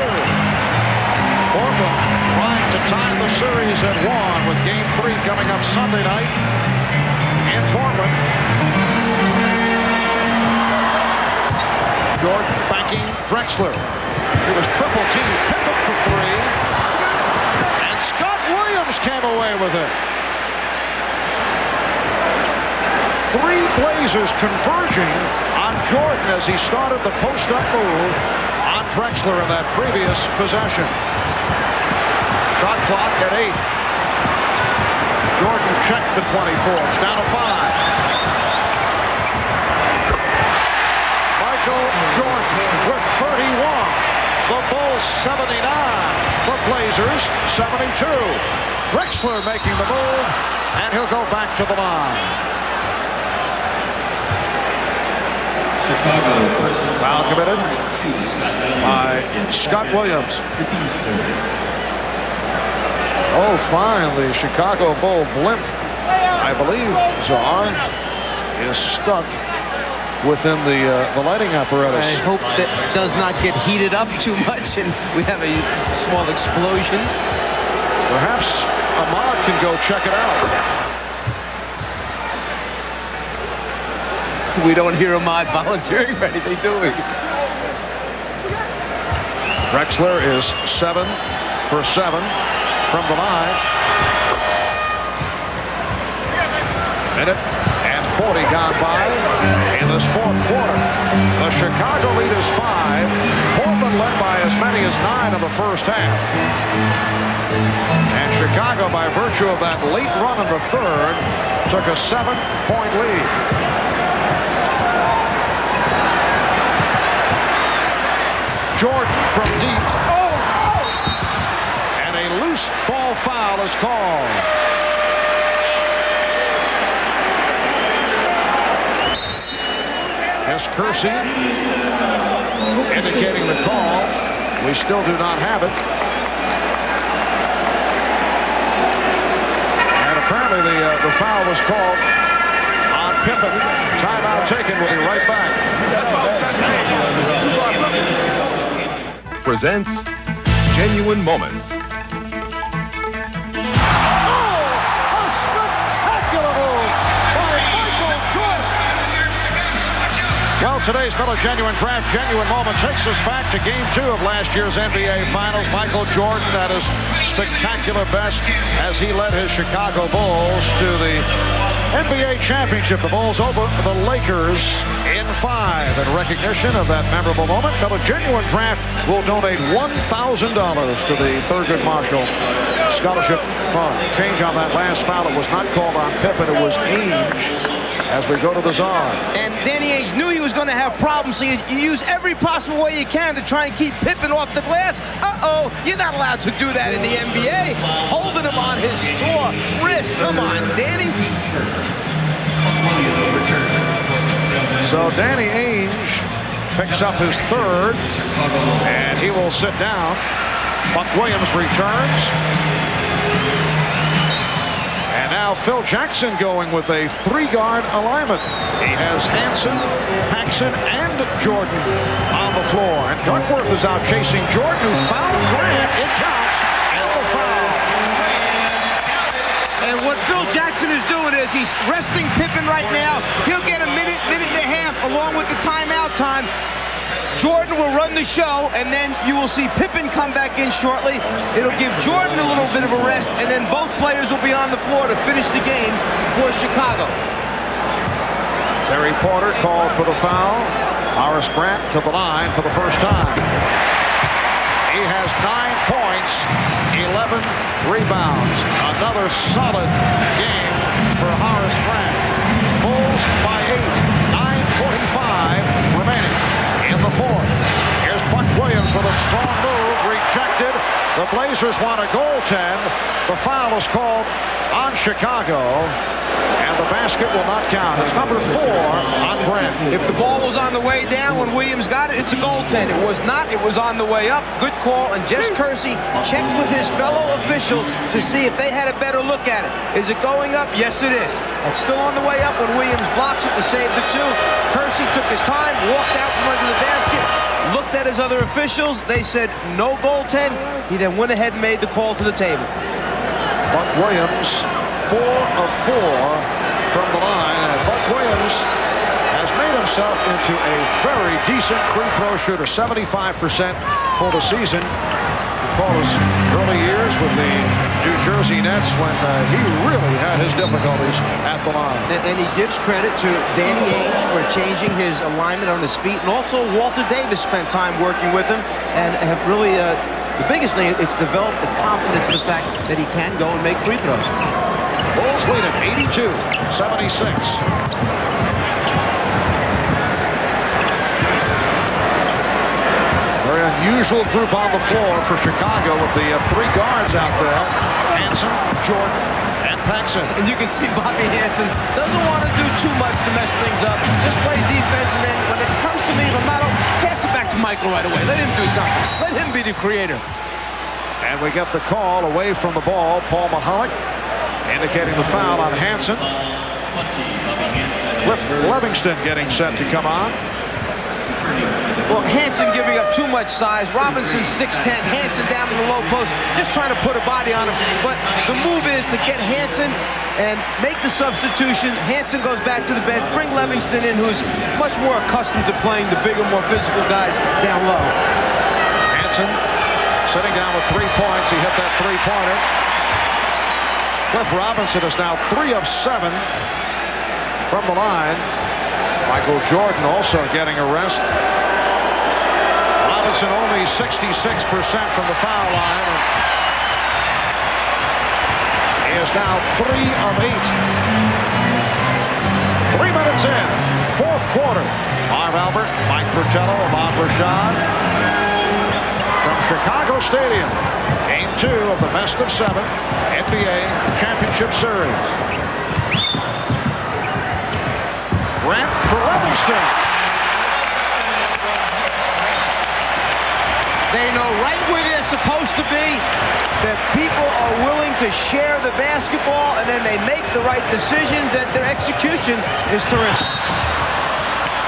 Portland trying to tie the series at 1 with Game 3 coming up Sunday night in Portland. Jordan backing Drexler. It was triple team. Pippen for 3. And Scott Williams came away with it. 3 Blazers converging on Jordan as he started the post-up move on Drexler in that previous possession. Shot clock at 8. Jordan checked the 24. It's down to 5. Michael Jordan with 31. The Bulls 79. The Blazers 72. Drexler making the move, and he'll go back to the line. Foul committed by Scott Williams. Oh, fine. The Chicago Bull blimp, I believe, Czar, is stuck within the lighting apparatus. I hope that does not get heated up too much and we have a small explosion. Perhaps Ahmad can go check it out. We don't hear Ahmad volunteering for anything, do we? Drexler is 7 for 7 from the line. Minute and 40 gone by in this fourth quarter. The Chicago lead is 5. Portland led by as many as 9 in the first half. And Chicago, by virtue of that late run in the third, took a 7-point lead. Jordan from deep. And a loose ball foul is called. Jess Kersey indicating the call. We still do not have it. And apparently the foul was called on Pippen. Timeout taken. We'll be right back. Presents Genuine Moments. Well, today's Miller Genuine Draft Genuine Moment takes us back to Game 2 of last year's NBA Finals. Michael Jordan at his spectacular best as he led his Chicago Bulls to the NBA Championship. The Bulls over the Lakers in 5. In recognition of that memorable moment, Miller Genuine Draft will donate $1,000 to the Thurgood Marshall Scholarship Fund. Change on that last foul. It was not called on Pippen. It was Ainge. As we go to the Czar. And Danny Ainge knew he was going to have problems, so you use every possible way you can to try and keep Pippen off the glass. Uh-oh, you're not allowed to do that in the NBA. Holding him on his sore wrist. Come on, Danny. So Danny Ainge picks up his third, and he will sit down. Buck Williams returns. And now Phil Jackson going with a 3-guard alignment. He has Hansen, Paxson, and Jordan on the floor. And Duckworth is out chasing Jordan, who fouled Grant. It counts, and the foul. And what Phil Jackson is doing is he's resting Pippen right now. He'll get a minute and a half along with the timeout time. Jordan will run the show, and then you will see Pippen come back in shortly. It'll give Jordan a little bit of a rest, and then both players will be on the floor to finish the game for Chicago. Terry Porter called for the foul. Horace Grant to the line for the first time. He has 9 points, 11 rebounds. Another solid game for Horace Grant. Bulls by 8, 9 Trailblazers want a goaltend. The foul is called on Chicago, and the basket will not count. It's number 4 on Grant. If the ball was on the way down when Williams got it, it's a goaltend. It was not. It was on the way up. Good call. And Jess Kersey checked with his fellow officials to see if they had a better look at it. Is it going up? Yes, it is. It's still on the way up when Williams blocks it to save the 2. Kersey took his time, walked out from under the basket, looked at his other officials. They said no goaltend. He then went ahead and made the call to the table. Buck Williams, 4 of 4 from the line. And Buck Williams has made himself into a very decent free throw shooter, 75% for the season. Recall his early years with the New Jersey Nets when he really had his difficulties at the line. And he gives credit to Danny Ainge for changing his alignment on his feet, and also Walter Davis spent time working with him and have really, the biggest thing, it's developed the confidence in the fact that he can go and make free throws. Bulls lead at 82-76. Very unusual group on the floor for Chicago with the 3 guards out there. Hansen, Jordan, and Paxson. And you can see Bobby Hansen doesn't want to do too much to mess things up. Just play defense, and then when it comes to me, Romano, pass it back to Michael right away. Let him do something. Let him be the creator. And we get the call away from the ball. Paul Mihalik indicating the foul on Hansen. Cliff Livingston getting set to come on. Well, Hansen giving up too much size. Robinson 6'10", Hansen down in the low post, just trying to put a body on him. But the move is to get Hansen and make the substitution. Hansen goes back to the bench, bring Livingston in, who's much more accustomed to playing the bigger, more physical guys down low. Hansen sitting down with 3 points. He hit that 3-pointer. Cliff Robinson is now 3 of 7 from the line. Michael Jordan also getting a rest. Robinson only 66% from the foul line. He is now 3 of 8. 3 minutes in, 4th quarter. Marv Albert, Mike Fratello, Ahmad Rashad from Chicago Stadium. Game 2 of the best of 7 NBA Championship Series. Grant for Livingston. They know right where they're supposed to be, that people are willing to share the basketball, and then they make the right decisions, and their execution is terrific.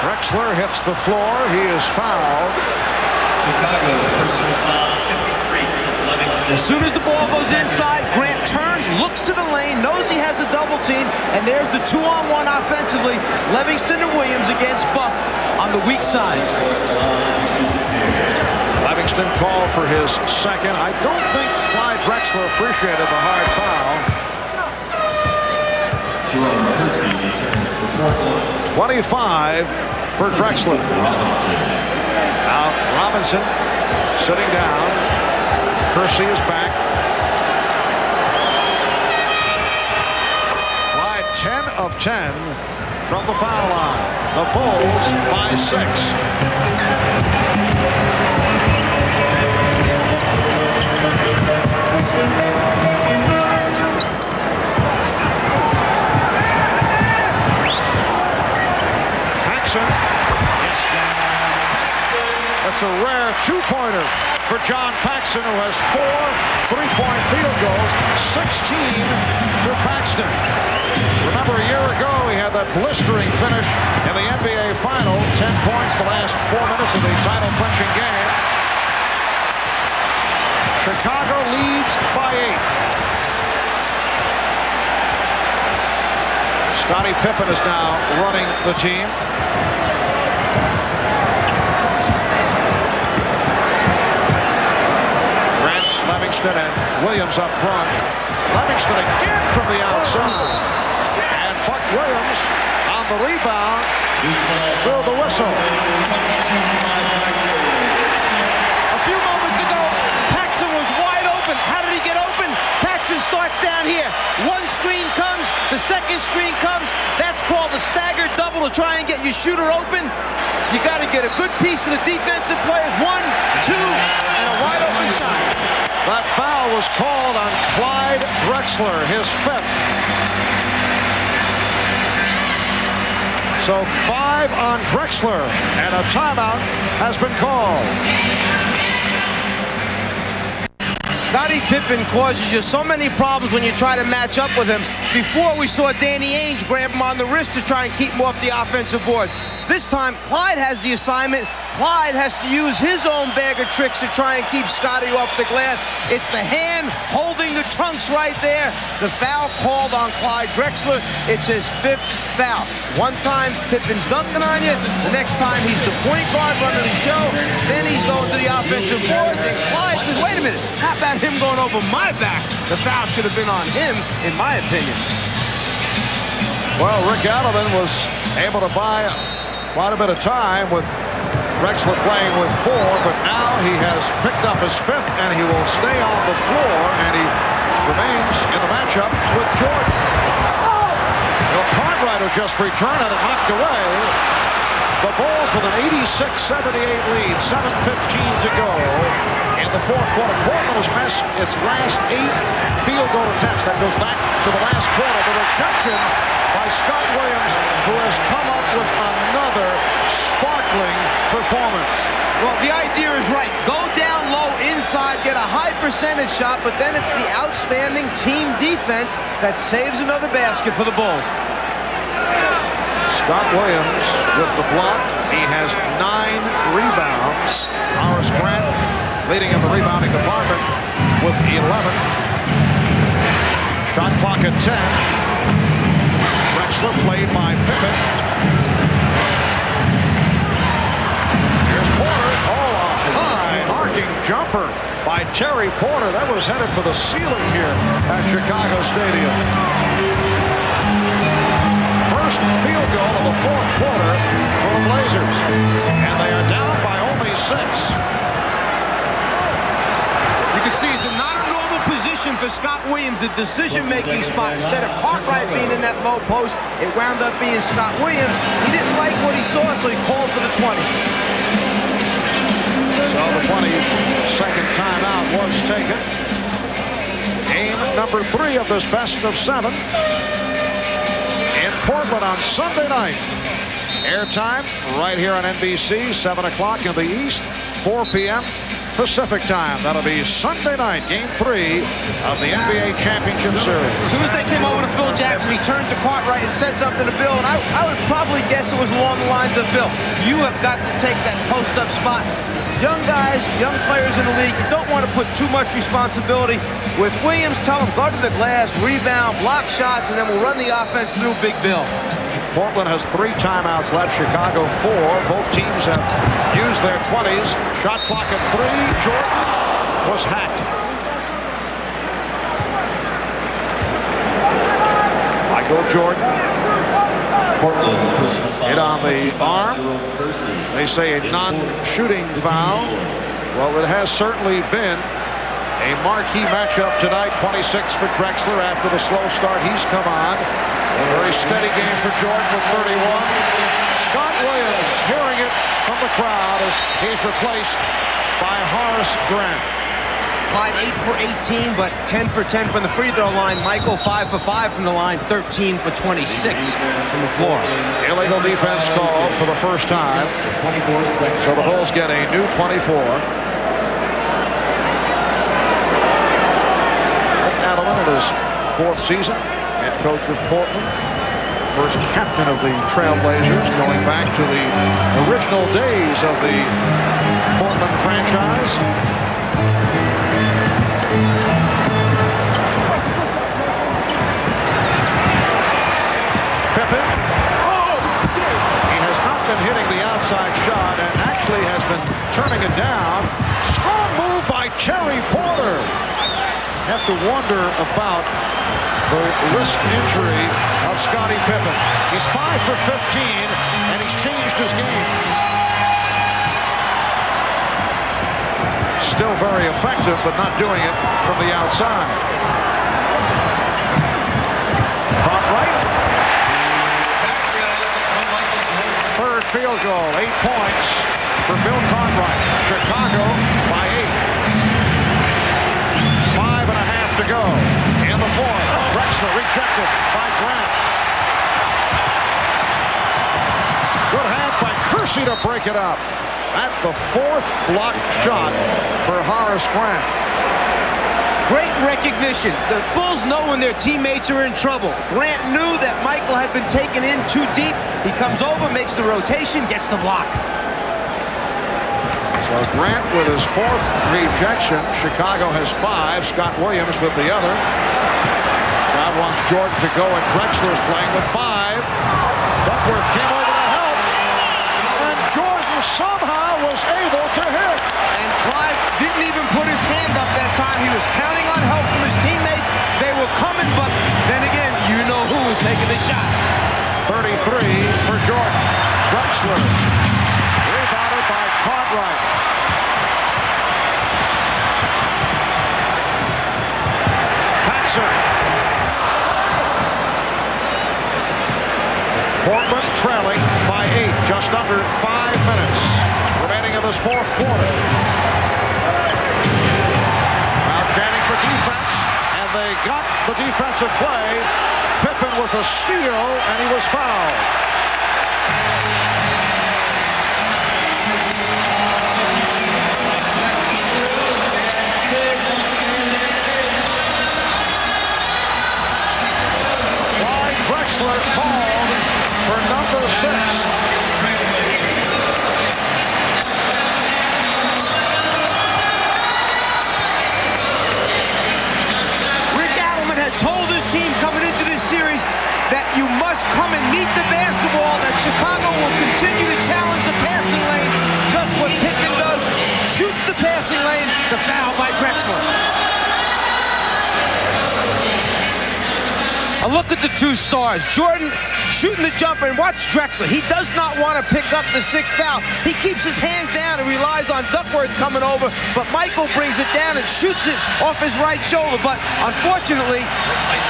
Drexler hits the floor. He is fouled. Chicago, personal foul, 53 for Livingston. As soon as the ball goes inside, Grant turns, looks to the lane, knows he has a double team, and there's the 2-on-1 offensively. Livingston and Williams against Buck on the weak side. Livingston called for his second. I don't think Clyde Drexler appreciated the hard foul. 25 for Drexler. Now Robinson sitting down. Kersey is back. Clyde 10 of 10 from the foul line. The Bulls by 6. Paxson. That's a rare 2-pointer for John Paxson, who has 4 3-point field goals, 16 for Paxton. Remember, a year ago, he had that blistering finish in the NBA Final, 10 points the last 4 minutes of the title-clinching game. Chicago leads by 8. Scottie Pippen is now running the team. Grant, Livingston, and Williams up front. Livingston again from the outside. And Buck Williams on the rebound. Through the whistle. A few moments ago, Paxson was wide open. How did he get open? Paxson starts down here. One screen comes, the second screen comes. That's called a staggered double to try and get your shooter open. You got to get a good piece of the defensive players. 1, 2, and a wide open shot. That foul was called on Clyde Drexler, his 5th. So 5 on Drexler, and a timeout has been called. Scottie Pippen causes you so many problems when you try to match up with him. Before, we saw Danny Ainge grab him on the wrist to try and keep him off the offensive boards. This time, Clyde has the assignment. Clyde has to use his own bag of tricks to try and keep Scottie off the glass. It's the hand holding the trunks right there. The foul called on Clyde Drexler. It's his 5th foul. One time, Pippen's dunking on you. The next time, he's the point guard running the show. Then he's going to the offensive boards. And Clyde says, wait a minute, how about him going over my back? The foul should have been on him, in my opinion. Well, Rick Adelman was able to buy quite a bit of time with Drexler playing with 4, but now he has picked up his 5th, and he will stay on the floor, and he remains in the matchup with Jordan. Well, Cartwright will just return, and it knocked away. The Bulls with an 86-78 lead, 7:15 to go in the 4th quarter. Portland was missed its last 8 field goal attempts. That goes back to the last quarter. The rejection by Scott Williams, who has come up with another sparkling performance. Well, the idea is right. Go down low inside, get a high percentage shot, but then it's the outstanding team defense that saves another basket for the Bulls. Scott Williams with the block. He has 9 rebounds. Horace Grant leading in the rebounding department with 11. Shot clock at 10. Drexler played by Pippen. Here's Porter. Oh, a high arcing jumper by Terry Porter. That was headed for the ceiling here at Chicago Stadium. First field goal of the 4th quarter for the Blazers. And they are down by only 6. You can see it's not a normal position for Scott Williams, the decision-making spot. Instead of Cartwright being in that low post, it wound up being Scott Williams. He didn't like what he saw, so he called for the 20. So the 22nd timeout was taken. Game number 3 of this best of 7. In Portland on Sunday night. Airtime right here on NBC, 7 o'clock in the East, 4 p.m. Pacific time. That'll be Sunday night, Game 3 of the NBA Championship Series. As soon as they came over to Phil Jackson, he turns to Cartwright and sets up to the Bill, and I would probably guess it was along the lines of, Bill, you have got to take that post-up spot. Young guys, young players in the league, you don't want to put too much responsibility. With Williams, tell him, go to the glass, rebound, block shots, and then we'll run the offense through Big Bill. Portland has 3 timeouts left, Chicago 4. Both teams have used their 20s. Shot clock at 3. Jordan was hacked. Michael Jordan. Hit on the arm. They say a non-shooting foul. Well, it has certainly been a marquee matchup tonight. 26 for Drexler after the slow start. He's come on. A very steady game for Jordan with 31. Scott Williams hearing it from the crowd as he's replaced by Horace Grant. Clyde 8 for 18, but 10 for 10 from the free throw line. Michael 5 for 5 from the line, 13 for 26 from the floor. Illegal defense called for the first time. So the Bulls get a new 24. Rick Adelman in his 4th season, head coach of Portland. First captain of the Trailblazers, going back to the original days of the Portland franchise. Pippen. He has not been hitting the outside shot and actually has been turning it down. Strong move by Terry Porter. Have to wonder about the wrist injury of Scottie Pippen. He's 5 for 15 and he's changed his game. Still very effective, but not doing it from the outside. Cartwright. 3rd field goal, 8 points for Bill Cartwright. Chicago by 8. rejected by Grant. Good hands by Kersey to break it up. At the fourth blocked shot for Horace Grant. Great recognition. The Bulls know when their teammates are in trouble. Grant knew that Michael had been taken in too deep. He comes over, makes the rotation, gets the block. So Grant with his fourth rejection. Chicago has 5. Scott Williams with the other. Crowd wants Jordan to go, and Drexler's playing with 5. Duckworth came over to help, and Jordan somehow was able to hit. And Clyde didn't even put his hand up that time. He was counting on help from his teammates. They were coming, but then again, you know who was taking the shot. 33 for Jordan. Drexler rebounded by Cartwright. Paxson. Portland trailing by 8, just under 5 minutes remaining in this fourth quarter. Now chanting for defense, and they got the defensive play. Pippen with a steal, and he was fouled. Clyde Drexler called for number 6. Told his team coming into this series that you must come and meet the basketball, that Chicago will continue to challenge the passing lanes, just what Pippen does, shoots the passing lane, the foul by Drexler. A look at the two stars. Jordan shooting the jumper, and watch Drexler. He does not want to pick up the 6th foul. He keeps his hands down and relies on Duckworth coming over, but Michael brings it down and shoots it off his right shoulder. But unfortunately,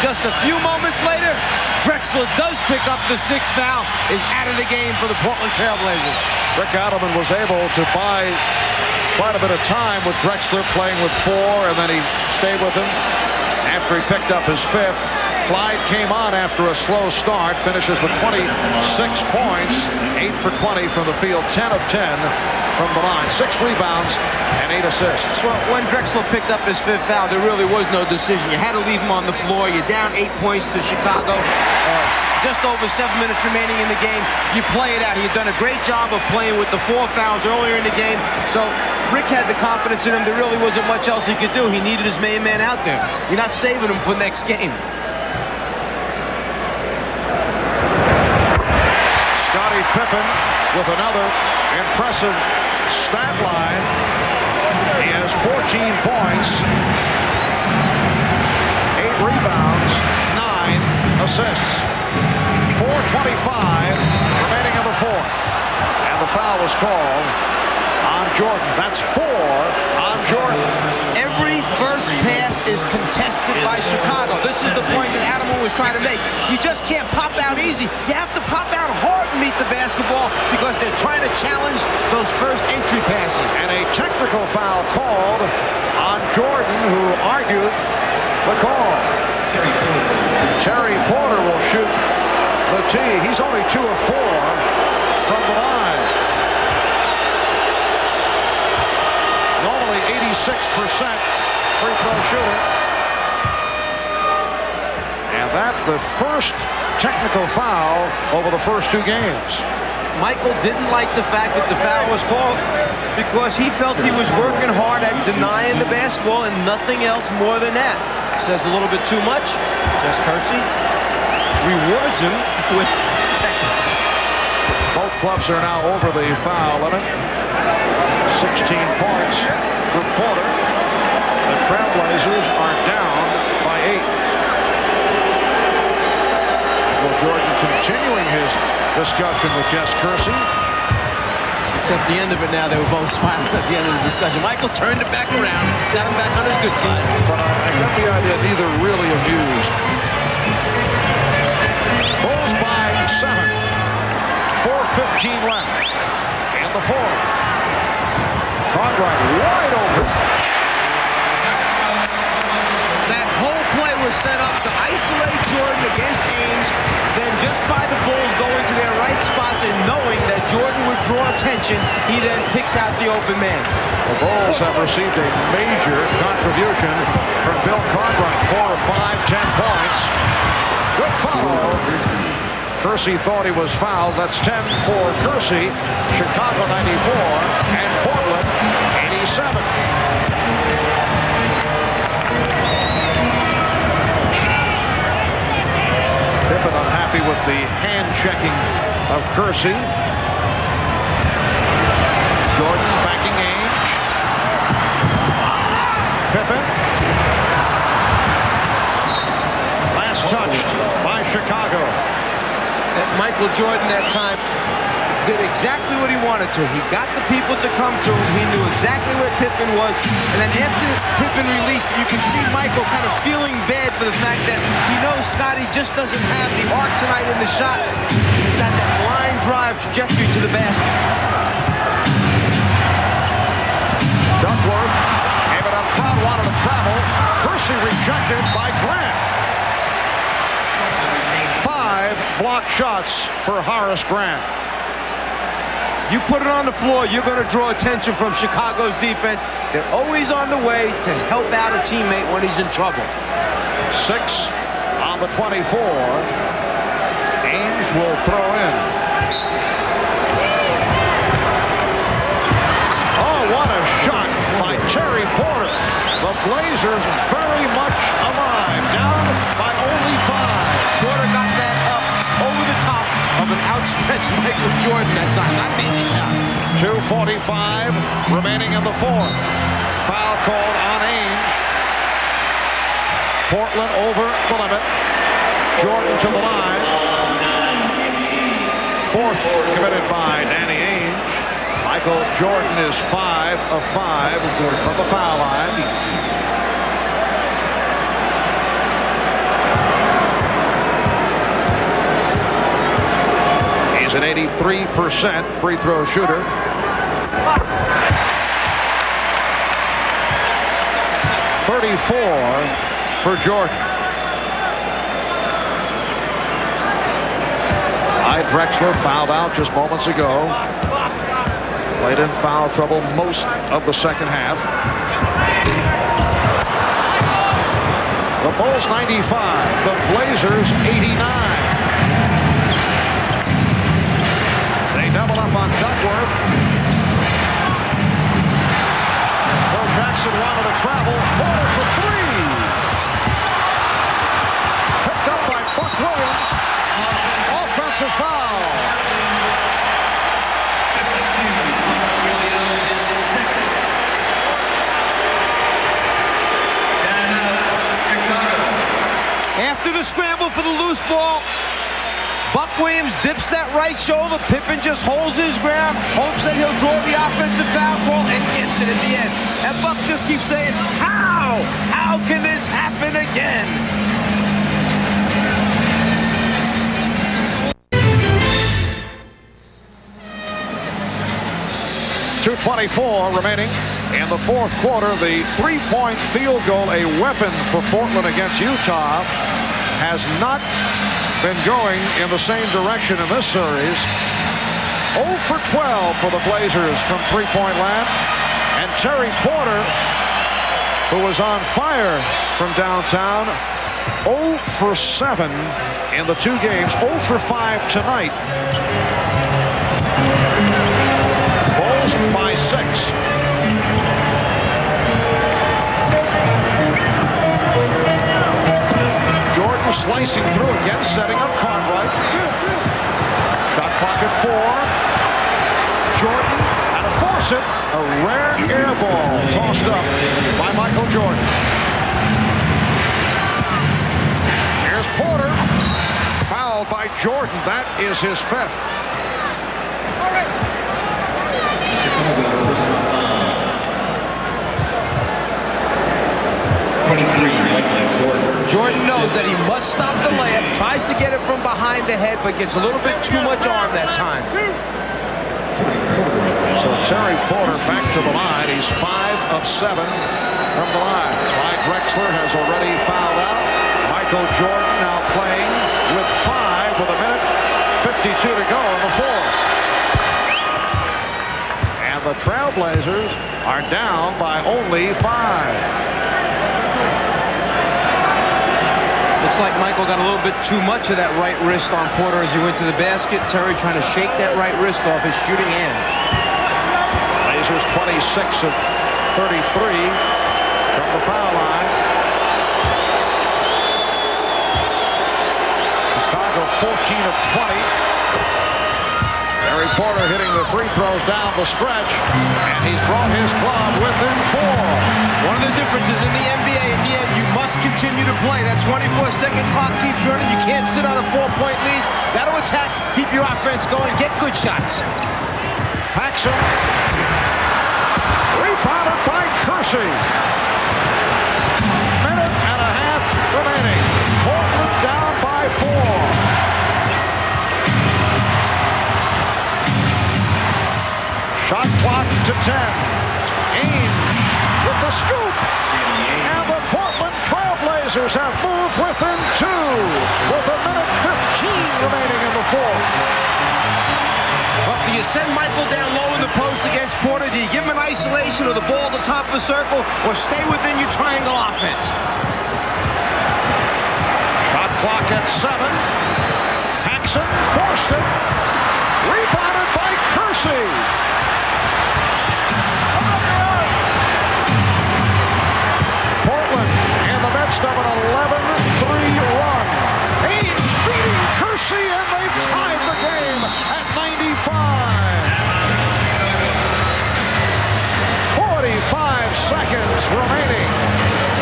just a few moments later, Drexler does pick up the 6th foul, is out of the game for the Portland Trailblazers. Rick Adelman was able to buy quite a bit of time with Drexler playing with 4, and then he stayed with him after he picked up his 5th. Clyde came on after a slow start, finishes with 26 points, 8 for 20 from the field, 10 of 10 from the line, 6 rebounds and 8 assists. Well, when Drexler picked up his 5th foul, there really was no decision. You had to leave him on the floor. You're down 8 points to Chicago. Just over 7 minutes remaining in the game. You play it out. He had done a great job of playing with the 4 fouls earlier in the game. So Rick had the confidence in him. There really wasn't much else he could do. He needed his main man out there. You're not saving him for next game. Pippen with another impressive stat line. He has 14 points, 8 rebounds, 9 assists. 4:25 remaining in the fourth. And the foul was called on Jordan. That's 4 on Jordan. Every first pass is contested by Chicago. This is the point that Adelman was trying to make. You just can't pop out easy. You have to pop out hard and meet the basketball because they're trying to challenge those first entry passes. And a technical foul called on Jordan, who argued the call. Terry Porter will shoot the tee. He's only 2 of 4 from the line. Normally 86% free throw shooter. And that the first technical foul over the first 2 games. Michael didn't like the fact that the foul was called because he felt he was working hard at denying the basketball and nothing else more than that. Says a little bit too much. Jess Kersey rewards him with technical. Both clubs are now over the foul limit. 16 points for Porter. The Trailblazers are down by 8. Well, Jordan continuing his discussion with Jess Kersey. Except the end of it now, they were both smiling at the end of the discussion. Michael turned it back around, got him back on his good side. But I got the idea neither really amused. Bulls by 7. 4:15 left in the fourth. Cartwright wide open. That whole play was set up to isolate Jordan against Ainge, then just by the Bulls going to their right spots and knowing that Jordan would draw attention, he then picks out the open man. The Bulls have received a major contribution from Bill Cartwright. 4 of 5, 10 points. Good follow. Kersey thought he was fouled. That's 10 for Kersey. Chicago 94 and Portland 87. Pippen unhappy with the hand checking of Kersey. Jordan backing Ainge. Pippen. Last touched by Chicago. Michael Jordan that time did exactly what he wanted to. He got the people to come to him. He knew exactly where Pippen was. And then after Pippen released, you can see Michael kind of feeling bad for the fact that he knows Scottie just doesn't have the arc tonight in the shot. He's got that line drive trajectory to the basket. Duckworth gave it up. Crowd wanted to travel. Kersey rejected by Grant. 5 block shots for Horace Grant. You put it on the floor, you're going to draw attention from Chicago's defense. They're always on the way to help out a teammate when he's in trouble. 6 on the 24. Ainge will throw in. Oh, what a shot by Terry Porter. The Blazers very much alive, down by only 5. Porter got that up over the top of an outstretched Michael Jordan that time. Not an easy shot. 2:45 remaining in the fourth. Foul called on Ainge. Portland over the limit. Jordan to the line. Fourth committed by Danny Ainge. Michael Jordan is 5 of 5 from the foul line. He's an 83% free throw shooter. .34 for Jordan. Drexler fouled out just moments ago. Played in foul trouble most of the second half. The Bulls 95, the Blazers 89. They double up on Duckworth. Phil Jackson wanted to travel. Porter for 3. Picked up by Buck Williams. Offensive foul. After the scramble for the loose ball, Buck Williams dips that right shoulder. Pippen just holds his ground, hopes that he'll draw the offensive foul call, and gets it at the end. And Buck just keeps saying, how? How can this happen again? .224 remaining in the fourth quarter. The three-point field goal, a weapon for Portland against Utah, has not been going in the same direction in this series. 0 for 12 for the Blazers from three-point land. And Terry Porter, who was on fire from downtown, 0 for 7 in the two games, 0 for 5 tonight. Bulls by 6. Jordan slicing through again, setting up Cartwright. Shot clock at 4. Jordan had to force it. A rare air ball tossed up by Michael Jordan. Here's Porter. Fouled by Jordan. That is his 5th. 23, Jordan knows that he must stop the layup, tries to get it from behind the head, but gets a little bit too much arm that time. So Terry Porter back to the line. He's 5 of 7 from the line. Clyde Drexler has already fouled out. Michael Jordan now playing with 5 with a minute 52 to go in the fourth. And the Trailblazers are down by only 5. Looks like Michael got a little bit too much of that right wrist on Porter as he went to the basket. Terry trying to shake that right wrist off his shooting hand. Blazers 26 of 33 from the foul line. Chicago 14 of 20. Barry Porter hitting the free throws down the stretch, and he's brought his club within 4. One of the differences in the NBA, in the end, you must continue to play. That 24-second clock keeps running. You can't sit on a 4-point lead. Got to attack, keep your offense going, get good shots. Paxson. Rebounded by Kersey. Minute and a half remaining. Portland down by 4. Shot clock to 10. Ames with the scoop. And the Portland Trailblazers have moved within 2 with a minute 15 remaining in the fourth. Well, do you send Michael down low in the post against Porter? Do you give him an isolation or the ball at the top of the circle, or stay within your triangle offense? Shot clock at 7. Paxson forced it. Rebounded by Kersey. Portland in the midst of an 11-3 run. Ames feeding Kersey, and they've tied the game at 95. 45 seconds remaining.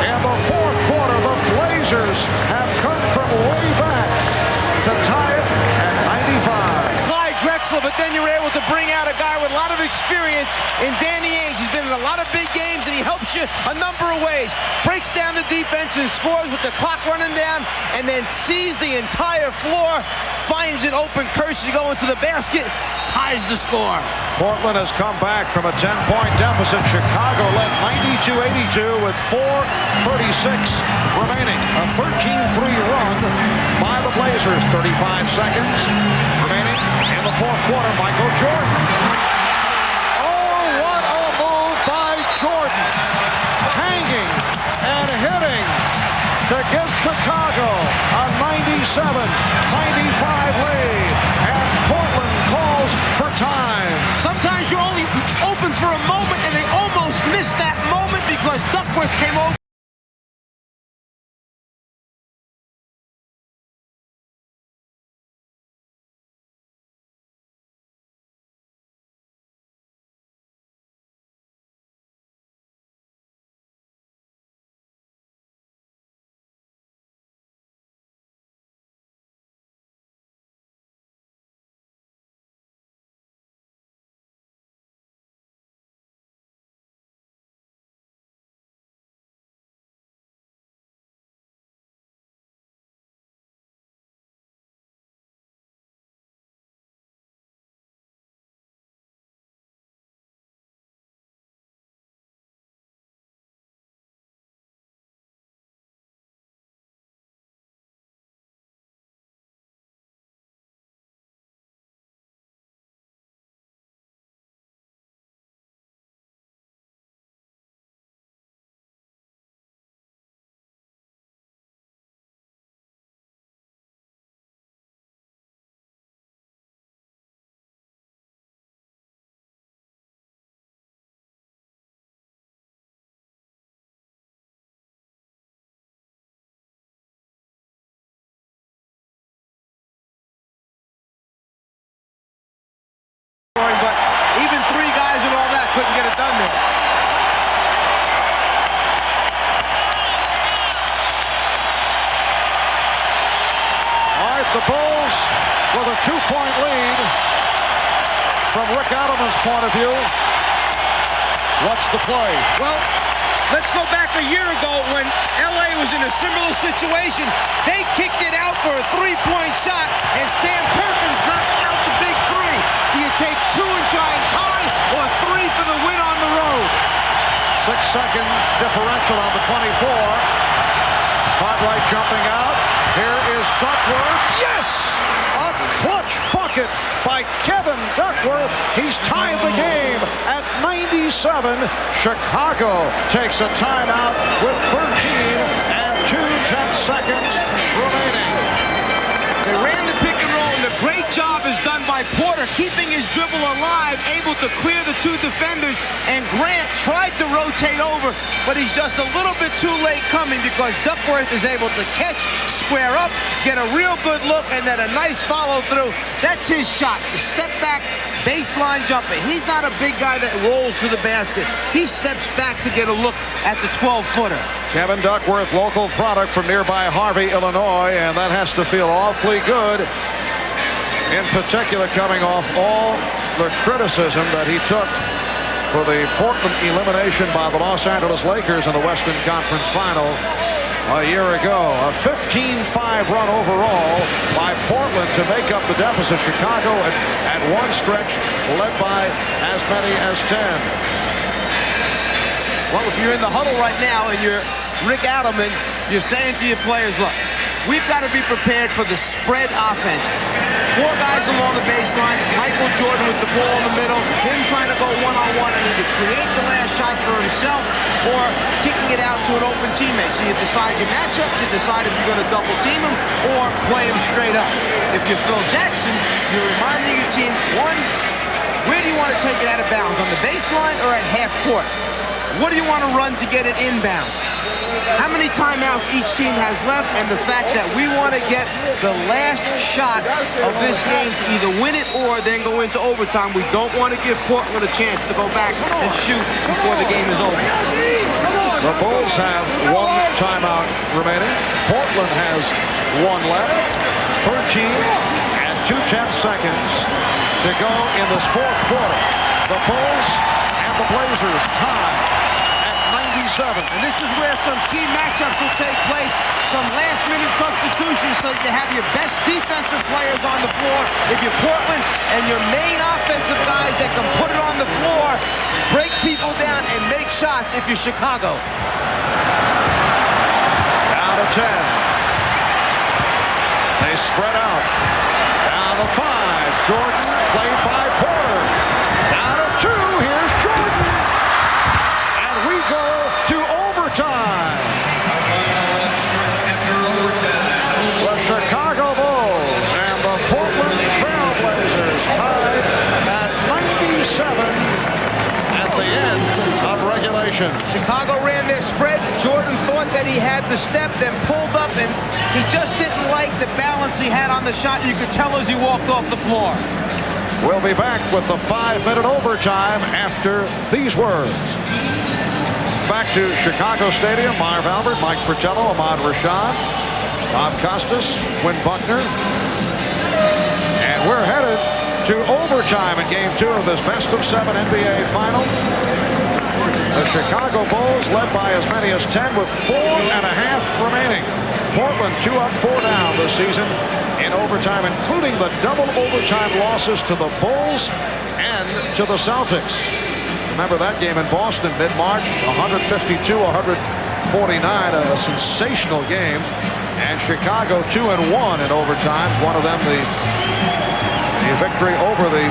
In the fourth quarter, the Blazers have come from way back to tie it at 95. Clyde Drexler, but then you're able to bring out a guy with a lot of experience in Danny Ainge. He's been in a lot of big games, and he helps you a number of ways. Breaks down the defense and scores with the clock running down, and then sees the entire floor, finds an open Kersey going to the basket, ties the score. Portland has come back from a 10-point deficit. Chicago led 92-82 with 4:36 remaining. A 13-3 run by the Blazers. 35 seconds remaining in the fourth quarter. Michael Jordan. Oh, what a move by Jordan. Hanging and hitting to give Chicago a 97-95 lead. And Portland calls for time. Sometimes you're only open for a moment, and they almost missed that moment because Duckworth came over. But even 3 guys and all that couldn't get it done there. All right, the Bulls with a 2-point lead. From Rick Adelman's point of view, what's the play? Well, let's go back a year ago when LA was in a similar situation. They kicked it out for a 3-point shot, and Sam Perkins knocked out the big 3. Do you take 2 and try and tie, or 3 for the win on the road? 6-second differential on the 24. Cartwright jumping out. Here is Duckworth. Yes! A clutch bucket by Kevin Duckworth. He's tied the game at 97. Chicago takes a timeout with 13 and 2/10 seconds remaining. They ran the pick and roll, and a great job is done by Porter, keeping his dribble alive, able to clear the two defenders, and Grant tried to rotate over, but he's just a little bit too late coming because Duckworth is able to catch, square up, get a real good look, and then a nice follow through. That's his shot, the step back baseline jumper. He's not a big guy that rolls to the basket. He steps back to get a look at the 12-footer. Kevin Duckworth, local product from nearby Harvey, Illinois, and that has to feel awfully good. In particular, coming off all the criticism that he took for the Portland elimination by the Los Angeles Lakers in the Western Conference Final a year ago. A 15-5 run overall by Portland to make up the deficit. Chicago at one stretch led by as many as 10. Well, if you're in the huddle right now and you're Rick Adelman, you're saying to your players, look, we've got to be prepared for the spread offense. 4 guys along the baseline, Michael Jordan with the ball in the middle, him trying to go one-on-one and either create the last shot for himself or kicking it out to an open teammate. So you decide your matchup, you decide if you're going to double team him or play him straight up. If you're Phil Jackson, you're reminding your team, one, where do you want to take it out of bounds, on the baseline or at half court? What do you want to run to get it inbounds? How many timeouts each team has left, and the fact that we want to get the last shot of this game to either win it or then go into overtime. We don't want to give Portland a chance to go back and shoot before the game is over. The Bulls have 1 timeout remaining. Portland has 1 left. 13 and 2/10 seconds to go in this 4th quarter. The Bulls and the Blazers tied. 97. And this is where some key matchups will take place. Some last-minute substitutions so that you have your best defensive players on the floor. If you're Portland, and your main offensive guys that can put it on the floor, break people down, and make shots if you're Chicago. Down to 10. They spread out. Down to 5. Jordan played by Porter. Down to 2. Here's Jordan. We go to overtime. The Chicago Bulls and the Portland Trailblazers tied at 97 at the end of regulation. Chicago ran their spread. Jordan thought that he had the step, then pulled up, and he just didn't like the balance he had on the shot. You could tell as he walked off the floor. We'll be back with the 5-minute overtime after these words. Back to Chicago Stadium. Marv Albert, Mike Fratello, Ahmad Rashad, Bob Costas, Quinn Buckner. And we're headed to overtime in Game 2 of this best-of-7 NBA Final. The Chicago Bulls led by as many as 10 with 4.5 remaining. Portland 2 up, 4 down this season in overtime, including the double overtime losses to the Bulls and to the Celtics. Remember that game in Boston mid-March, 152-149, a sensational game. And Chicago 2-1 in overtimes. One of them the victory over the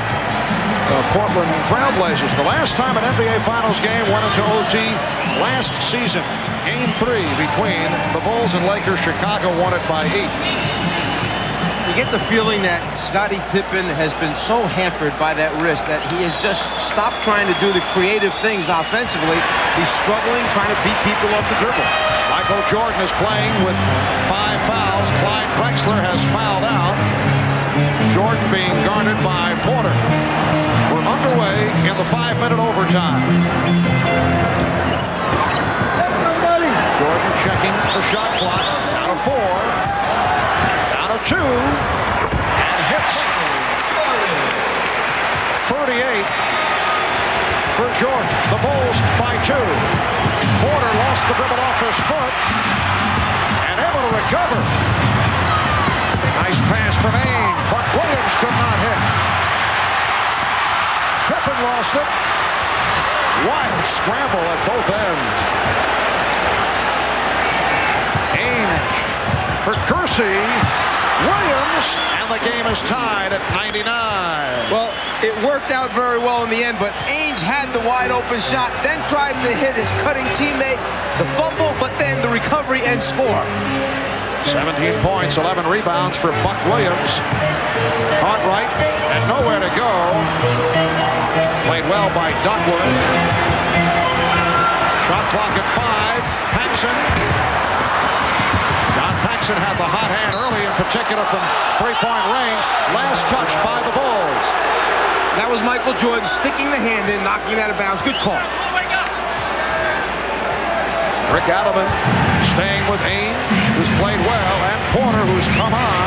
Portland Trailblazers. The last time an NBA Finals game went into OT last season. Game 3 between the Bulls and Lakers. Chicago won it by 8. You get the feeling that Scottie Pippen has been so hampered by that wrist that he has just stopped trying to do the creative things offensively. He's struggling, trying to beat people off the dribble. Michael Jordan is playing with 5 fouls. Clyde Drexler has fouled out. Jordan being guarded by Porter. We're underway in the 5-minute overtime. Jordan checking the shot clock. Down to 4. 2 and hits 38 for Jordan. The Bulls by 2. Porter lost the dribble off his foot and able to recover. Nice pass from Ain, but Williams could not hit. Pippen lost it. Wild scramble at both ends. Ain for Kersey. Williams, and the game is tied at 99. Well, it worked out very well in the end, but Ainge had the wide open shot, then tried to hit his cutting teammate, the fumble, but then the recovery and score. 17 points, 11 rebounds for Buck Williams. Caught right and nowhere to go. Played well by Duckworth. Shot clock at 5. Paxson. John Paxson had the hot hand early, in particular from three-point range. Last touch by the Bulls. That was Michael Jordan sticking the hand in, knocking it out of bounds. Good call. Rick Adelman staying with Ainge, who's played well, and Porter, who's come on.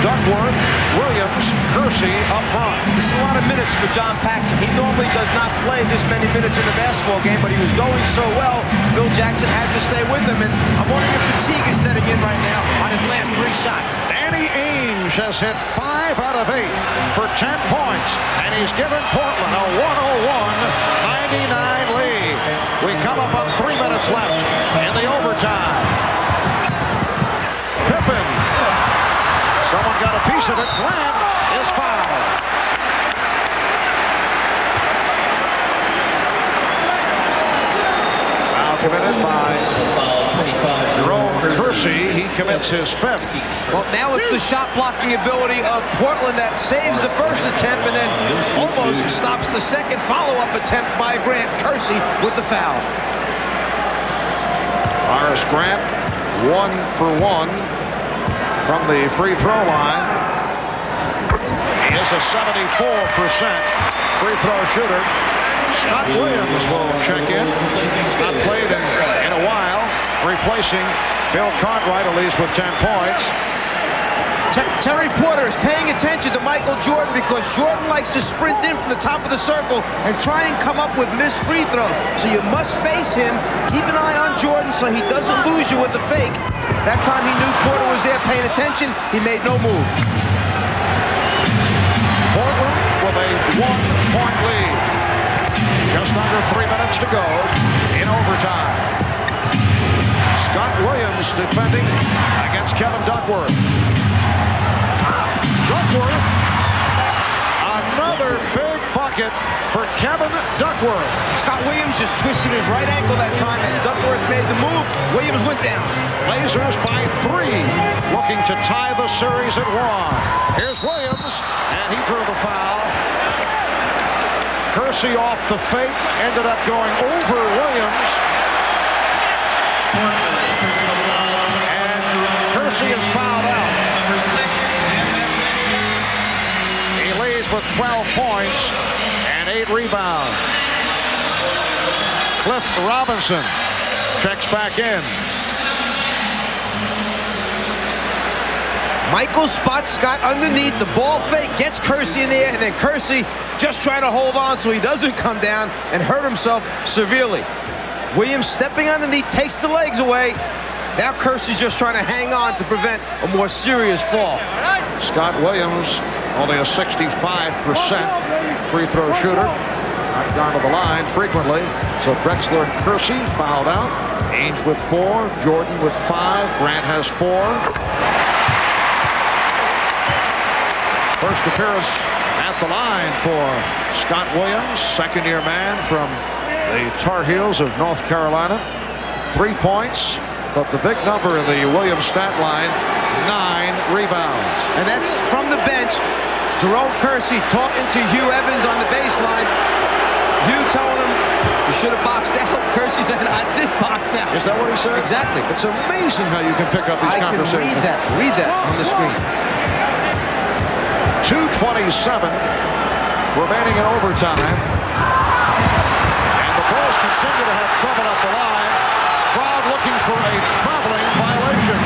Duckworth, Williams, Kersey up front. This is a lot of minutes for John Paxson. He normally does not play this many minutes in a basketball game, but he was going so well, Phil Jackson had to stay with him, and I'm wondering if fatigue is setting in right now on his last 3 shots. Danny Ainge has hit 5 out of 8 for 10 points, and he's given Portland a 101-99 lead. We come up on 3 minutes left in the overtime. Pippen. Someone got a piece of it. Grant is fouled. Foul committed by Jerome Kersey. He commits his 5th. Well, now it's the shot blocking ability of Portland that saves the first attempt and then almost stops the second follow-up attempt by Grant. Kersey with the foul. Horace Grant, 1 for 1 from the free throw line. He is a 74% free throw shooter. Scott Williams will check in. He's not played in a while, replacing Bill Cartwright, at least with 10 points. Terry Porter is paying attention to Michael Jordan because Jordan likes to sprint in from the top of the circle and try and come up with missed free throws. So you must face him. Keep an eye on Jordan so he doesn't lose you with the fake. That time he knew Porter was there paying attention. He made no move. Portland with a 1-point lead. Just under 3 minutes to go in overtime. Scott Williams defending against Kevin Duckworth. Duckworth, another big bucket for Kevin Duckworth. Scott Williams just twisted his right ankle that time, and Duckworth made the move. Williams went down. Blazers by 3, looking to tie the series at 1. Here's Williams, and he drew the foul. Kersey off the fake, ended up going over Williams. And Kersey is fouled out. He leads with 12 points and 8 rebounds. Cliff Robinson checks back in. Michael spots Scott underneath, the ball fake, gets Kersey in the air, and then Kersey just trying to hold on so he doesn't come down and hurt himself severely. Williams stepping underneath, takes the legs away. Now Kersey's just trying to hang on to prevent a more serious fall. Scott Williams, only a 65% free throw shooter. Not gone to the line frequently. So Drexler and Kersey fouled out. Ainge with 4, Jordan with 5, Grant has 4. First appearance at the line for Scott Williams, second-year man from the Tar Heels of North Carolina. 3 points, but the big number in the Williams stat line, 9 rebounds. And that's from the bench. Jerome Kersey talking to Hugh Evans on the baseline. Hugh telling him, you should have boxed out. Kersey said, I did box out. Is that what he said? Exactly. It's amazing how you can pick up these conversations. Read that on the screen. 2:27 remaining in overtime. And the Bulls continue to have trouble up the line. Crowd looking for a traveling violation.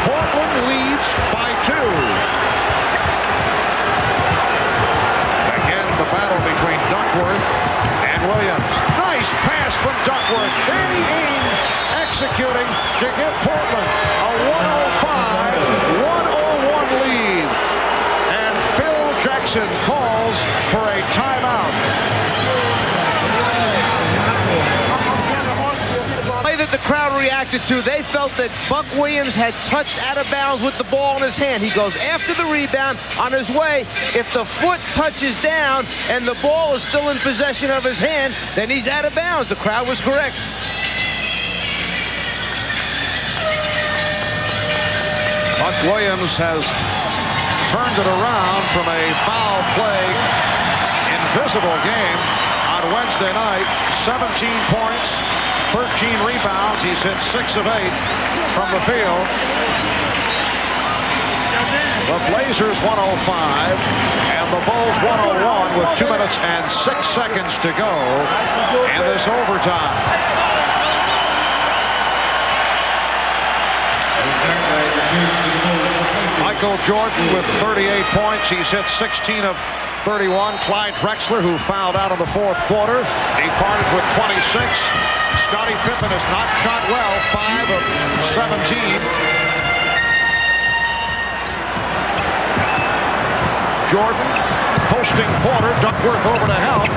Portland leads by 2. Again, the battle between Duckworth and Williams. Nice pass from Duckworth. Danny Ainge executing to give Portland a 105-101 lead. And Phil Jackson calls for a timeout. Play that the crowd reacted to, they felt that Buck Williams had touched out of bounds with the ball in his hand. He goes after the rebound on his way. If the foot touches down and the ball is still in possession of his hand, then he's out of bounds. The crowd was correct. Buck Williams has turned it around from a foul play, invisible game on Wednesday night. 17 points, 13 rebounds. He's hit 6 of 8 from the field. The Blazers 105 and the Bulls 101 with 2 minutes and 6 seconds to go in this overtime. Michael Jordan with 38 points. He's hit 16 of 31. Clyde Drexler, who fouled out in the fourth quarter, departed with 26. Scottie Pippen has not shot well, 5 of 17. Jordan posting Porter. Duckworth over to help.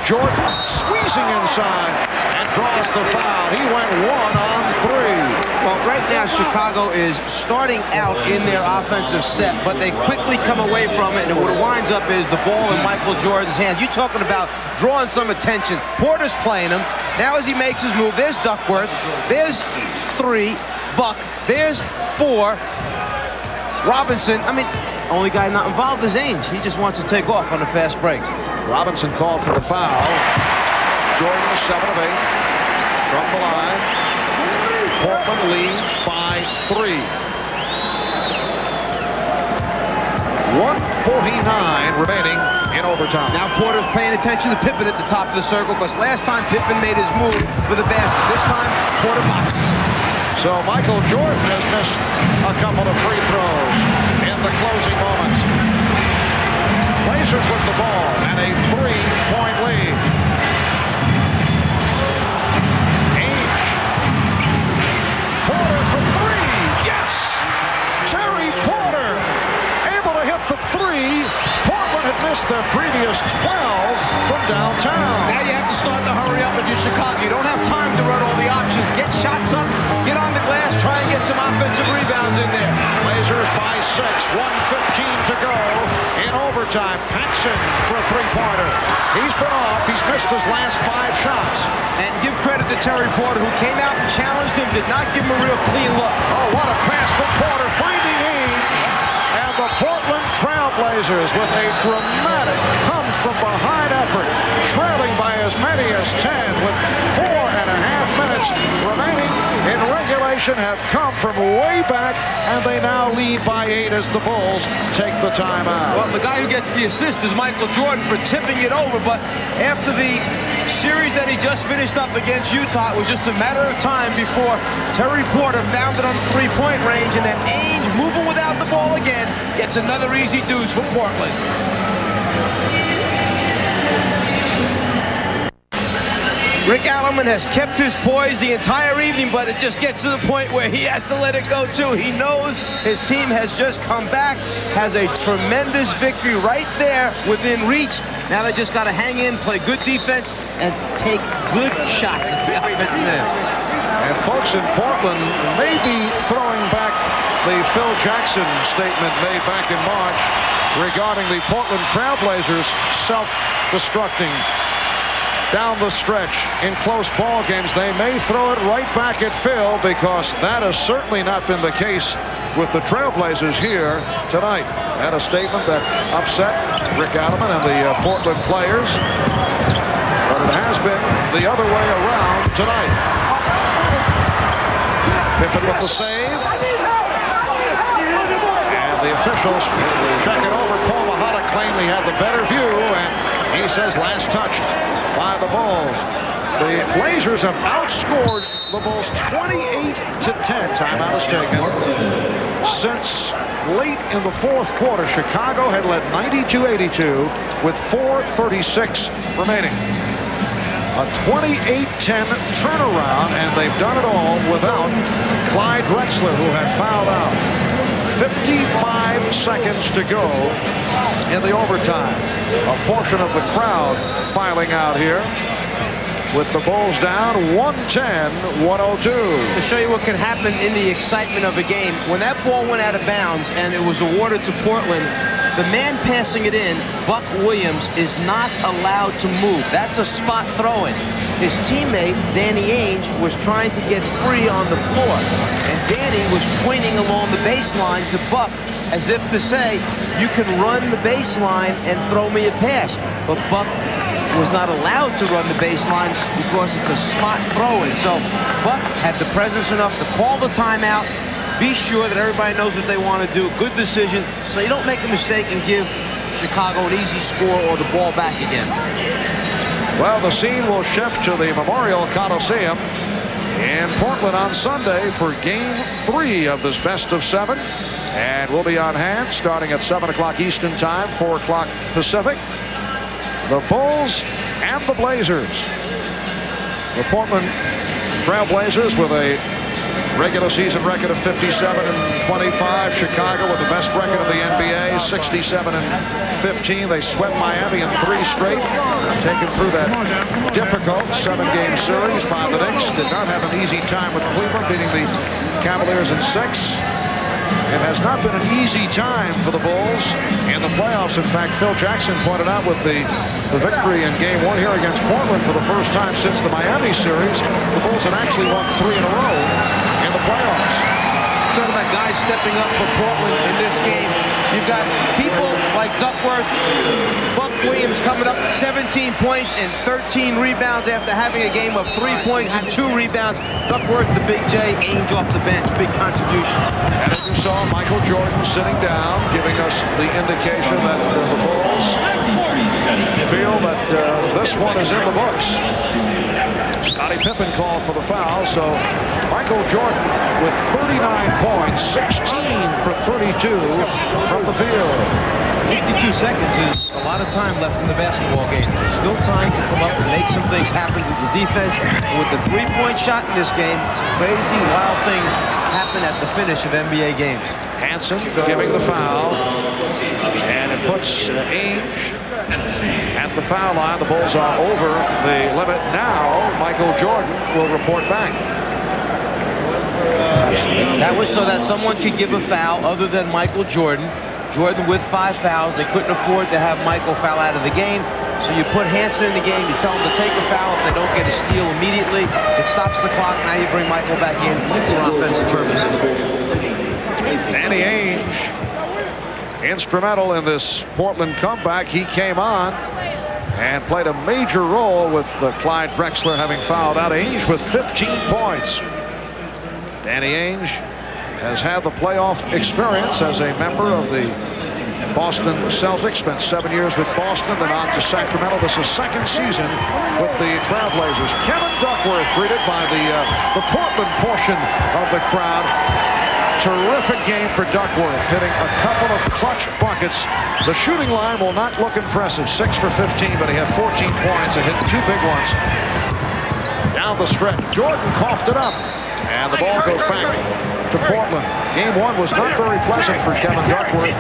Jordan squeezing inside and draws the foul. He went 1 on 3. Well, right now Chicago is starting out in their offensive set, but they quickly come away from it, and what it winds up is the ball in Michael Jordan's hands. You're talking about drawing some attention. Porter's playing him. Now as he makes his move, there's Duckworth. There's 3. Buck. There's 4. Robinson. I mean, only guy not involved is Ainge. He just wants to take off on the fast breaks. Robinson called for the foul. Jordan 7 of 8 from the line. Portland leads by 3. 1:49 remaining in overtime. Now Porter's paying attention to Pippen at the top of the circle, because last time Pippen made his move for the basket. This time Porter boxes. So Michael Jordan has missed a couple of free throws in the closing moments. Blazers with the ball and a 3-point lead. Ainge. Porter for 3. Yes! Terry Porter able to hit the 3. Portland had missed their previous 12 from downtown. Now you have to start to hurry up if you're Chicago. You don't have time to run all the options. Get shots up, get on the glass, try and get some offensive rebounds in there. Blazers by 6, 1:15 to go in overtime. Paxson for a 3-pointer. He's been off. He's missed his last 5 shots. And give credit to Terry Porter, who came out and challenged him, did not give him a real clean look. Oh, what a pass from Porter, finding Ainge. And the Portland Trailblazers with a dramatic come-from-behind effort, trailing by as many as 10 with 4.5 minutes remaining in regulation, have come from way back, and they now lead by 8 as the Bulls take the timeout. Well, the guy who gets the assist is Michael Jordan for tipping it over, but after the series that he just finished up against Utah, it was just a matter of time before Terry Porter found it on the 3-point range, and then Ainge, moving without the ball again, gets another easy deuce for Portland. Rick Alleman has kept his poise the entire evening, but it just gets to the point where he has to let it go too. He knows his team has just come back, has a tremendous victory right there within reach. Now they just got to hang in, play good defense, and take good shots at the offensive end. And folks in Portland may be throwing back the Phil Jackson statement made back in March regarding the Portland Trailblazers self-destructing down the stretch in close ball games. They may throw it right back at Phil, because that has certainly not been the case with the Trailblazers here tonight. Had a statement that upset Rick Alleman and the Portland players, but it has been the other way around tonight. Pippen with the save, and the officials check it over. Paul Mihalik claimed he had the better view, and he says last touched by the Bulls. The Blazers have outscored the Bulls 28-10. Timeout is taken. Since late in the fourth quarter, Chicago had led 92-82 with 4:36 remaining. A 28-10 turnaround, and they've done it all without Clyde Drexler, who had fouled out. 55 seconds to go in the overtime. A portion of the crowd filing out here. with the Bulls down 110-102. To show you what can happen in the excitement of a game, when that ball went out of bounds and it was awarded to Portland, the man passing it in, Buck Williams, is not allowed to move. That's a spot throw-in. His teammate, Danny Ainge, was trying to get free on the floor, and Danny was pointing along the baseline to Buck as if to say, you can run the baseline and throw me a pass. But Buck was not allowed to run the baseline because it's a spot throw-in. So Buck had the presence enough to call the timeout, be sure that everybody knows what they want to do. Good decision, so you don't make a mistake and give Chicago an easy score or the ball back again. Well, the scene will shift to the Memorial Coliseum in Portland on Sunday for Game 3 of this best of 7. And we'll be on hand starting at 7 o'clock Eastern Time, 4 o'clock Pacific. The Bulls and the Blazers. The Portland Trailblazers with a regular season record of 57-25. Chicago with the best record of the NBA, 67-15. They swept Miami in 3 straight, taken through that difficult 7-game series by the Knicks. Did not have an easy time with Cleveland, beating the Cavaliers in 6. It has not been an easy time for the Bulls in the playoffs. In fact, Phil Jackson pointed out with the victory in Game 1 here against Portland for the first time since the Miami series, the Bulls had actually won 3 in a row in the playoffs. Talking about guys stepping up for Portland in this game. You've got people like Duckworth, Buck Williams coming up 17 points and 13 rebounds after having a game of 3 points and 2 rebounds. Duckworth, the big J, Ainge off the bench, big contribution. And as you saw, Michael Jordan sitting down, giving us the indication that the Bulls feel that this one is in the books. Scottie Pippen called for the foul, so Michael Jordan with 39 points, 16 for 32 from the field. 52 seconds is a lot of time left in the basketball game. There's still time to come up and make some things happen with the defense. And with the 3-point shot in this game, some crazy, wild things happen at the finish of NBA games. Hansen giving the foul, and it puts Ainge at the foul line. The Bulls are over the limit. Now Michael Jordan will report back. That was so that someone could give a foul other than Michael Jordan. Jordan with 5 fouls. They couldn't afford to have Michael foul out of the game. So you put Hansen in the game. You tell them to take a foul. If they don't get a steal immediately, it stops the clock. Now you bring Michael back in for offensive purposes. Danny Ainge, instrumental in this Portland comeback. He came on and played a major role with Clyde Drexler having fouled out. Ainge with 15 points. Danny Ainge has had the playoff experience as a member of the Boston Celtics. Spent 7 years with Boston, then on to Sacramento. This is second season with the Trailblazers. Kevin Duckworth greeted by the Portland portion of the crowd. Terrific game for Duckworth, hitting a couple of clutch buckets. The shooting line will not look impressive, 6 for 15, but he had 14 points and hit 2 big ones. Down the stretch, Jordan coughed it up, and the ball goes back to Portland. Game 1 was not very pleasant for Kevin Duckworth.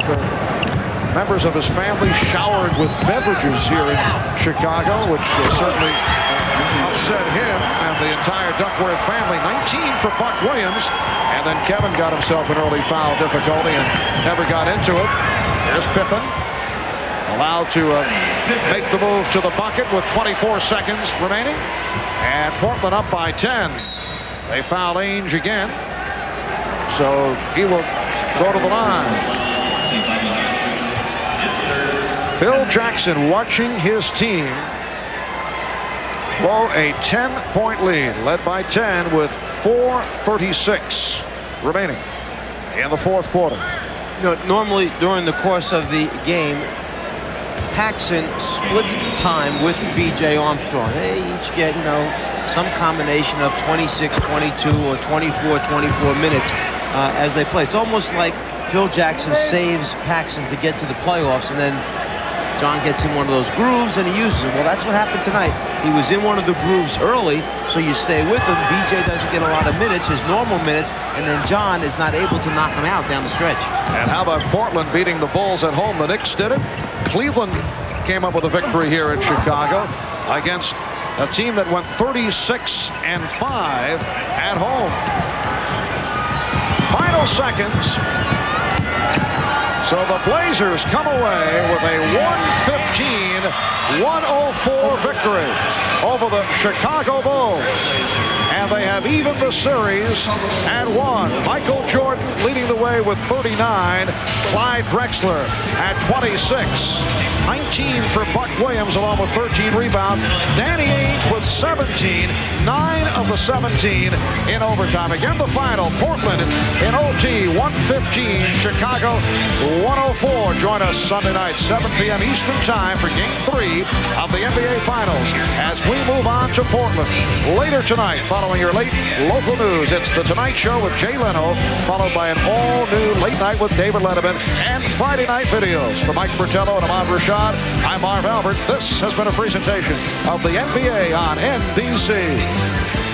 Members of his family showered with beverages here in Chicago, which certainly upset him and the entire Duckworth family. 19 for Buck Williams, and then Kevin got himself an early foul difficulty and never got into it. Here's Pippen, allowed to make the move to the bucket with 24 seconds remaining, and Portland up by 10. They foul Ainge again, so he will go to the line. Phil Jackson watching his team blow a 10-point lead, led by 10 with 4:36 remaining in the fourth quarter. You know, normally during the course of the game, Paxson splits the time with B.J. Armstrong. They each get, you know, some combination of 26, 22, or 24, 24 minutes as they play. It's almost like Phil Jackson saves Paxson to get to the playoffs, and then John gets in one of those grooves and he uses it. Well, that's what happened tonight. He was in one of the grooves early, so you stay with him. BJ doesn't get a lot of minutes, his normal minutes, and then John is not able to knock him out down the stretch. And how about Portland beating the Bulls at home? The Knicks did it. Cleveland came up with a victory here in Chicago against a team that went 36-5 at home. Final seconds. So the Blazers come away with a 115-104 victory over the Chicago Bulls. And they have evened the series at 1. Michael Jordan leading the way with 39. Clyde Drexler at 26. 19 for Buck Williams along with 13 rebounds. Danny Ainge with 17. 9 of the 17 in overtime. Again, the final. Portland in OT 115. Chicago 104. Join us Sunday night, 7 p.m. Eastern Time for Game 3 of the NBA Finals as we move on to Portland. Later tonight, following your late local news, it's The Tonight Show with Jay Leno, followed by an all-new Late Night with David Letterman and Friday Night Videos. For Mike Fratello and Ahmad Rashad, I'm Marv Albert. This has been a presentation of the NBA on NBC.